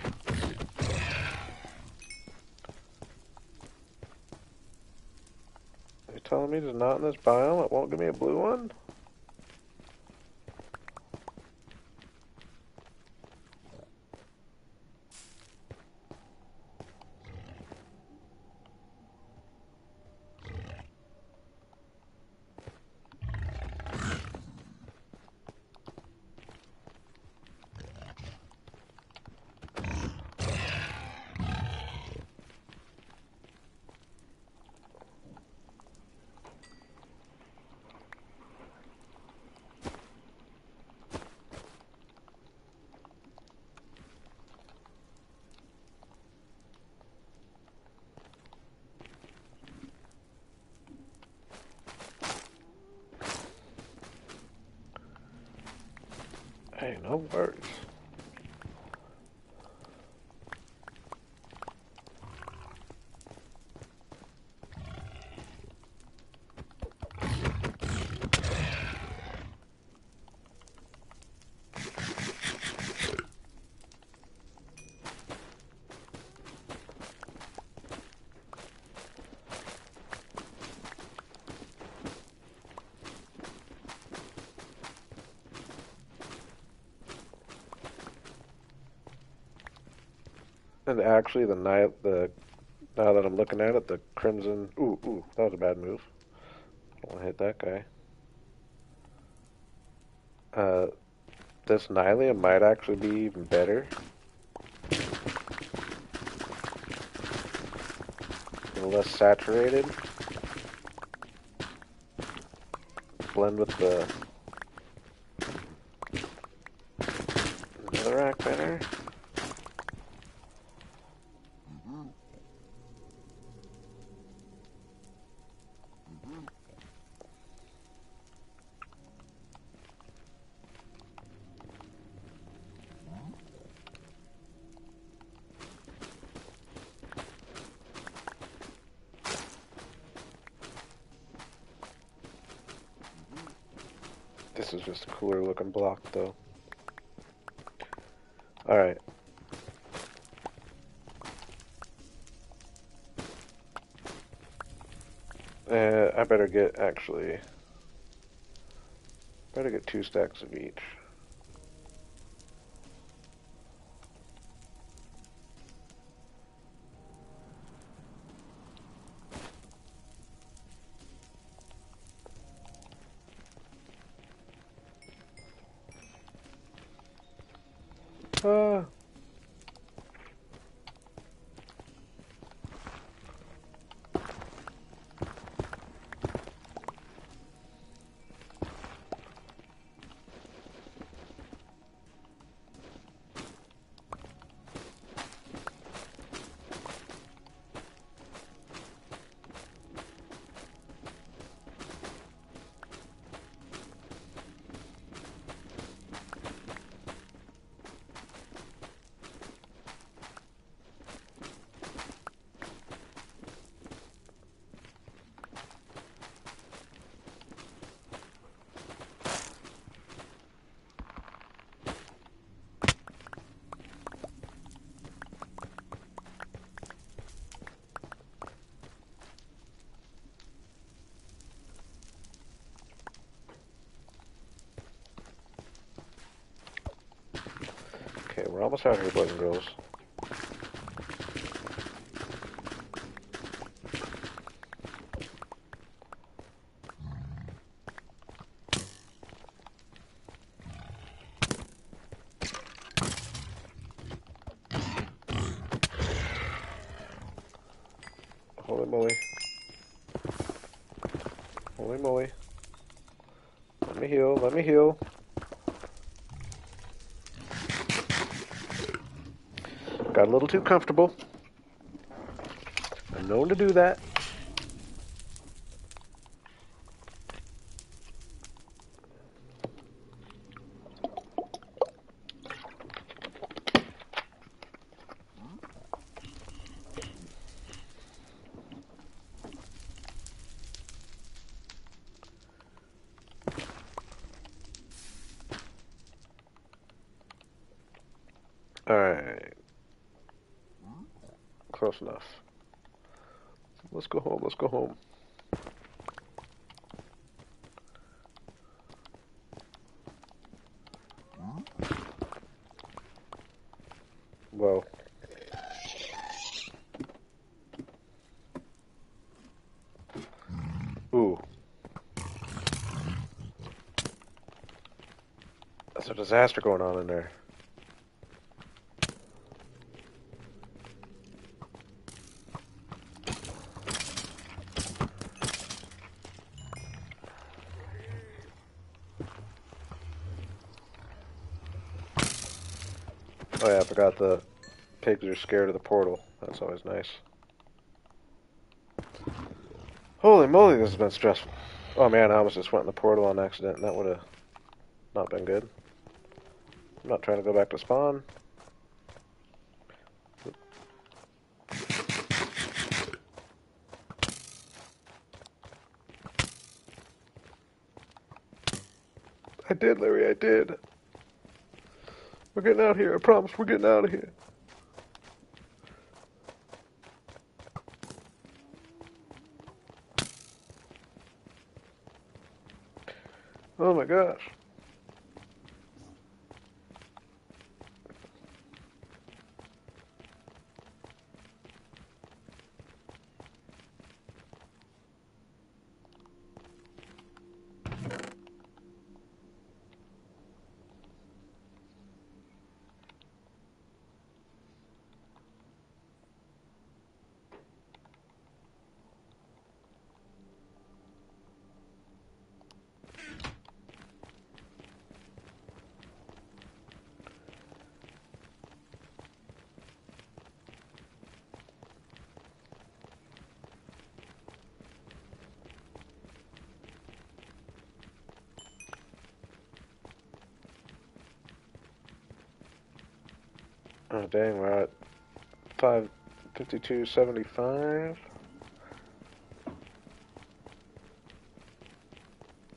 Are you telling me it's not in this biome? It won't give me a blue one? Hey, no worries. And actually, now that I'm looking at it, the crimson. Ooh, that was a bad move. I don't want to hit that guy. This nylium might actually be even better. And less saturated. Blend with the. This is just a cooler looking block, though. Alright. I better get, actually, better get 2 stacks of each. Ah. Okay, we're almost out here, boys and girls. Holy moly. Holy moly. Let me heal, let me heal. Got a little too comfortable. I'm known to do that. Alright. Close enough. Let's go home, let's go home. Whoa. Ooh. There's a disaster going on in there. Oh yeah, I forgot the pigs are scared of the portal. That's always nice. Holy moly, this has been stressful. Oh man, I almost just went in the portal on accident, and that would have not been good. I'm not trying to go back to spawn. I did, Larry, I did. We're getting out of here, I promise, we're getting out of here. Oh my gosh. Oh dang, we're at 552.75.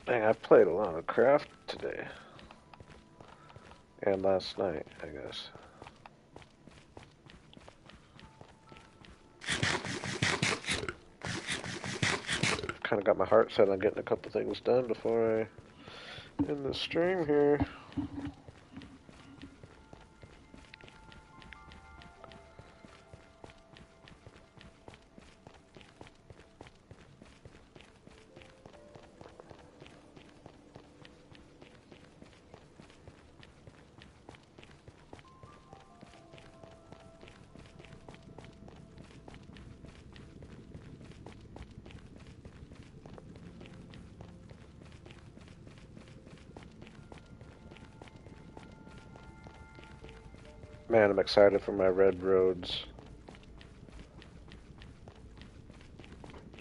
Dang, I've played a lot of craft today. And last night, I guess. Kind of got my heart set on getting a couple things done before I end the stream here. Man, I'm excited for my red roads.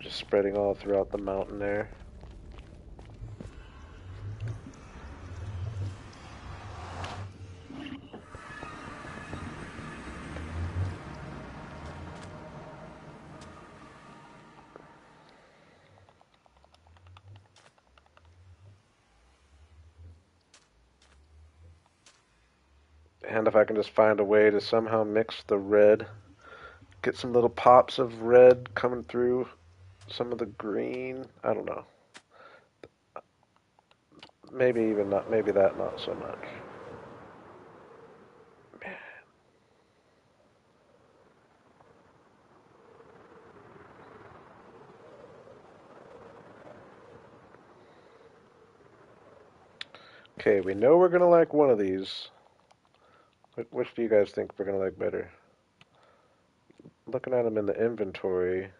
Just spreading all throughout the mountain there. And if I can just find a way to somehow mix the red, get some little pops of red coming through some of the green. I don't know. Maybe even not, maybe that not so much. Okay, we know we're gonna like one of these. Which do you guys think we're gonna like better? Looking at them in the inventory,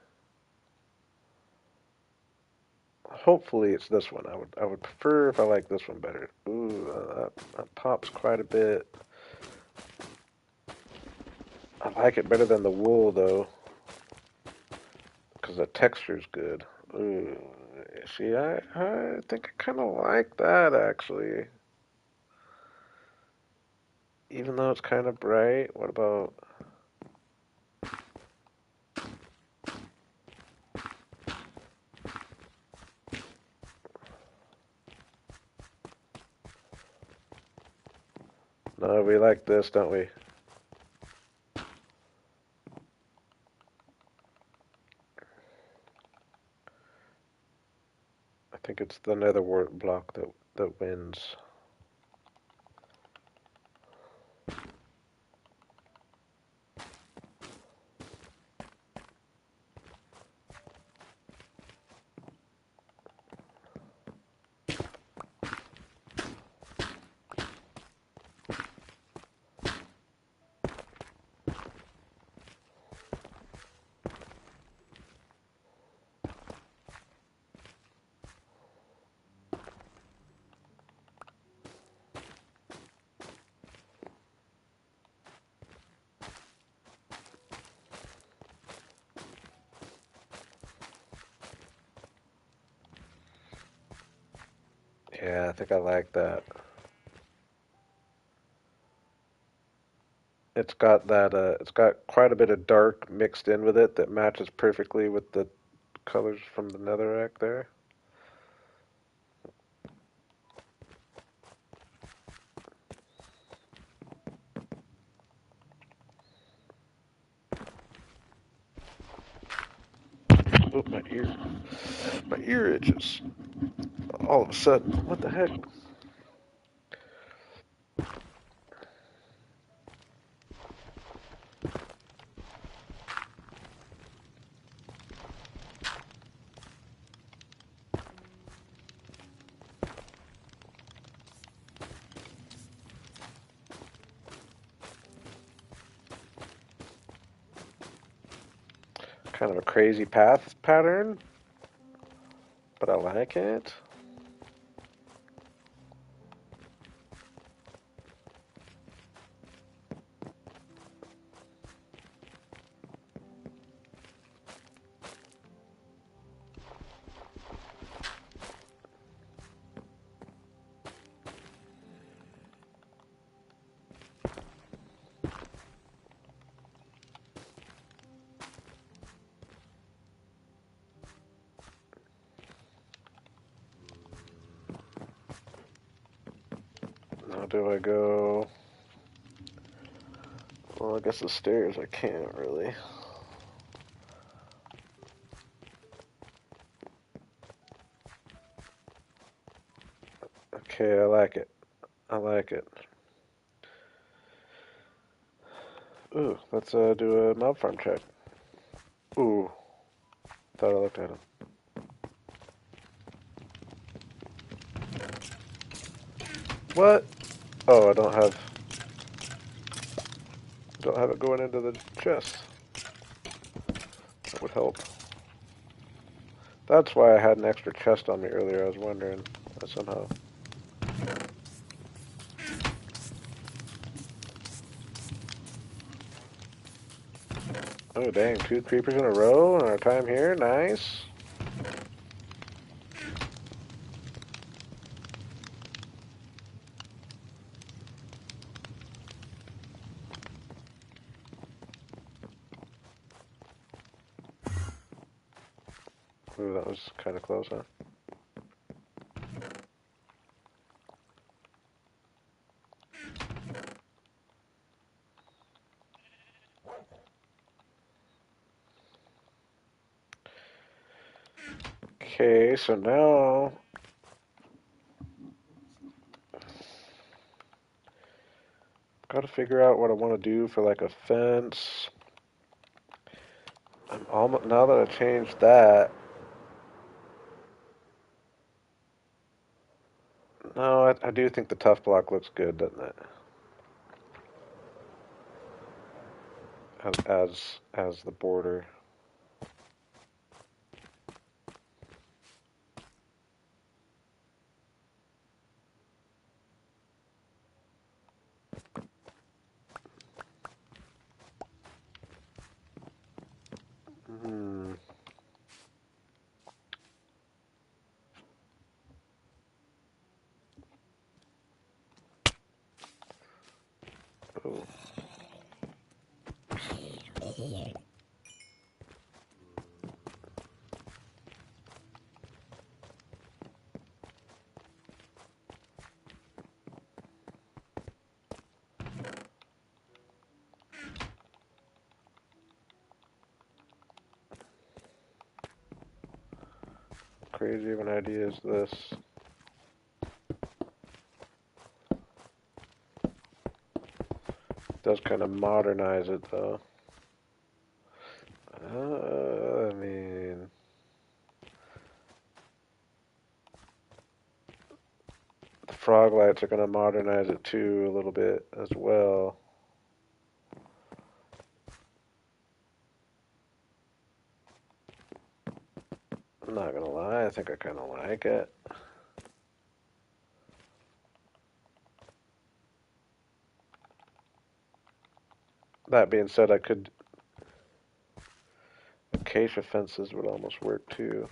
hopefully it's this one. I would prefer if I like this one better. Ooh, that pops quite a bit. I like it better than the wool though, because the texture's good. Ooh, see, I think I kind of like that actually. Even though it's kind of bright. What about? No, we like this, don't we? I think it's the nether wart block that wins. Yeah, I think I like that. It's got quite a bit of dark mixed in with it that matches perfectly with the colors from the netherrack there. Oh, my ear itches. All of a sudden, what the heck? Kind of a crazy path pattern, but I like it. do I go? Well, I guess the stairs I can't really. Okay, I like it. I like it. Ooh, let's do a mob farm check. Ooh, thought I looked at him. What? Oh, I don't have it going into the chest. That would help. That's why I had an extra chest on me earlier. I was wondering somehow. Oh dang, 2 creepers in a row in our time here. Nice. Ooh, that was kind of close, huh? Okay, so now got to figure out what I want to do for like a fence. I'm almost now that I changed that. No, I do think the tough block looks good, doesn't it? As the border. Hmm. Oh. Crazy of an idea is this? Does kind of modernize it though. I mean, the frog lights are going to modernize it too a little bit as well. I'm not going to lie, I think I kind of like it. That being said, I could. Acacia fences would almost work too.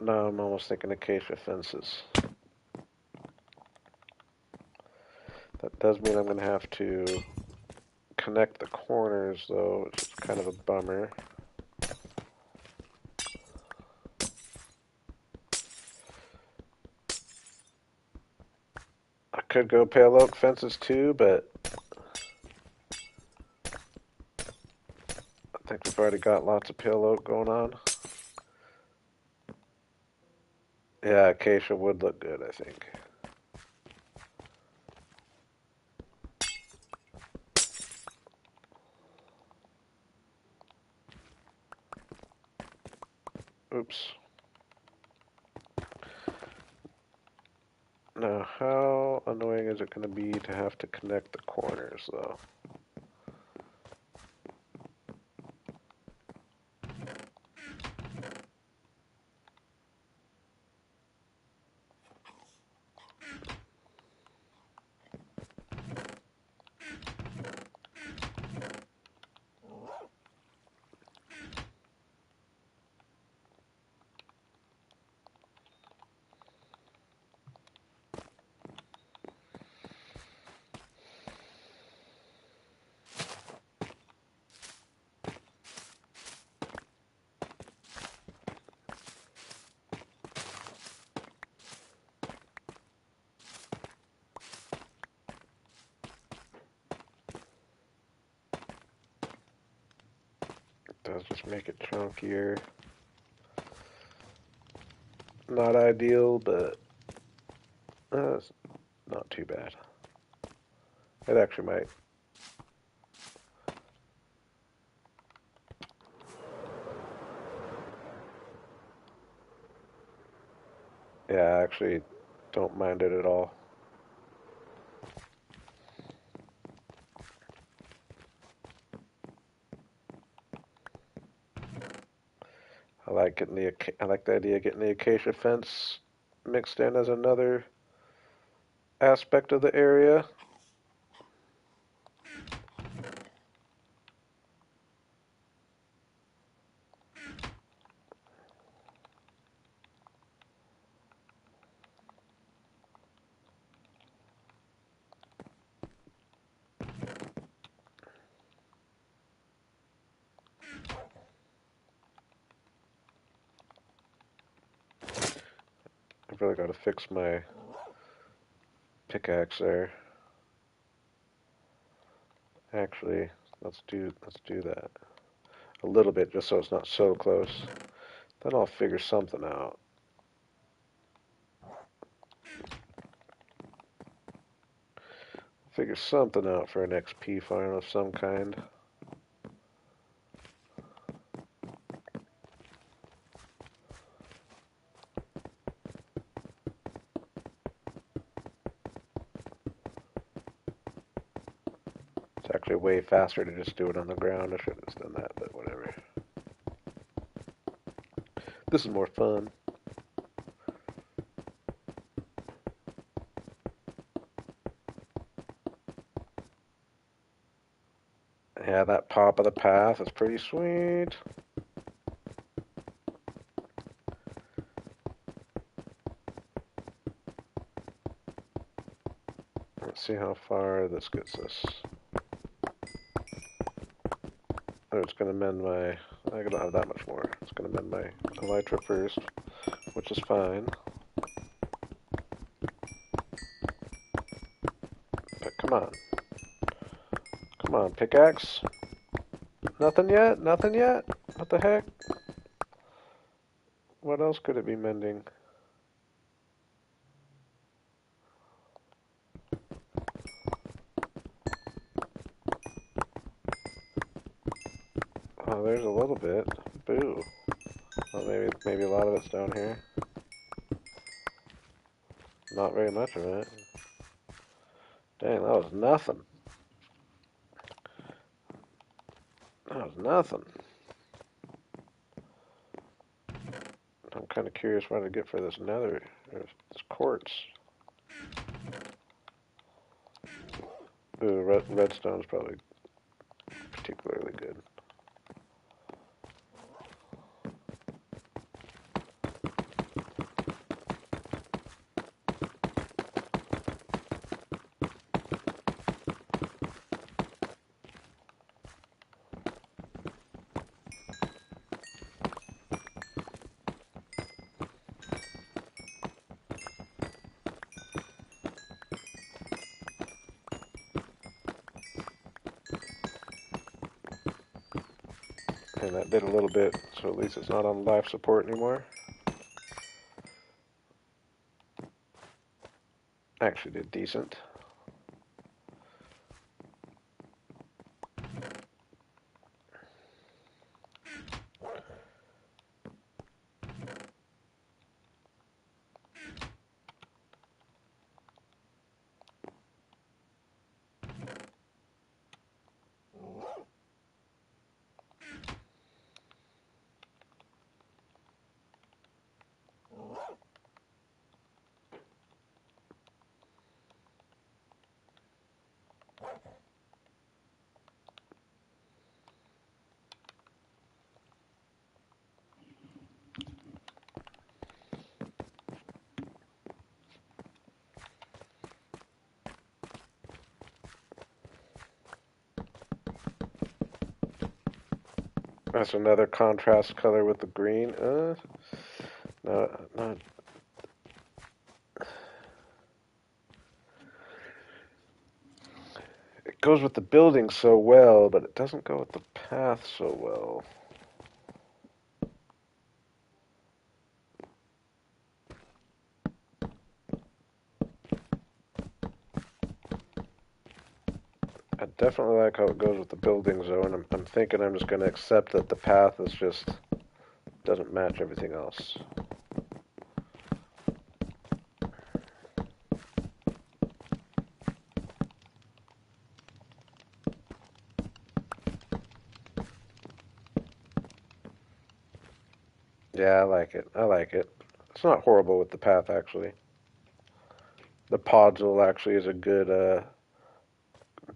No, I'm almost thinking acacia fences. That does mean I'm going to have to connect the corners, though, which is kind of a bummer. I could go pale oak fences too, but I think we've already got lots of pale oak going on. Yeah, acacia would look good, I think. Oops. Now, how annoying is it going to be to have to connect the corners, though? does just make it chunkier. Not ideal, but it's not too bad. It actually might. Yeah, I actually don't mind it at all. I like the idea of getting the acacia fence mixed in as another aspect of the area. I've really got to fix my pickaxe there. Actually, let's do that a little bit just so it's not so close. Then I'll figure something out. Figure something out for an XP farm of some kind. It's actually way faster to just do it on the ground. I should have just done that, but whatever. This is more fun. Yeah, that pop of the path is pretty sweet. Let's see how far this gets us. Oh, it's going to mend my... I don't have that much more. It's going to mend my elytra first, which is fine. But come on. Come on, pickaxe. Nothing yet? Nothing yet? What the heck? What else could it be mending? Oh, there's a little bit. Boo. Well, maybe a lot of it's down here. Not very much of it. Dang, that was nothing. That was nothing. I'm kind of curious what to get for this nether, or this quartz. Ooh, redstone's probably particularly good. And that did a little bit, so at least it's not on life support anymore. Actually did decent. That's another contrast color with the green. No. It goes with the building so well, but it doesn't go with the path so well. I definitely like how it goes with the building zone. I'm thinking I'm just going to accept that the path is just doesn't match everything else. Yeah, I like it. I like it. It's not horrible with the path, actually. The podzol actually is a good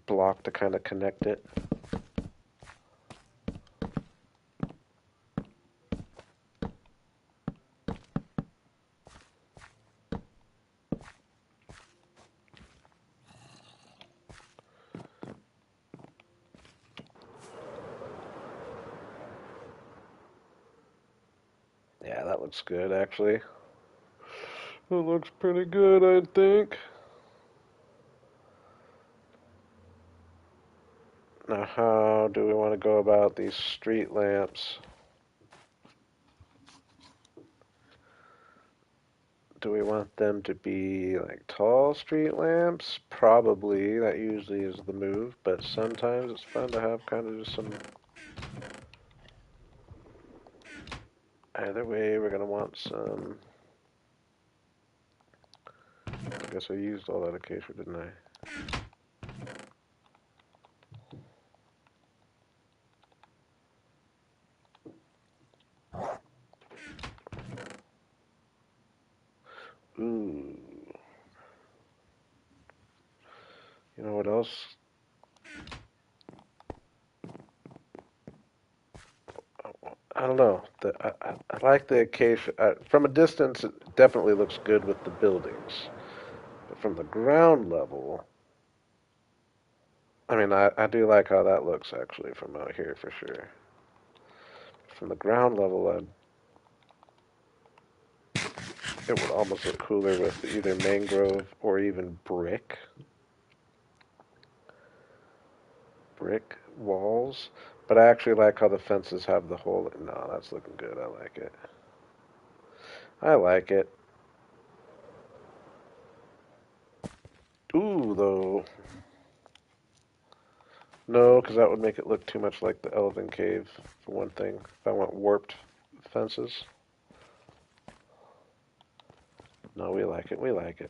block to kind of connect it. Yeah, that looks good, actually. It looks pretty good, I think. Now, how do we want to go about these street lamps? Do we want them to be like tall street lamps? Probably. That usually is the move, but sometimes it's fun to have kind of just some. Either way, we're going to want some. I guess I used all that acacia, didn't I? Ooh. You know what else? I don't know. I like the acacia. From a distance, it definitely looks good with the buildings. But from the ground level, I mean, I do like how that looks actually from out here for sure. From the ground level, it would almost look cooler with either mangrove or even brick walls. But I actually like how the fences have the hole. No, that's looking good. I like it. I like it. Ooh, though. No, because that would make it look too much like the Elven Cave, for one thing. If I want warped fences. No, we like it. We like it.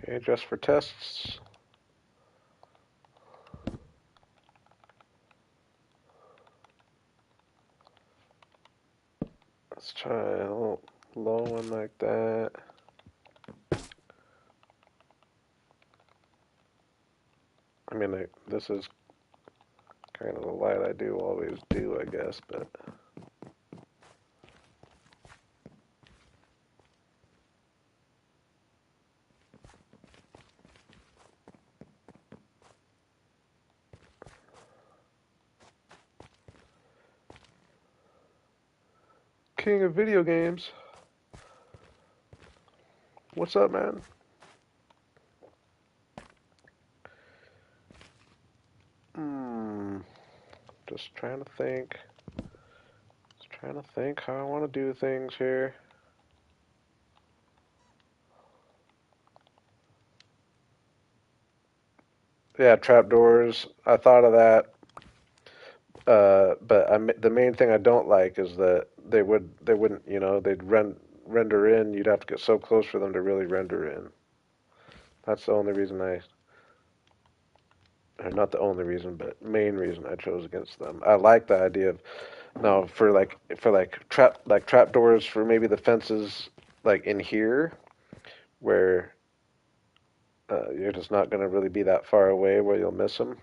Okay, just for tests. Let's try a little low one like that. I mean, this is kind of the light I do always do, I guess, but king of video games. What's up, man? Hmm. Just trying to think. Just trying to think how I want to do things here. Yeah, trapdoors. I thought of that. But the main thing I don't like is that they wouldn't, they'd render in. You'd have to get so close for them to really render in. That's the only reason or not the only reason, but main reason I chose against them. I like the idea of no for like trap doors for maybe the fences like in here where you're just not going to really be that far away where you'll miss them.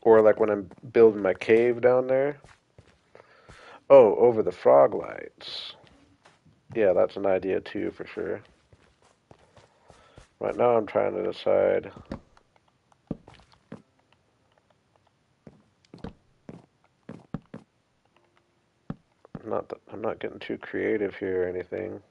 Or like when I'm building my cave down there. Oh, over the frog lights. Yeah, that's an idea too for sure. Right now I'm trying to decide. not getting too creative here or anything.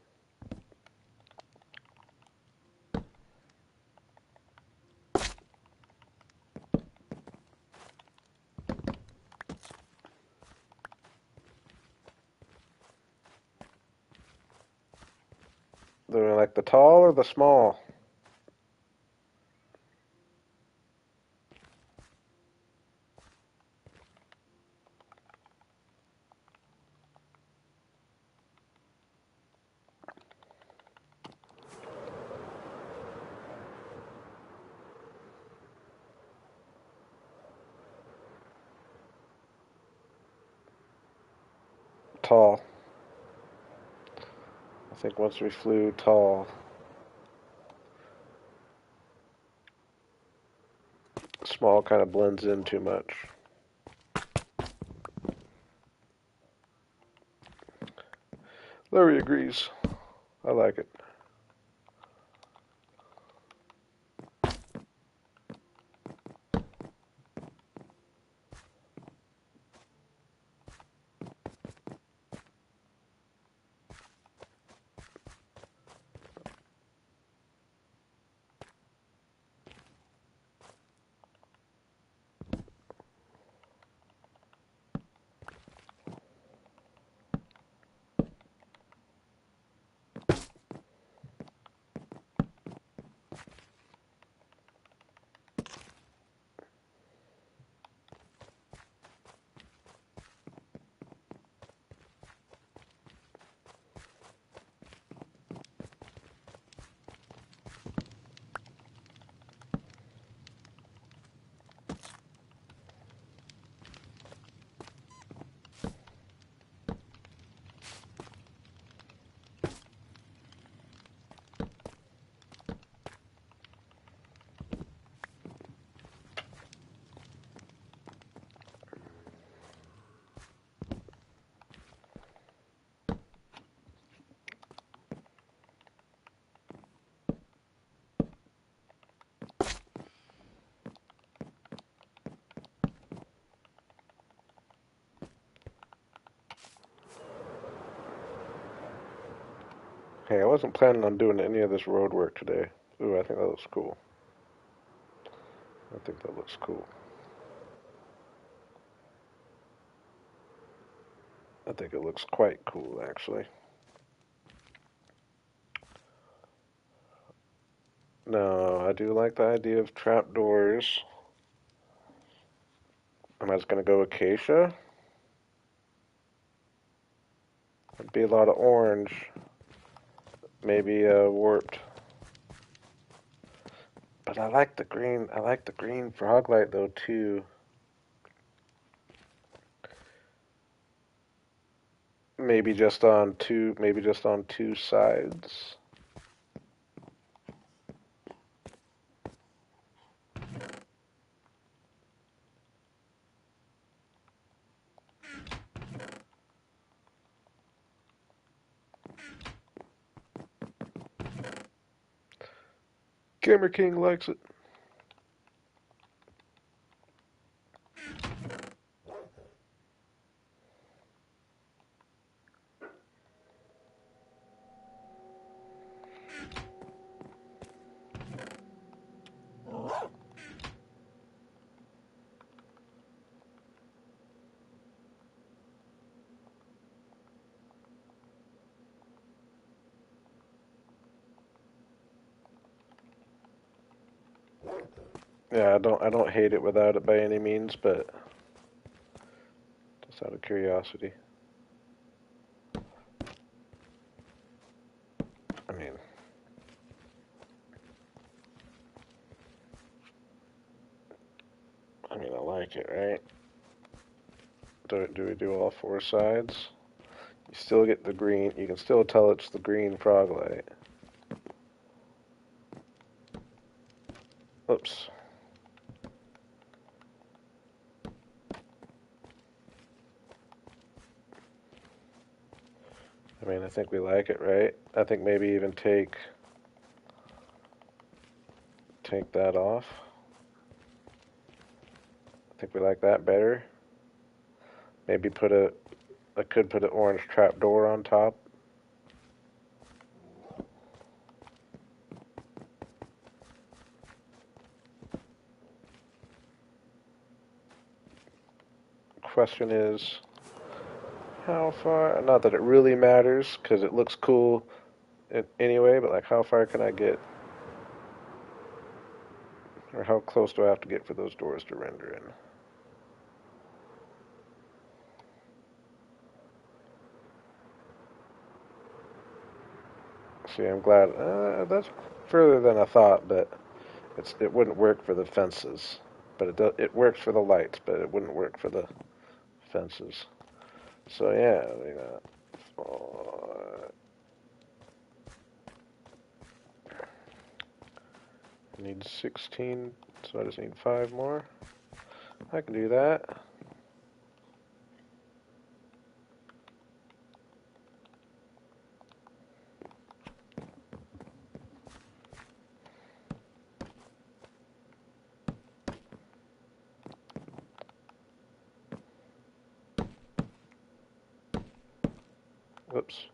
Do we like the tall or the small? Tall. I think once we flew tall, small kind of blends in too much. Larry agrees. I like it. Hey, I wasn't planning on doing any of this road work today. Ooh, I think that looks cool. I think that looks cool. I think it looks quite cool, actually. No, I do like the idea of trapdoors. Am I just going to go acacia? It'd be a lot of orange. Maybe warped. But I like the green. I like the green frog light though too. Maybe just on two. Maybe just on two sides. Gamer King likes it. Yeah, I don't hate it without it by any means, but just out of curiosity. I mean, I like it, right? Do we do all four sides? You still get the green. You can still tell it's the green frog light. Oops. I think we like it, right? I think maybe even take that off. I think we like that better. Maybe put a I could put an orange trapdoor on top. Question is, how far? Not that it really matters, because it looks cool anyway, but like how far can I get? Or how close do I have to get for those doors to render in? See, I'm glad. That's further than I thought, but it wouldn't work for the fences. But it works for the lights, but it wouldn't work for the fences. So yeah, I need 16, so I just need 5 more. I can do that. Whoops.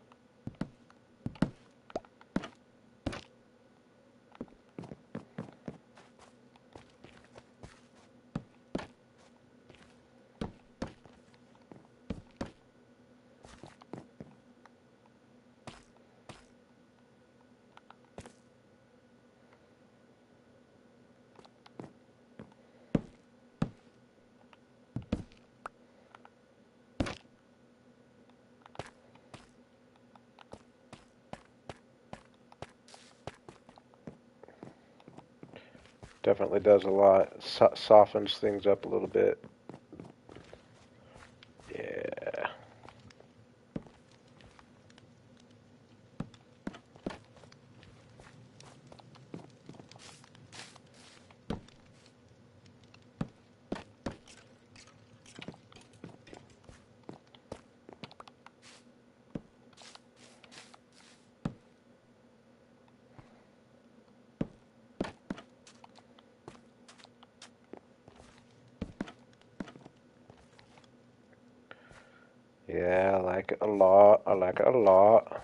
Definitely does a lot. Softens things up a little bit. Yeah. Yeah, I like it a lot. I like it a lot.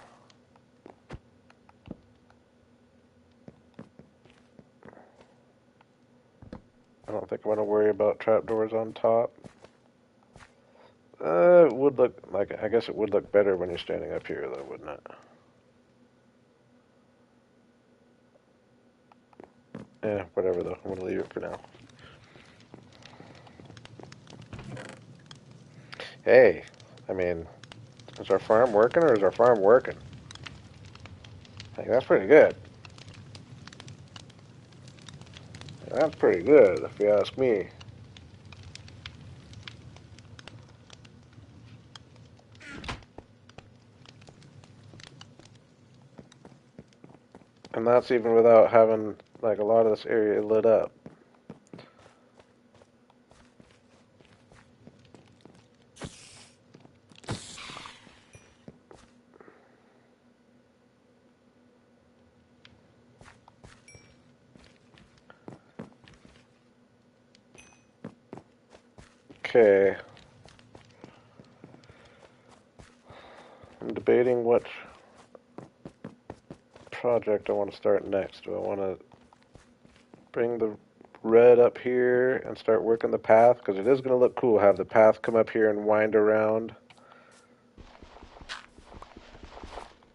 I don't think I want to worry about trapdoors on top. It would look like, I guess it would look better when you're standing up here, though, wouldn't it? Yeah, whatever, though. I'm going to leave it for now. Hey, I mean, is our farm working or is our farm working? Hey, that's pretty good. That's pretty good, if you ask me. And that's even without having, like, a lot of this area lit up. Okay. I'm debating what project I want to start next. Do I want to bring the red up here and start working the path? Because it is going to look cool. Have the path come up here and wind around.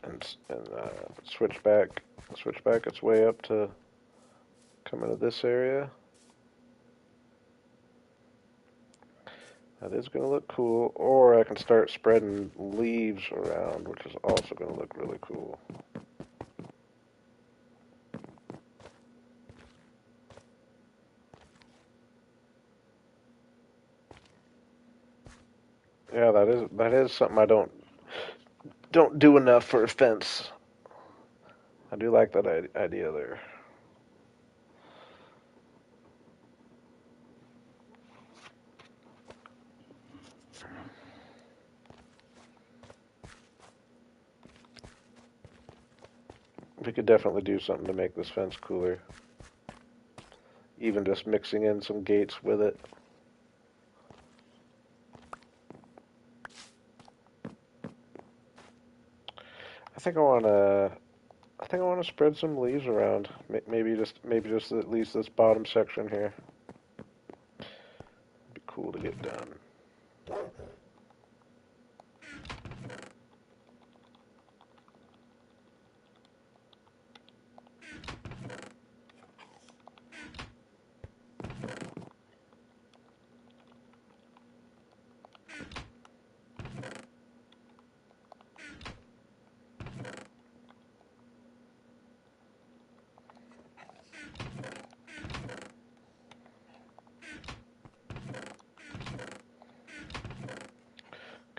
And switch back its way up to come into this area. That is going to look cool. Or I can start spreading leaves around, which is also going to look really cool. Yeah, that is something I don't do enough for a fence. I do like that idea there. We could definitely do something to make this fence cooler. Even just mixing in some gates with it. think I wanna. I think I want to spread some leaves around. Maybe just at least this bottom section here. Be cool to get done.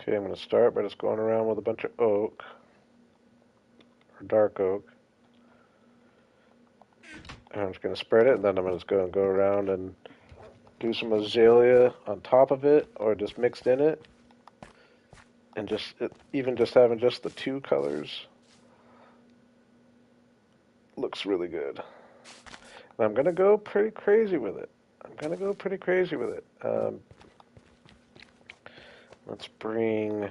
Okay, I'm going to start by just going around with a bunch of oak, or dark oak. And I'm just going to spread it, and then I'm just going to go around and do some azalea on top of it, or just mixed in it. And even just having just the two colors looks really good. And I'm going to go pretty crazy with it. Let's bring...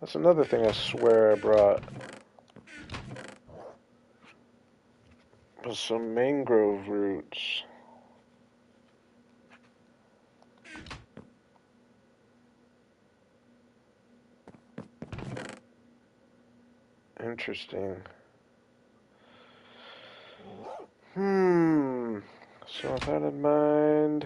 That's another thing I swear I brought. Was some mangrove roots. Interesting. So with that in mind...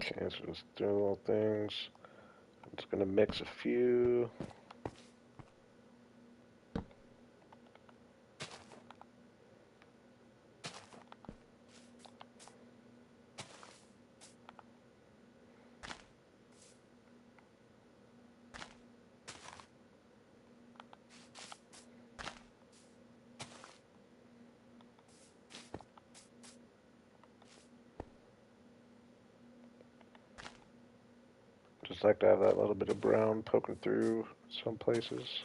Okay, so just doing little things. I'm just going to mix a few. Just like to have that little bit of brown poking through some places.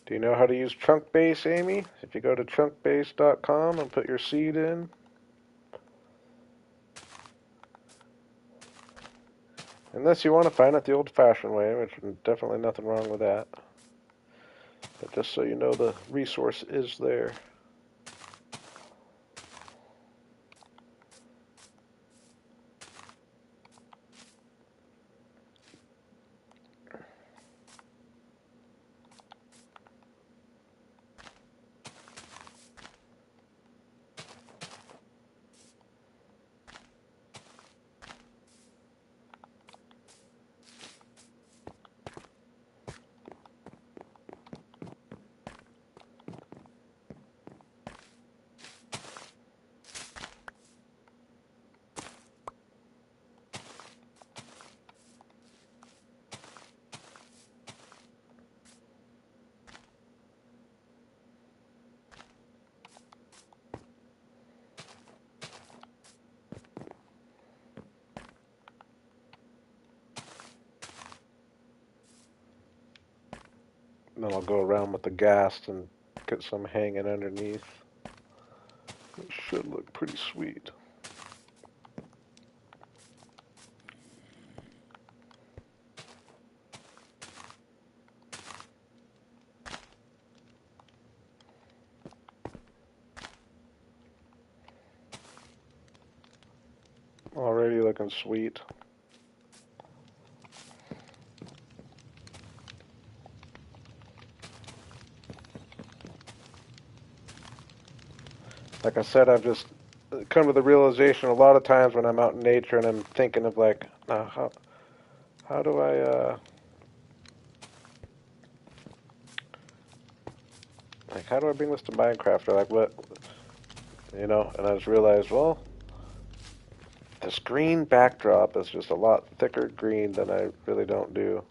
Do you know how to use Chunkbase, Amy? If you go to chunkbase.com and put your seed in, unless you want to find it the old-fashioned way, which is definitely nothing wrong with that. But just so you know, the resource is there. And then I'll go around with the gas and get some hanging underneath. It should look pretty sweet. Already looking sweet. Like I said, I've just come to the realization a lot of times when I'm out in nature and I'm thinking of like, how do I like how do I bring this to Minecraft, or like what, you know? And I just realized, well, this green backdrop is just a lot thicker green than I really don't do.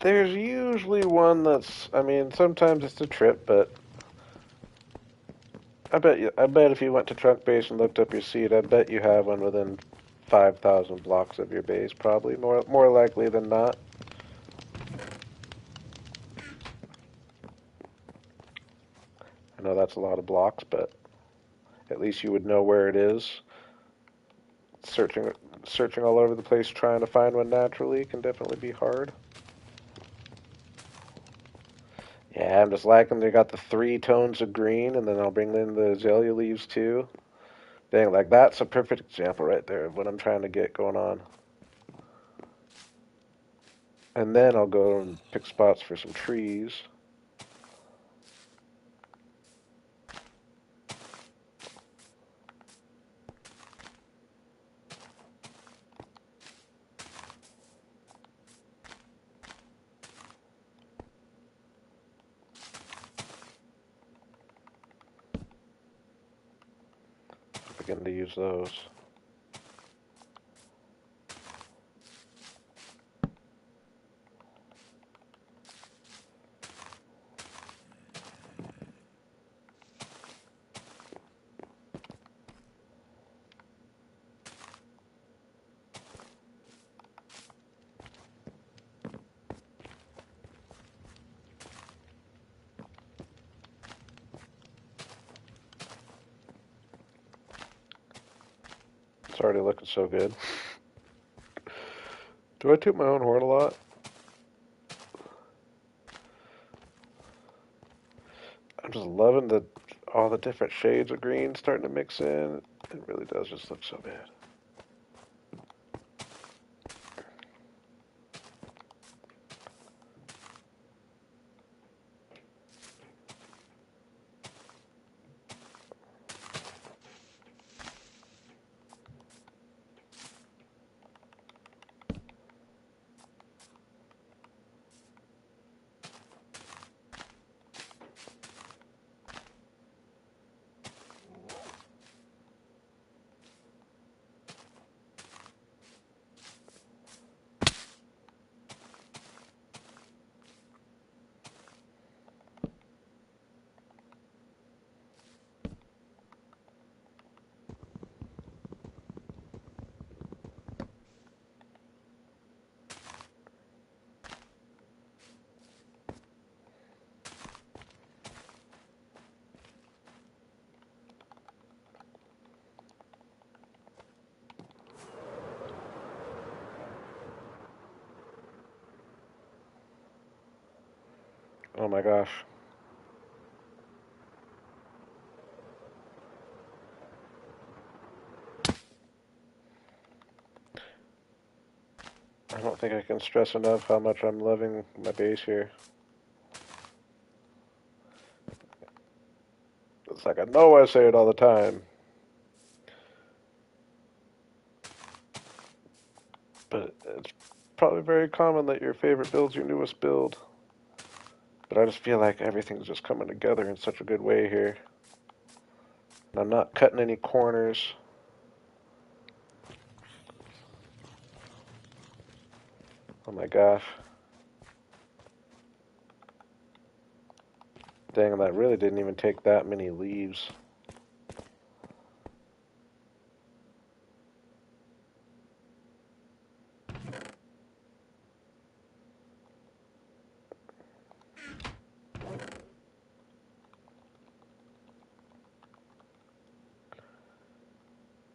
There's usually one that's, I mean, sometimes it's a trip, but I bet if you went to Trunk Base and looked up your seed, I bet you have one within 5,000 blocks of your base, probably more likely than not. I know that's a lot of blocks, but at least you would know where it is. Searching searching all over the place trying to find one naturally can definitely be hard. Yeah, I'm just liking they got the three tones of green, and then I'll bring in the azalea leaves too. Dang, like that's a perfect example right there of what I'm trying to get going on. And then I'll go and pick spots for some trees. Begin to use those. It's already looking so good. Do I toot my own horn a lot? I'm just loving the all the different shades of green starting to mix in. It really does just look so bad. Oh my gosh. I don't think I can stress enough how much I'm loving my base here. It's like I know I say it all the time, but it's probably very common that your favorite build's your newest build. But I just feel like everything's just coming together in such a good way here. And I'm not cutting any corners. Oh my gosh. thing, and that really didn't even take that many leaves.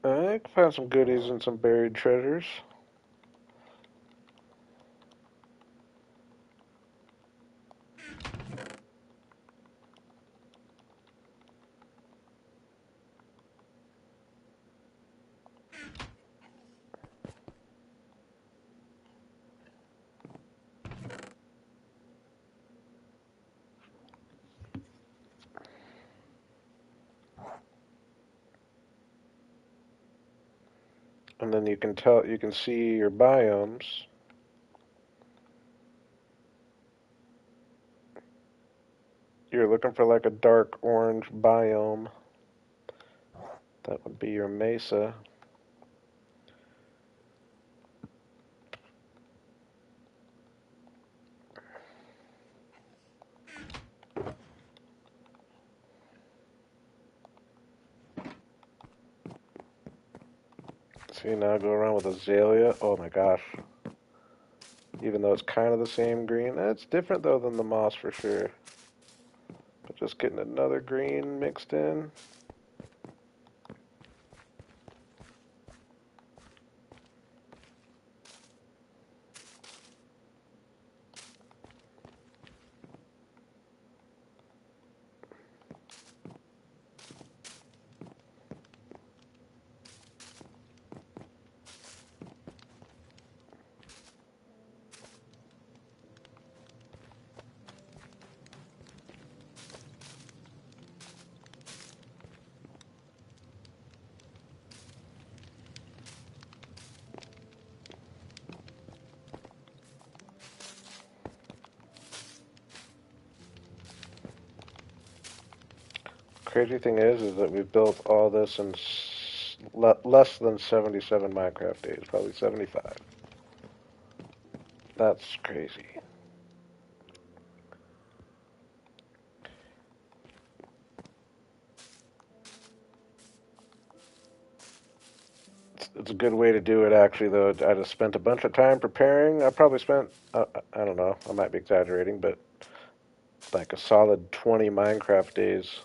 I can find some goodies and some buried treasures. And then you can see your biomes. You're looking for like a dark orange biome. That would be your mesa. See, now I go around with azalea. Oh my gosh. Even though it's kind of the same green. It's different though than the moss for sure. But just getting another green mixed in. Crazy thing is that we built all this in less than 77 Minecraft days, probably 75. That's crazy. It's a good way to do it, actually, though. I just spent a bunch of time preparing. I probably spent, I don't know, I might be exaggerating, but like a solid 20 Minecraft days,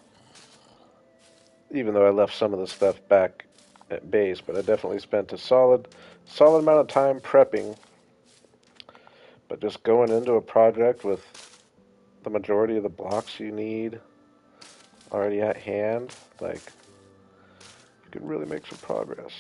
even though I left some of the stuff back at base, but I definitely spent a solid amount of time prepping, but just going into a project with the majority of the blocks you need already at hand, like, you can really make some progress.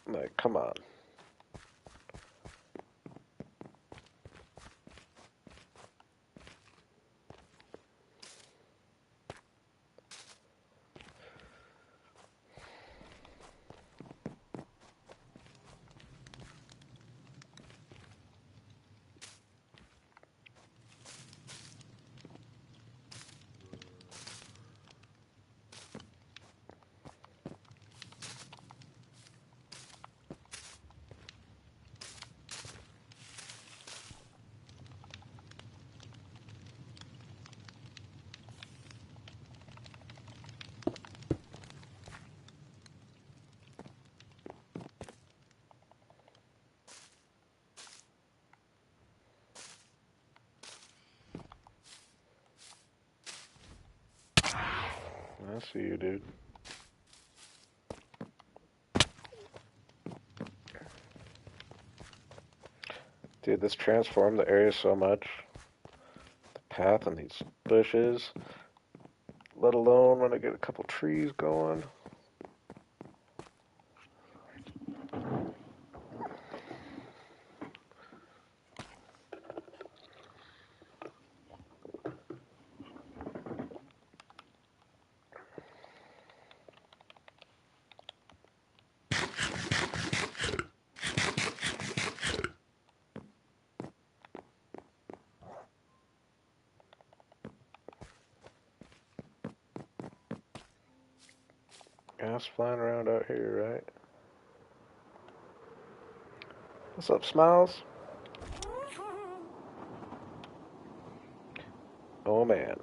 Like, come on. see you, dude. Dude, this transformed the area so much. The path and these bushes. Let alone when I get a couple trees going. Gas flying around out here, right? What's up, Smiles? Oh, man.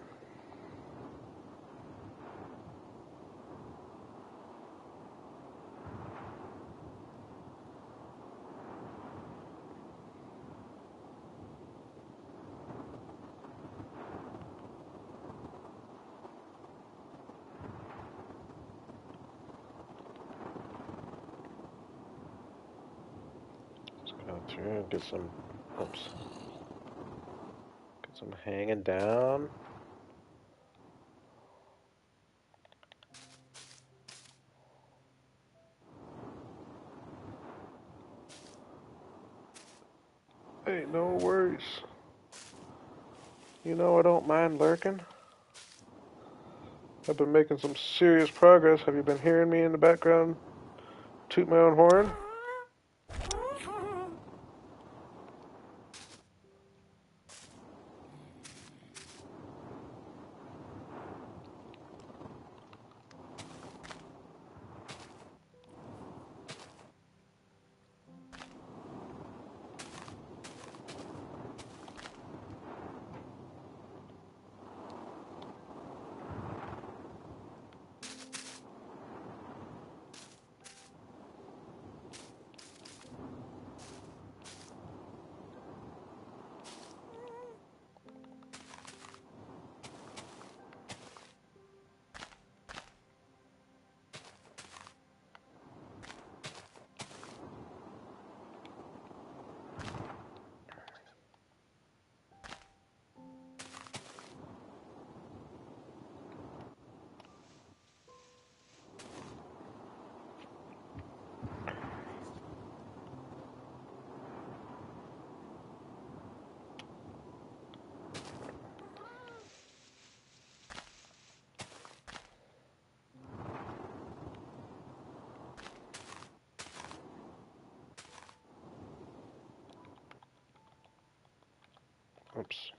Let's go through and get some... Oops. Get some hanging down. Hey, no worries. You know I don't mind lurking. I've been making some serious progress. Have you been hearing me in the background toot my own horn? Oops.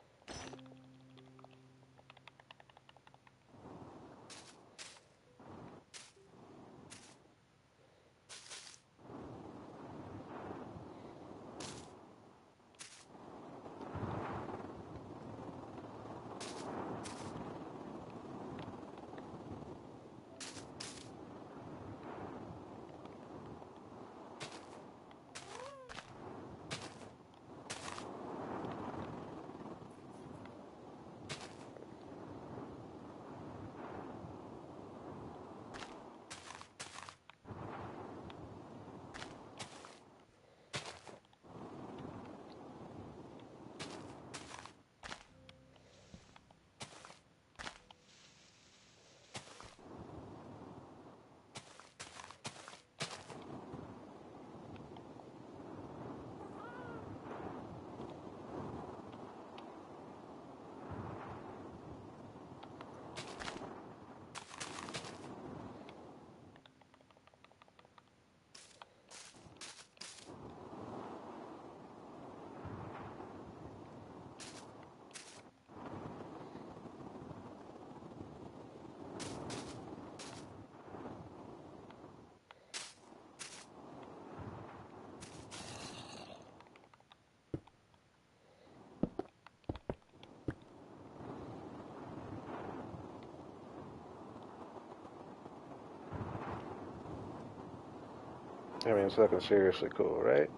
I mean, it's looking seriously cool, right?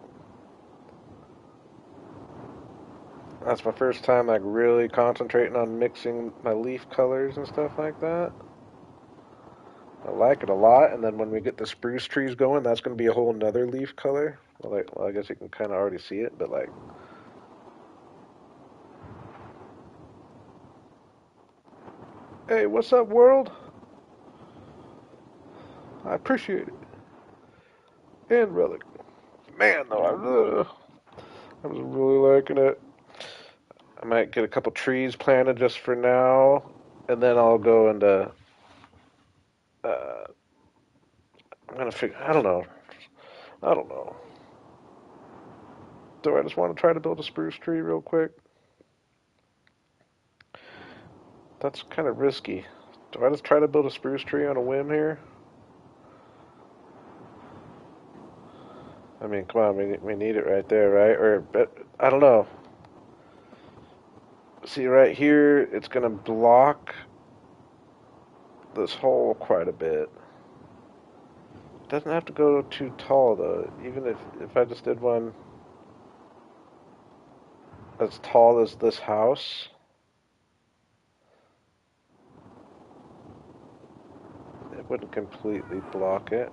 That's my first time, like, really concentrating on mixing my leaf colors and stuff like that. I like it a lot, and then when we get the spruce trees going, that's going to be a whole nother leaf color. Well, I guess you can kind of already see it, but like, hey, what's up, world? I appreciate it. And relic. Man, though, I was really liking it. I might get a couple trees planted just for now, and then I'll go into. Uh, I'm gonna figure. I don't know. I don't know. Do I just want to try to build a spruce tree real quick? That's kind of risky. Do I just try to build a spruce tree on a whim here? I mean, come on, we need it right there, right? Or, but I don't know. See, right here, it's gonna block this hole quite a bit. It doesn't have to go too tall though. Even if I just did one as tall as this house, it wouldn't completely block it.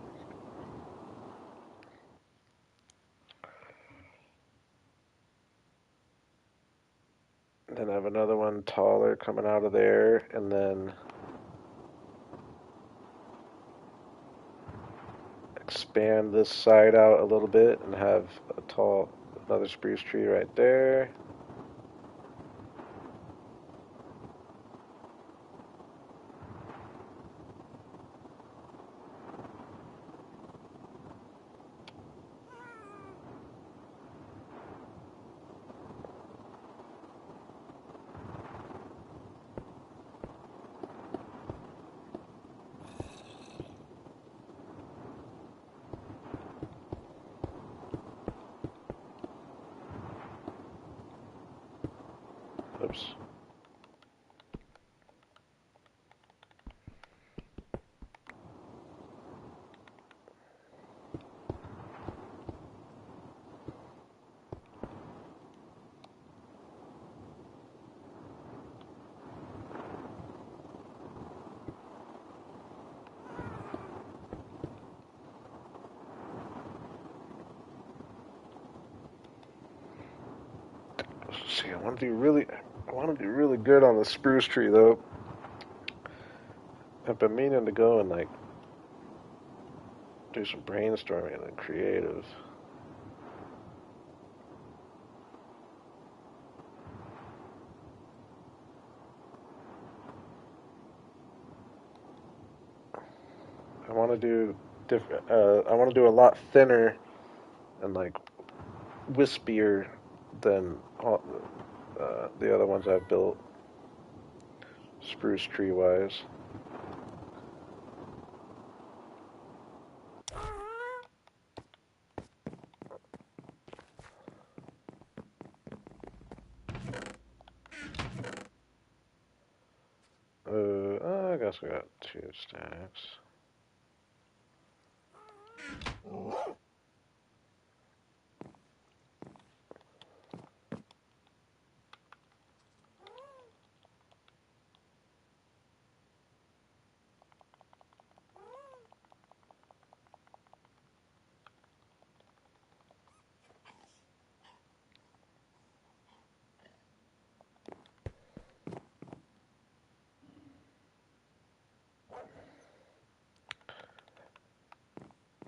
Then I have another one taller coming out of there, and then expand this side out a little bit and have another spruce tree right there. Oops. See, I want to do really good on the spruce tree though. I've been meaning to go and like do some brainstorming and creative. I want to do different. I want to do a lot thinner and like wispier than the other ones I've built, spruce tree wise. I guess we got 2 stacks.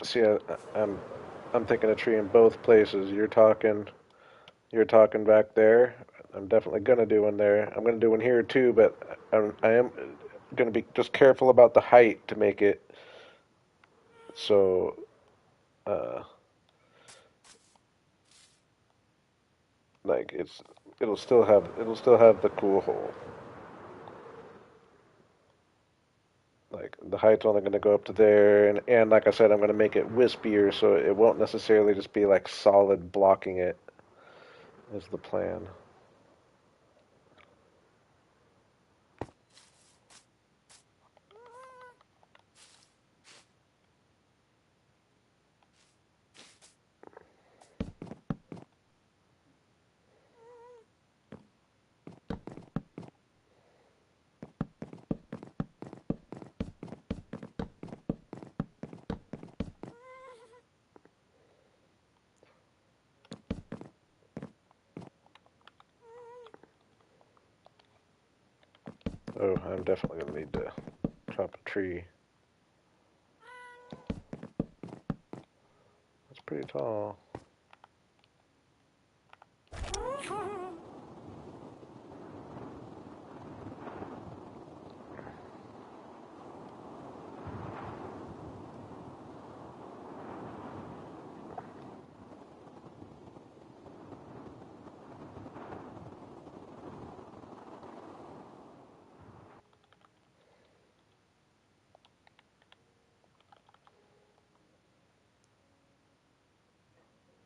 See, I'm I'm thinking a tree in both places. You're talking back there. I'm definitely gonna do one there. I'm gonna do one here too, but I am gonna be just careful about the height to make it so uh, like it'll still have the cool hole. Like the height's only gonna go up to there, and like I said, I'm gonna make it wispier so it won't necessarily just be like solid blocking it. Is the plan. Oh, I'm definitely going to need to chop a tree. That's pretty tall.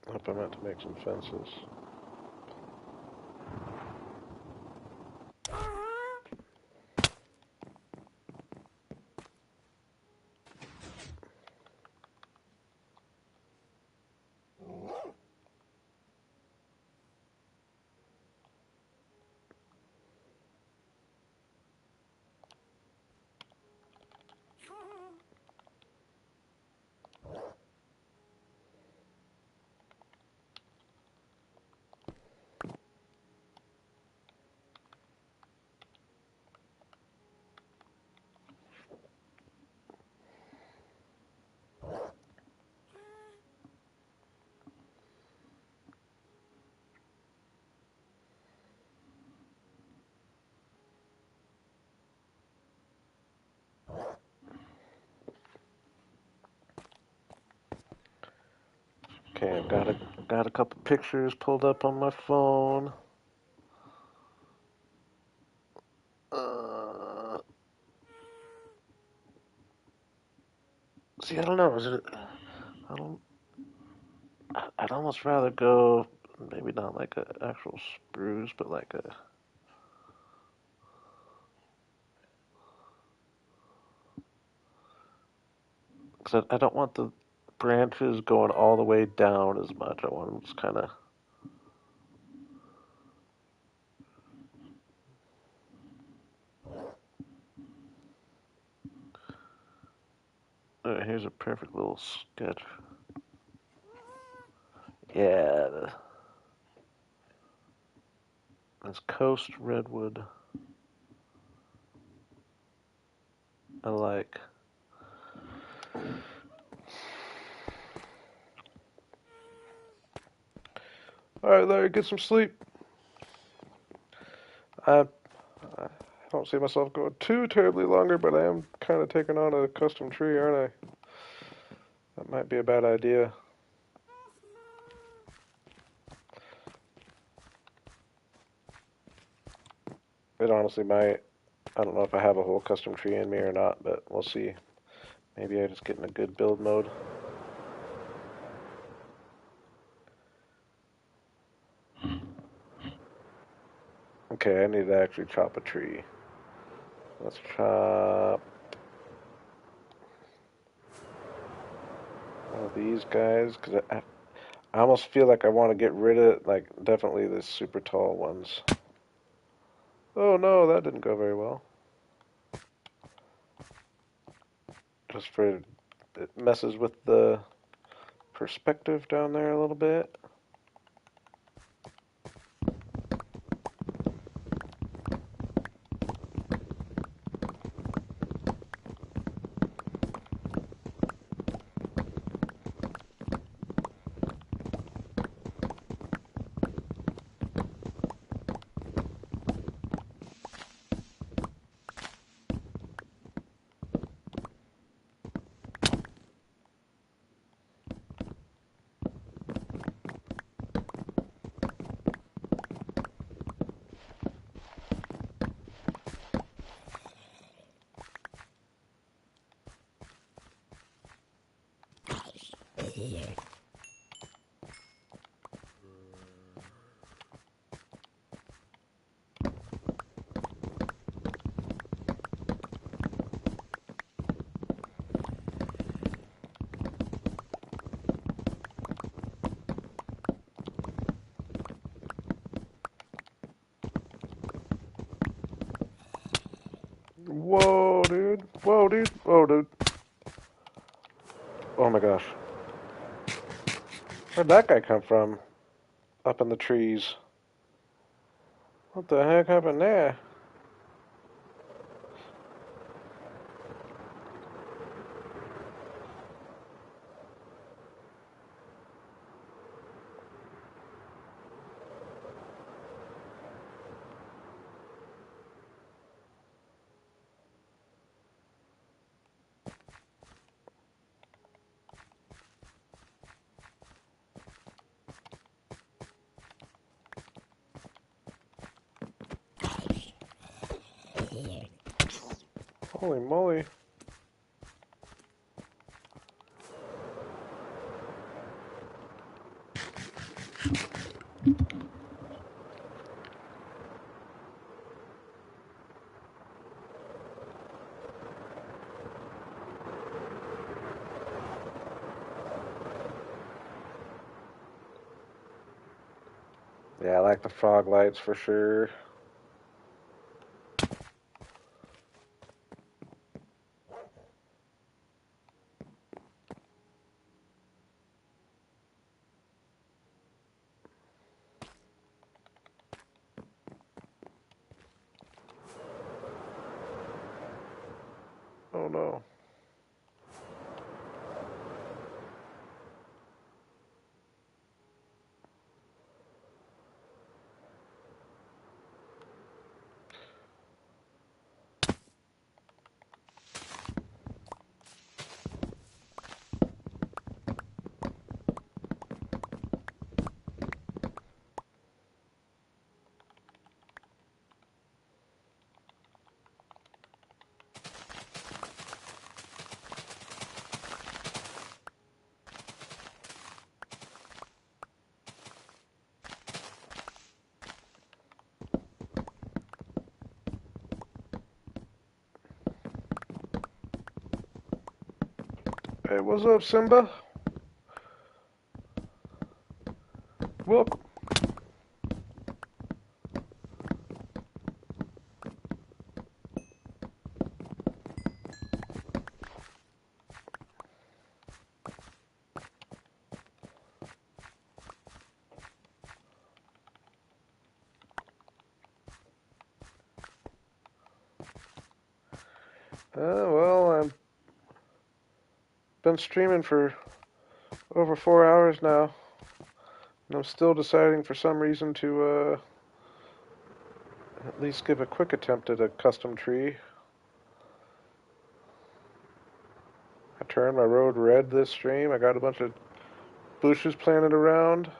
Hope I meant to make some fences. Okay, I've got a couple pictures pulled up on my phone. Uh, See, I don't know. I don't. I'd almost rather go maybe not like a actual spruce, but like a. Cause I don't want the branches going all the way down as much. I want them just kind of. Here's a perfect little sketch. Yeah, that's coast redwood. I like. All right, Larry, get some sleep. I I don't see myself going too terribly longer, but I am kind of taking on a custom tree, aren't I? That might be a bad idea. It honestly might. I don't know if I have a whole custom tree in me or not, but we'll see. Maybe I just get in a good build mode. Okay, I need to actually chop a tree. Let's chop one of these guys, because I almost feel like I want to get rid of, like, definitely the super tall ones. Oh no, that didn't go very well. Just for, it messes with the perspective down there a little bit. Whoa, dude. Whoa, dude. Whoa, dude. Oh my gosh. Where'd that guy come from? Up in the trees. What the heck happened there? Holy moly. Yeah, I like the frog lights for sure. Oh no. Hey, what's up, Simba? Welcome. Well, I've been streaming for over 4 hours now, and I'm still deciding for some reason to at least give a quick attempt at a custom tree. I turned my road red this stream. I got a bunch of bushes planted around.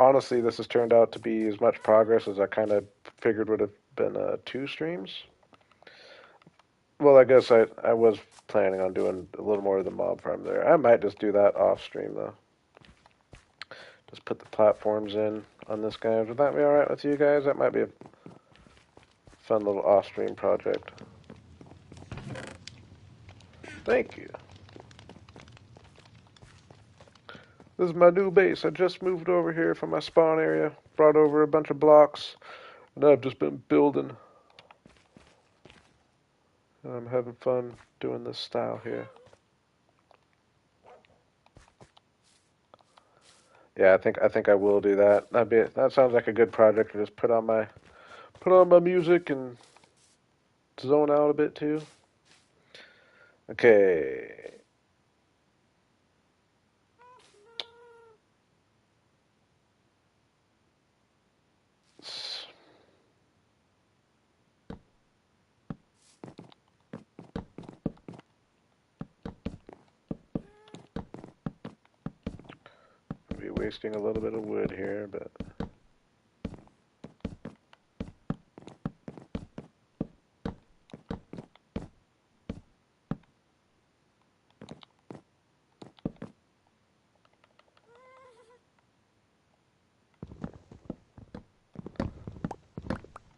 Honestly, this has turned out to be as much progress as I kind of figured would have been 2 streams. Well, I guess I was planning on doing a little more of the mob farm there. I might just do that off stream though. Just put the platforms in on this guy. Would that be alright with you guys? That might be a fun little off stream project. Thank you. This is my new base. I just moved over here from my spawn area. Brought over a bunch of blocks. And I've just been building. And I'm having fun doing this style here. Yeah, I think I will do that. That sounds like a good project to just put on my music and zone out a bit too. Okay. I'll be wasting a little bit of wood here, but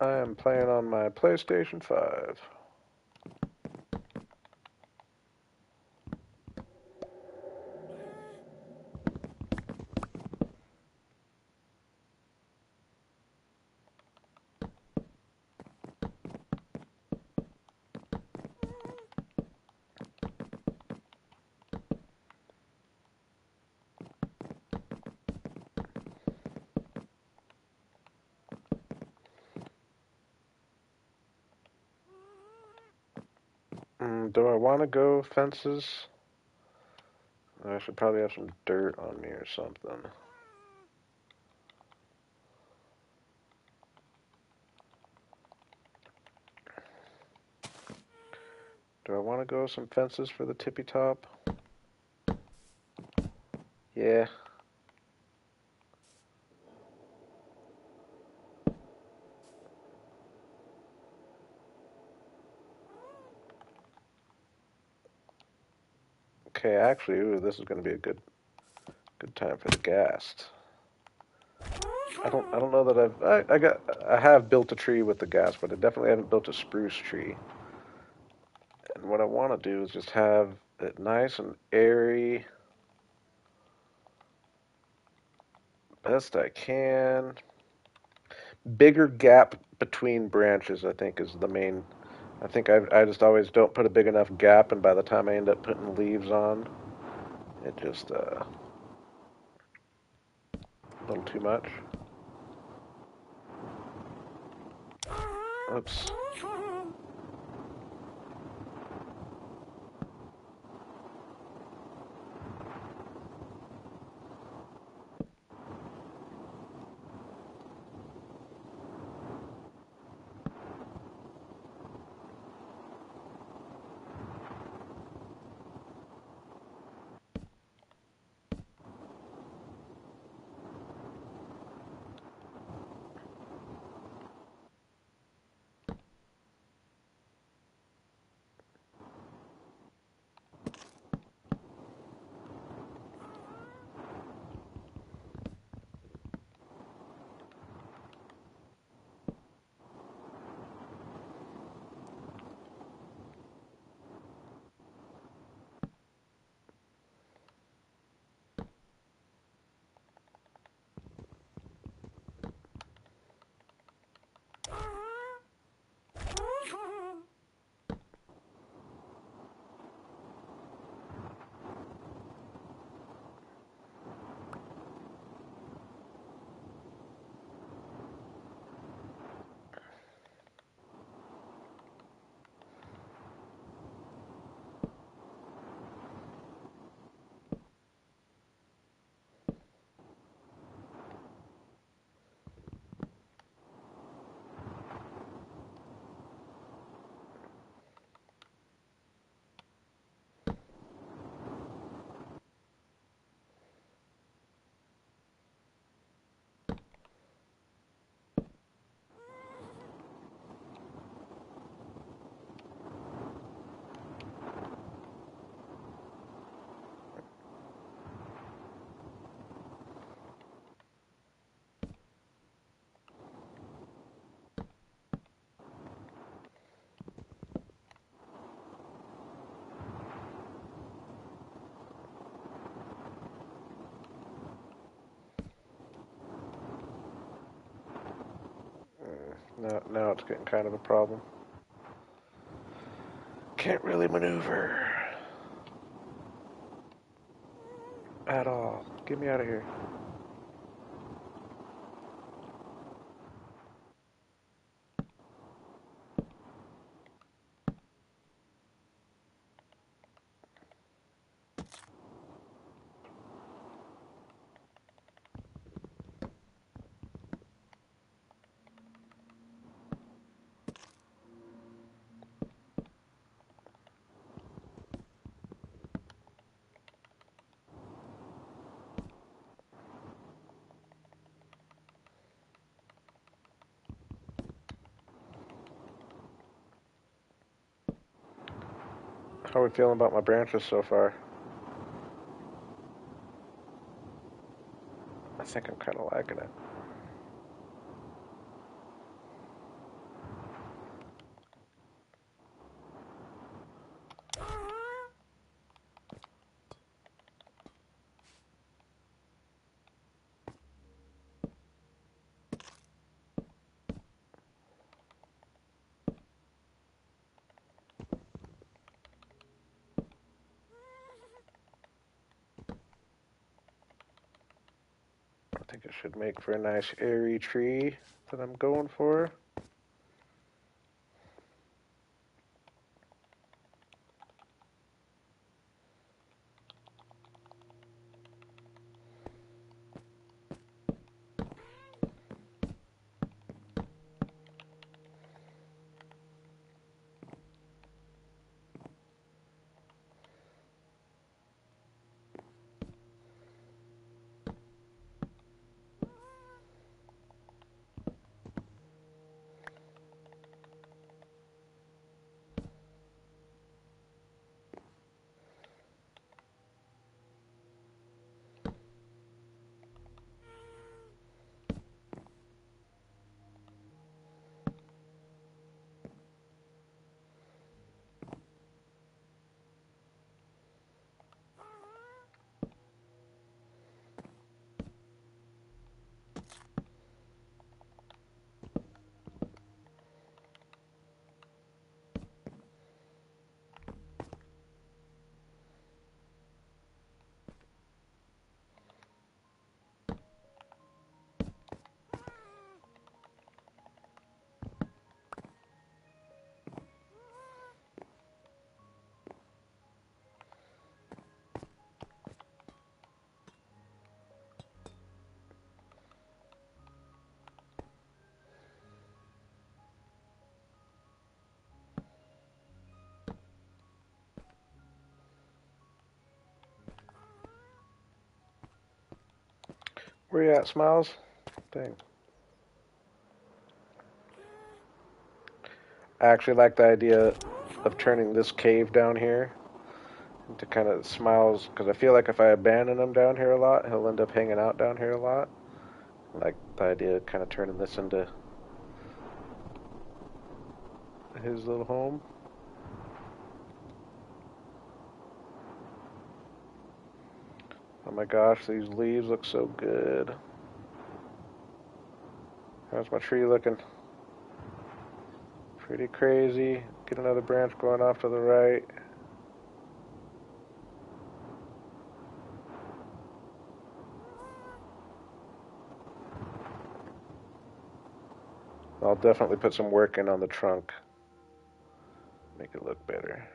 I am playing on my PlayStation 5. Do I want to go fences? I should probably have some dirt on me or something. Do I want to go some fences for the tippy top? Yeah. Okay, actually, ooh, this is going to be a good time for the ghast. I don't know that I have built a tree with the ghast, but I definitely haven't built a spruce tree. And what I want to do is just have it nice and airy, best I can. Bigger gap between branches, I think, is the main. I think I just always don't put a big enough gap, and by the time I end up putting leaves on, it just a little too much. Oops. Now it's getting kind of a problem. Can't really maneuver at all. Get me out of here. How are we feeling about my branches so far? I think I'm kind of liking it. I think it should make for a nice airy tree that I'm going for. Where you at, Smiles? Dang. I actually like the idea of turning this cave down here into kind of Smiles, because I feel like if I abandon him down here a lot, he'll end up hanging out down here a lot. I like the idea of kind of turning this into his little home. Oh my gosh, these leaves look so good. How's my tree looking? Pretty crazy. Get another branch going off to the right. I'll definitely put some work in on the trunk. Make it look better.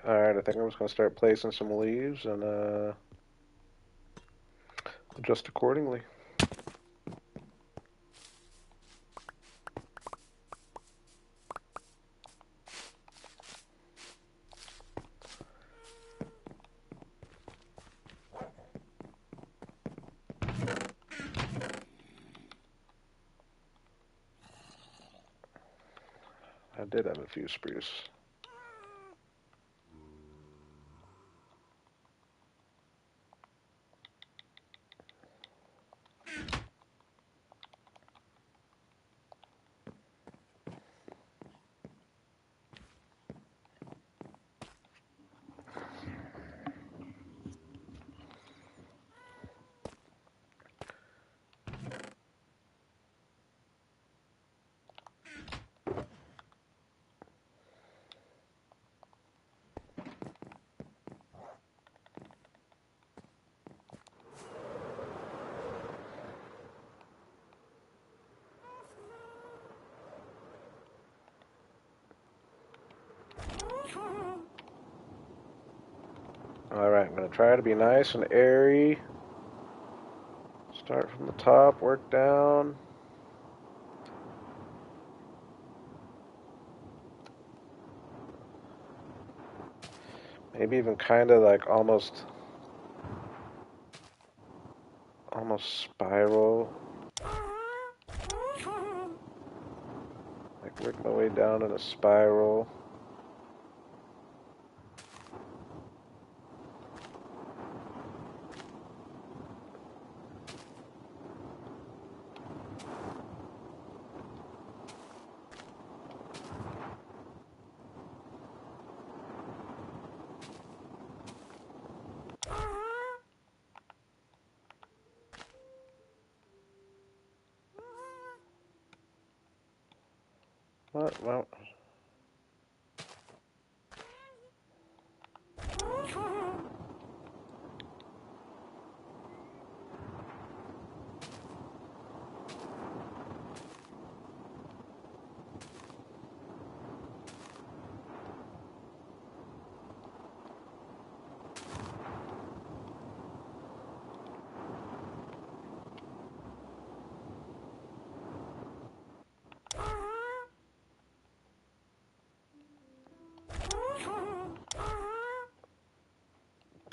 Alright, I think I'm just going to start placing some leaves and adjust accordingly. I did have a few spruce. Alright, I'm going to try to be nice and airy. Start from the top, work down. Maybe even kind of like almost spiral. Like work my way down in a spiral. What? Well,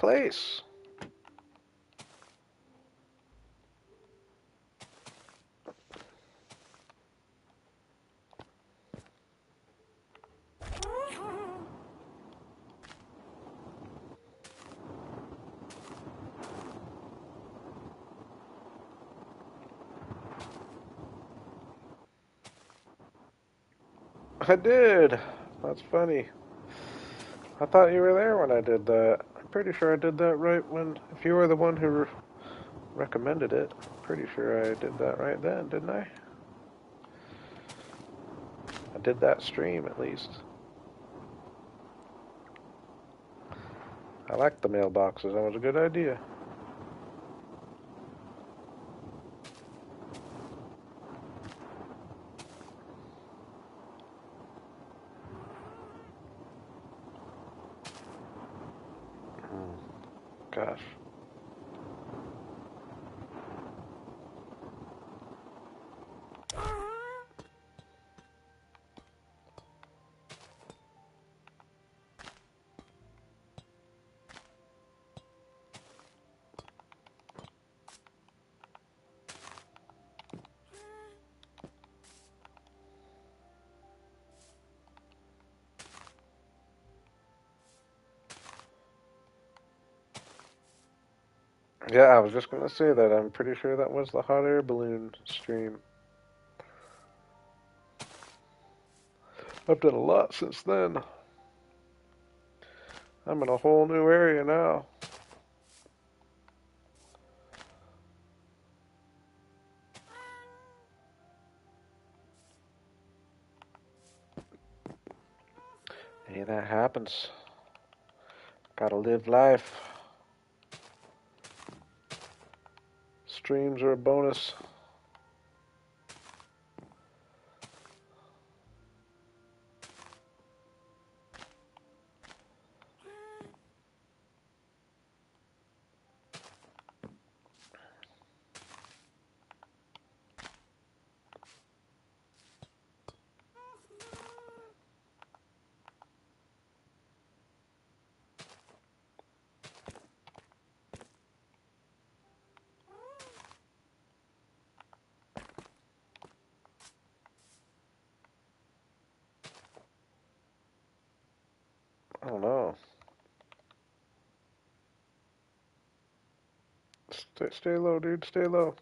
place. I did. That's funny. I thought you were there when I did that. I'm pretty sure I did that right when, if you were the one who recommended it, I'm pretty sure I did that right then, didn't I? I did that stream at least. I like the mailboxes. That was a good idea. Gosh. Yeah, I was just gonna say that. I'm pretty sure that was the hot air balloon stream. I've done a lot since then. I'm in a whole new area now. Hey, that happens. Gotta live life. Streams are a bonus. I don't know. Stay low, dude. Stay low.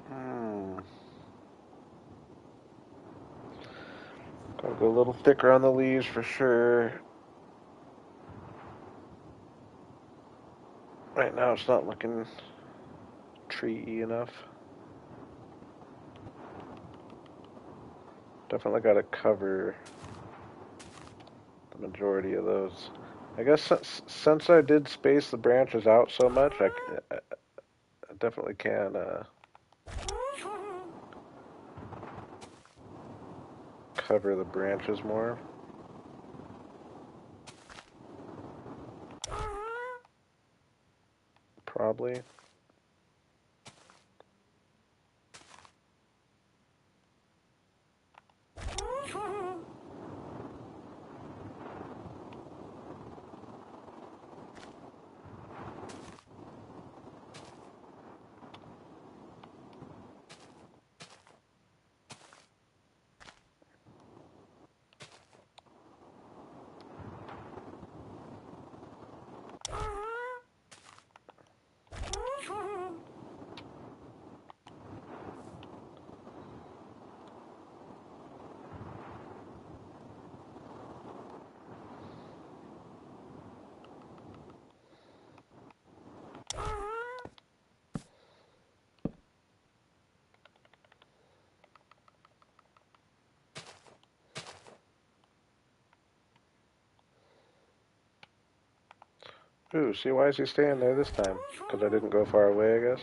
Hmm. Gotta go a little thicker on the leaves for sure. Right now it's not looking tree-y enough. Definitely gotta cover the majority of those. I guess since I did space the branches out so much, I definitely can cover the branches more. Probably. Ooh, see, why is he staying there this time? Because I didn't go far away, I guess.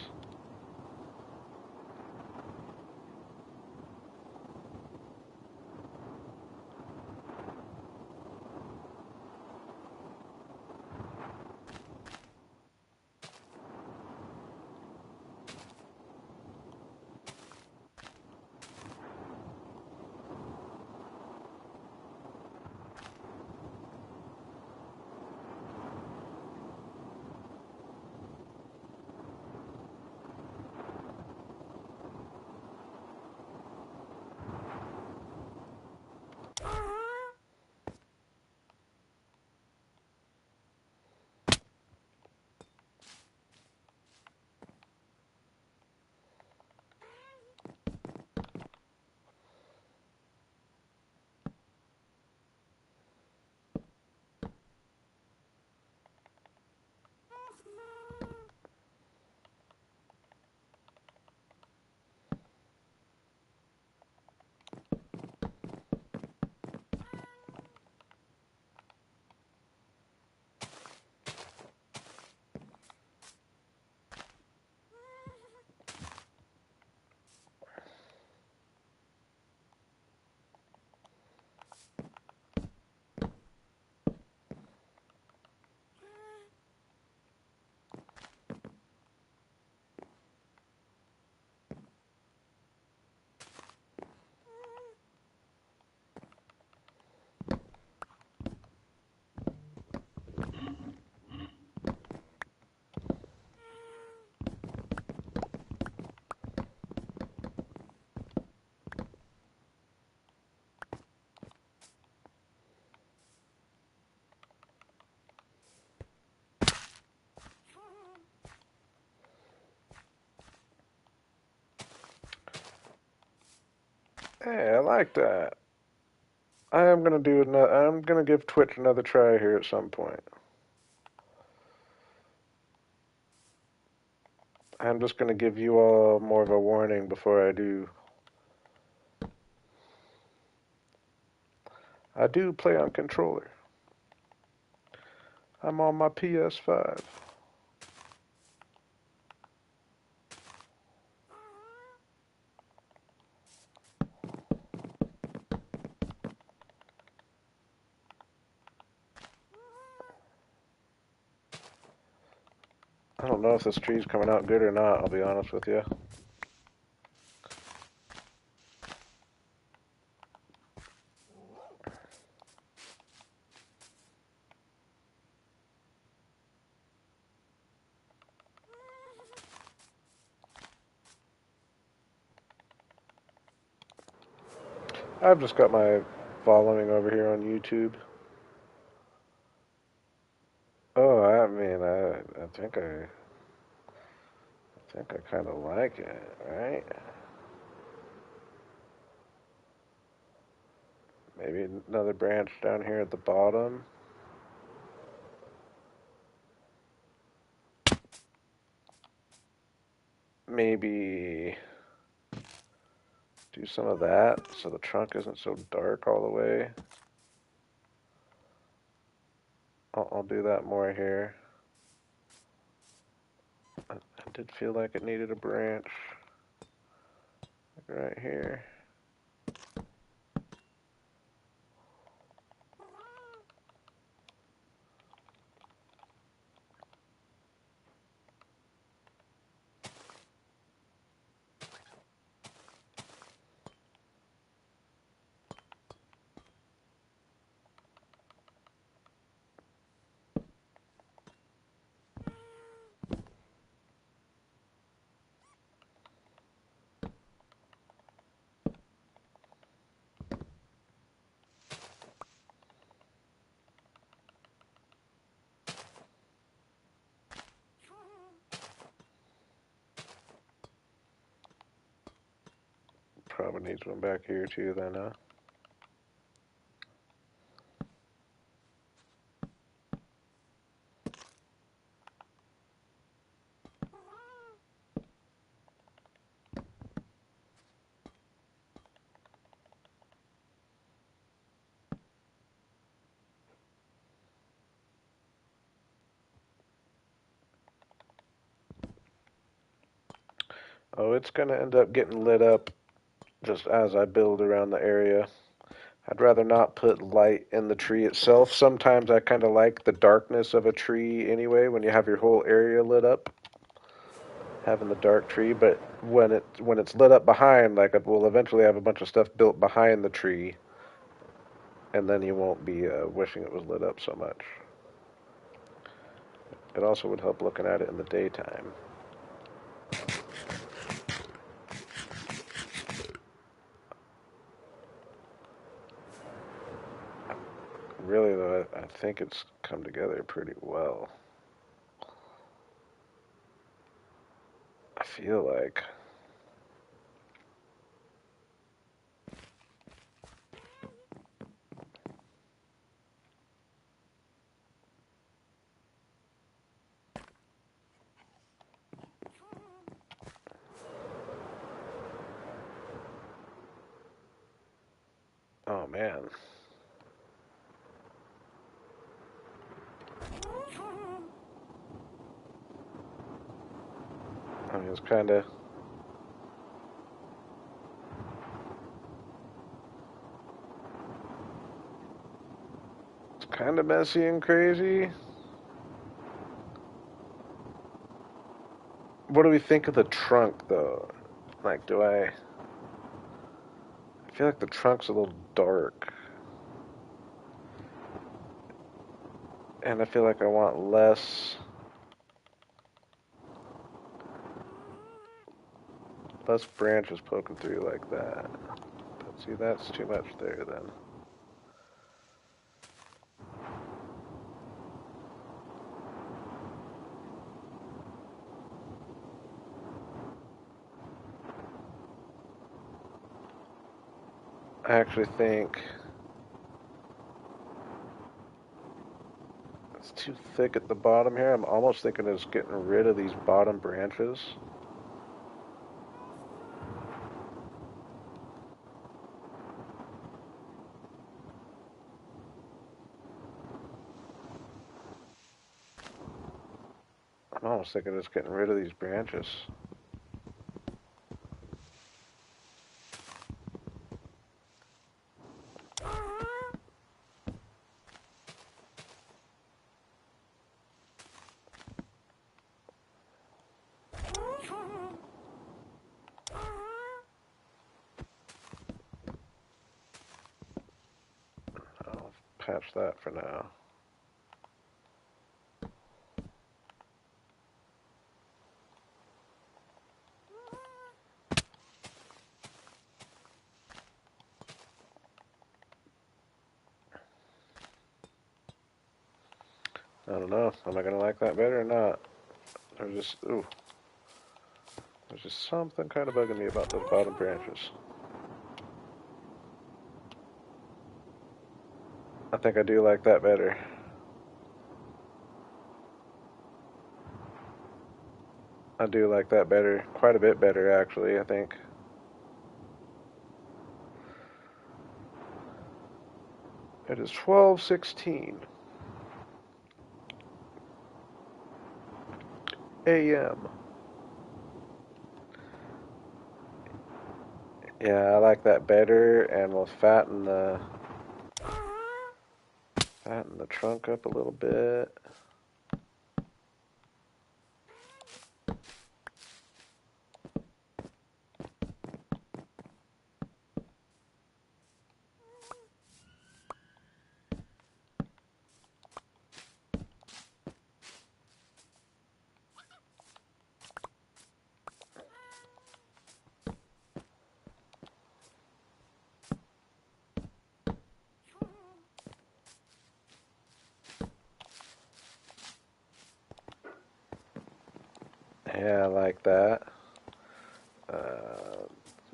Hey, I like that. I am gonna do another. I'm gonna give Twitch another try here at some point. I'm just gonna give you all more of a warning before I do. I do play on controller. I'm on my PS5. I don't know if this tree's coming out good or not, I'll be honest with you. I've just got my following over here on YouTube. Oh, I mean, I think I kind of like it, right? Maybe another branch down here at the bottom. Maybe do some of that so the trunk isn't so dark all the way. I'll do that more here. I did feel like it needed a branch right here. Probably needs one back here too then, huh? Oh, it's gonna end up getting lit up just as I build around the area. I'd rather not put light in the tree itself. Sometimes I kind of like the darkness of a tree anyway, when you have your whole area lit up, having the dark tree. But when it's lit up behind, like we'll eventually have a bunch of stuff built behind the tree, and then you won't be wishing it was lit up so much. It also would help looking at it in the daytime. Really, though, I think it's come together pretty well. I feel like. Oh, man. I mean, it's kind of messy and crazy. What do we think of the trunk, though? Like, I feel like the trunk's a little dark. And I feel like I want less branches poking through like that. But see, that's too much there then. I actually think it's too thick at the bottom here. I'm almost thinking of just getting rid of these bottom branches. I'm almost thinking of just getting rid of these branches. I'll patch that for now. I don't know. Am I gonna like that better or not? There's just something kind of bugging me about those bottom branches. I think I do like that better. I do like that better. Quite a bit better, actually, I think. It is 12:16 a.m. Yeah, I like that better, and we'll fatten the trunk up a little bit. Yeah, I like that.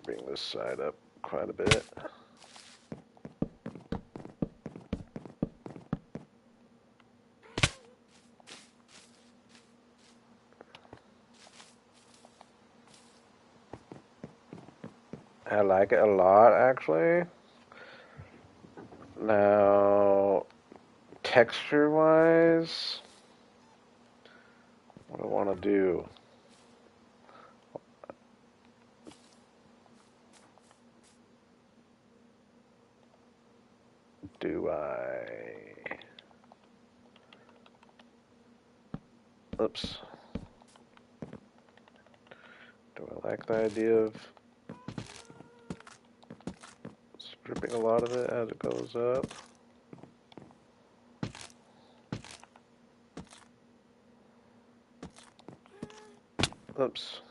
Bring this side up quite a bit. I like it a lot, actually. Now, texture-wise, what do I want to do? Do I... Oops. Do I like the idea of stripping a lot of it as it goes up? Oops.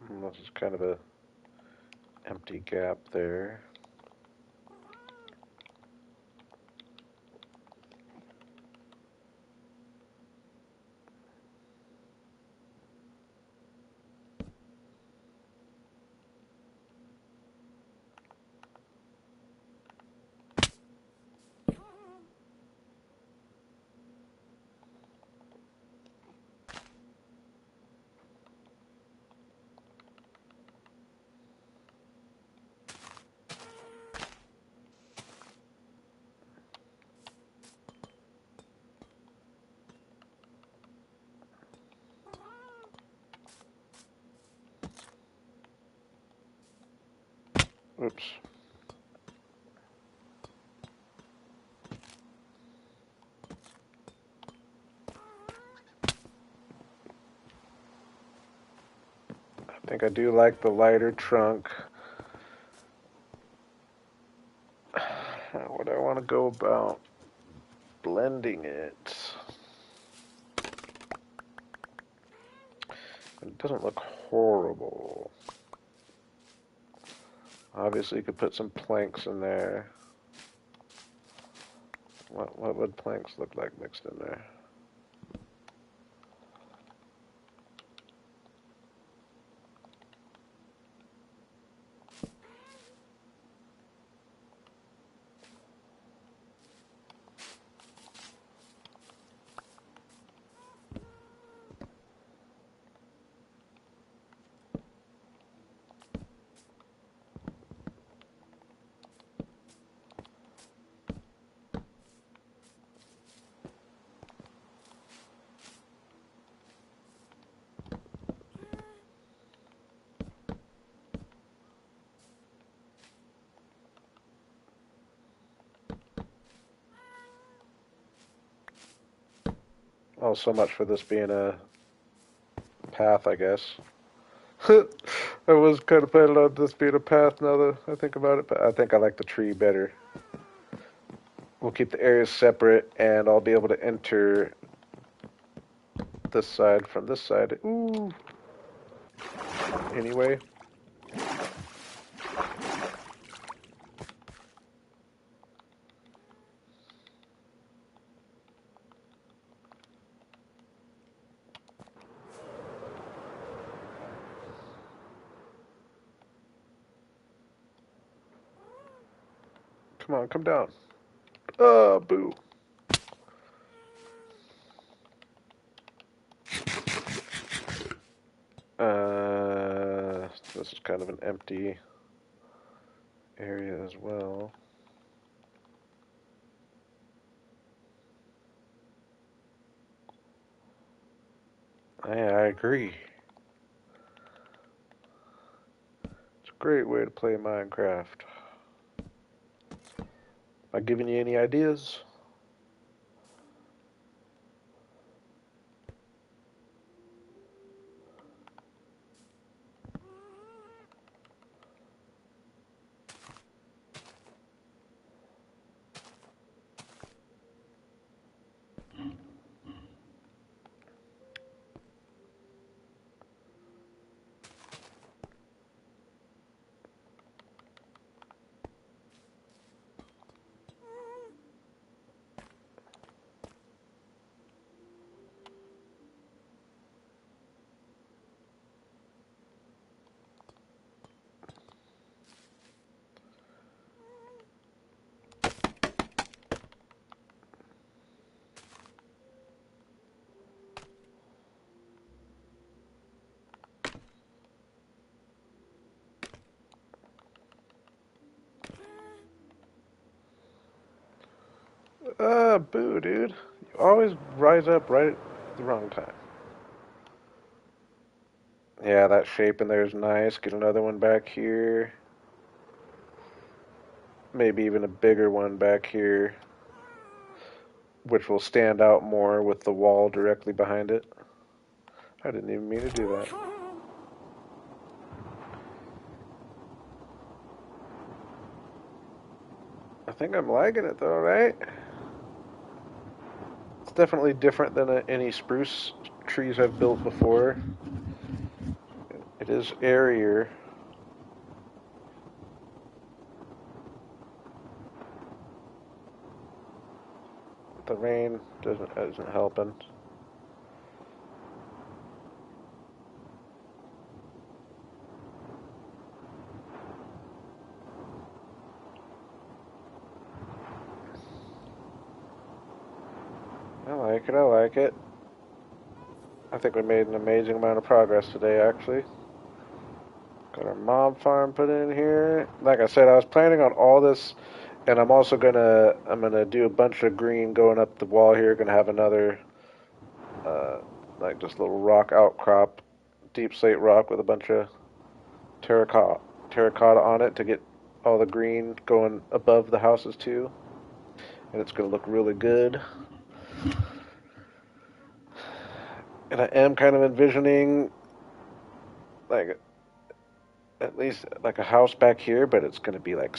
This is kind of a empty gap there. Oops. I think I do like the lighter trunk. How would I want to go about blending it? It doesn't look horrible. Obviously, you could put some planks in there. What would planks look like mixed in there? Oh, so much for this being a path, I guess. I was kind of planning on this being a path now that I think about it, but I think I like the tree better. We'll keep the areas separate, and I'll be able to enter this side from this side. Ooh. Anyway. Come on, come down. Oh, boo. This is kind of an empty area as well. I agree. It's a great way to play Minecraft. Am I giving you any ideas? Boo, dude. You always rise up right at the wrong time. Yeah, that shape in there is nice. Get another one back here. Maybe even a bigger one back here, which will stand out more with the wall directly behind it. I didn't even mean to do that. I think I'm liking it though, right? It's definitely different than any spruce trees I've built before. It is airier. The rain isn't helping. I like it, I like it. I think we made an amazing amount of progress today, actually. Got our mob farm put in here. Like I said, I was planning on all this, and I'm gonna do a bunch of green going up the wall here. Gonna have another, uh, like just little rock outcrop, deep slate rock with a bunch of terracotta on it to get all the green going above the houses too, and it's gonna look really good. And I am kind of envisioning like at least like a house back here, but it's gonna be like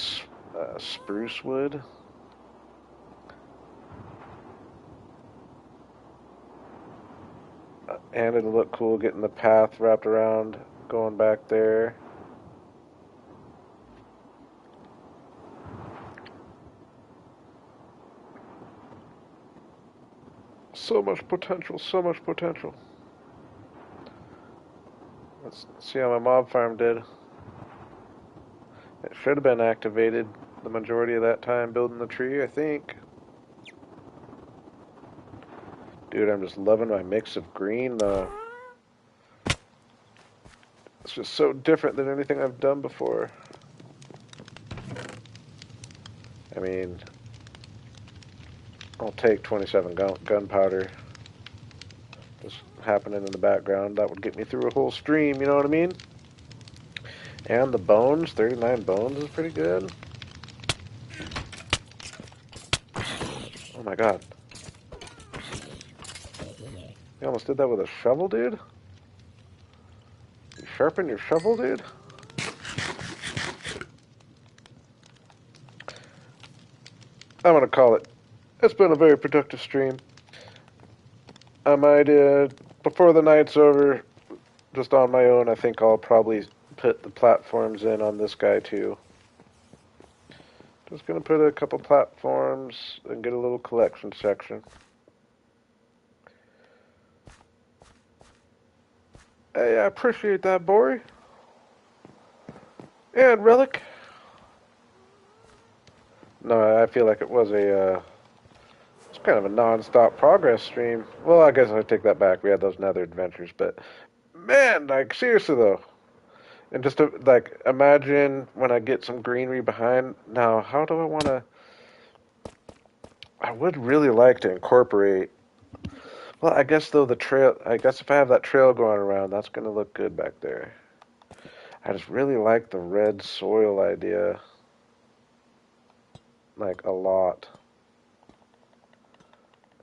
spruce wood. And it'll look cool getting the path wrapped around going back there. So much potential, so much potential. Let's see how my mob farm did. It should have been activated the majority of that time building the tree, I think. Dude, I'm just loving my mix of green, though. It's just so different than anything I've done before. I mean, I'll take 27 gunpowder just happening in the background. That would get me through a whole stream, you know what I mean? And the bones, 39 bones is pretty good. Oh my god. You almost did that with a shovel, dude? You sharpen your shovel, dude? I'm gonna call it. It's been a very productive stream. I might, before the night's over, just on my own, I think I'll probably put the platforms in on this guy too. Just gonna put a couple platforms and get a little collection section. Hey, I appreciate that, Bori. And Relic. No, I feel like it was it's kind of a non-stop progress stream. Well, I guess I take that back. We had those nether adventures, but man, like seriously though, and just to, like imagine when I get some greenery behind. Now, how do I want to? I would really like to incorporate. Well, I guess though the trail. I guess if I have that trail going around, that's gonna look good back there. I just really like the red soil idea, like a lot.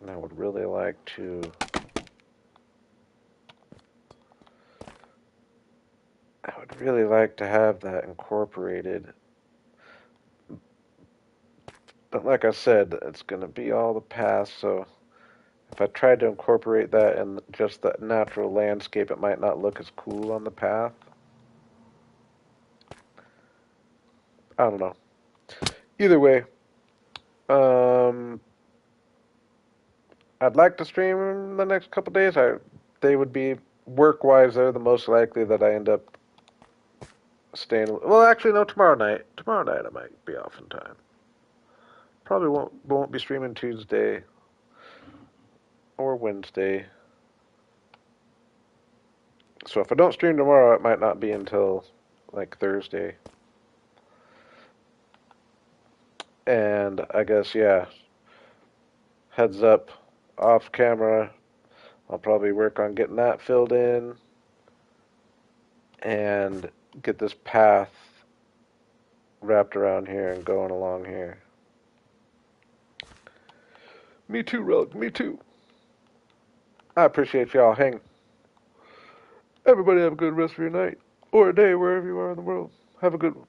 And I would really like to. I would really like to have that incorporated. But like I said, it's going to be all the past, so if I tried to incorporate that in just the natural landscape, it might not look as cool on the path. I don't know. Either way, um, I'd like to stream the next couple days. They would be work-wise. They're the most likely that I end up staying. Well, actually, no. Tomorrow night. Tomorrow night I might be off in time. Probably won't be streaming Tuesday or Wednesday. So if I don't stream tomorrow, it might not be until like Thursday. And I guess yeah, heads up, off camera. I'll probably work on getting that filled in and get this path wrapped around here and going along here. Me too, Relic. Me too. I appreciate y'all hanging. Everybody have a good rest of your night or a day wherever you are in the world. Have a good one.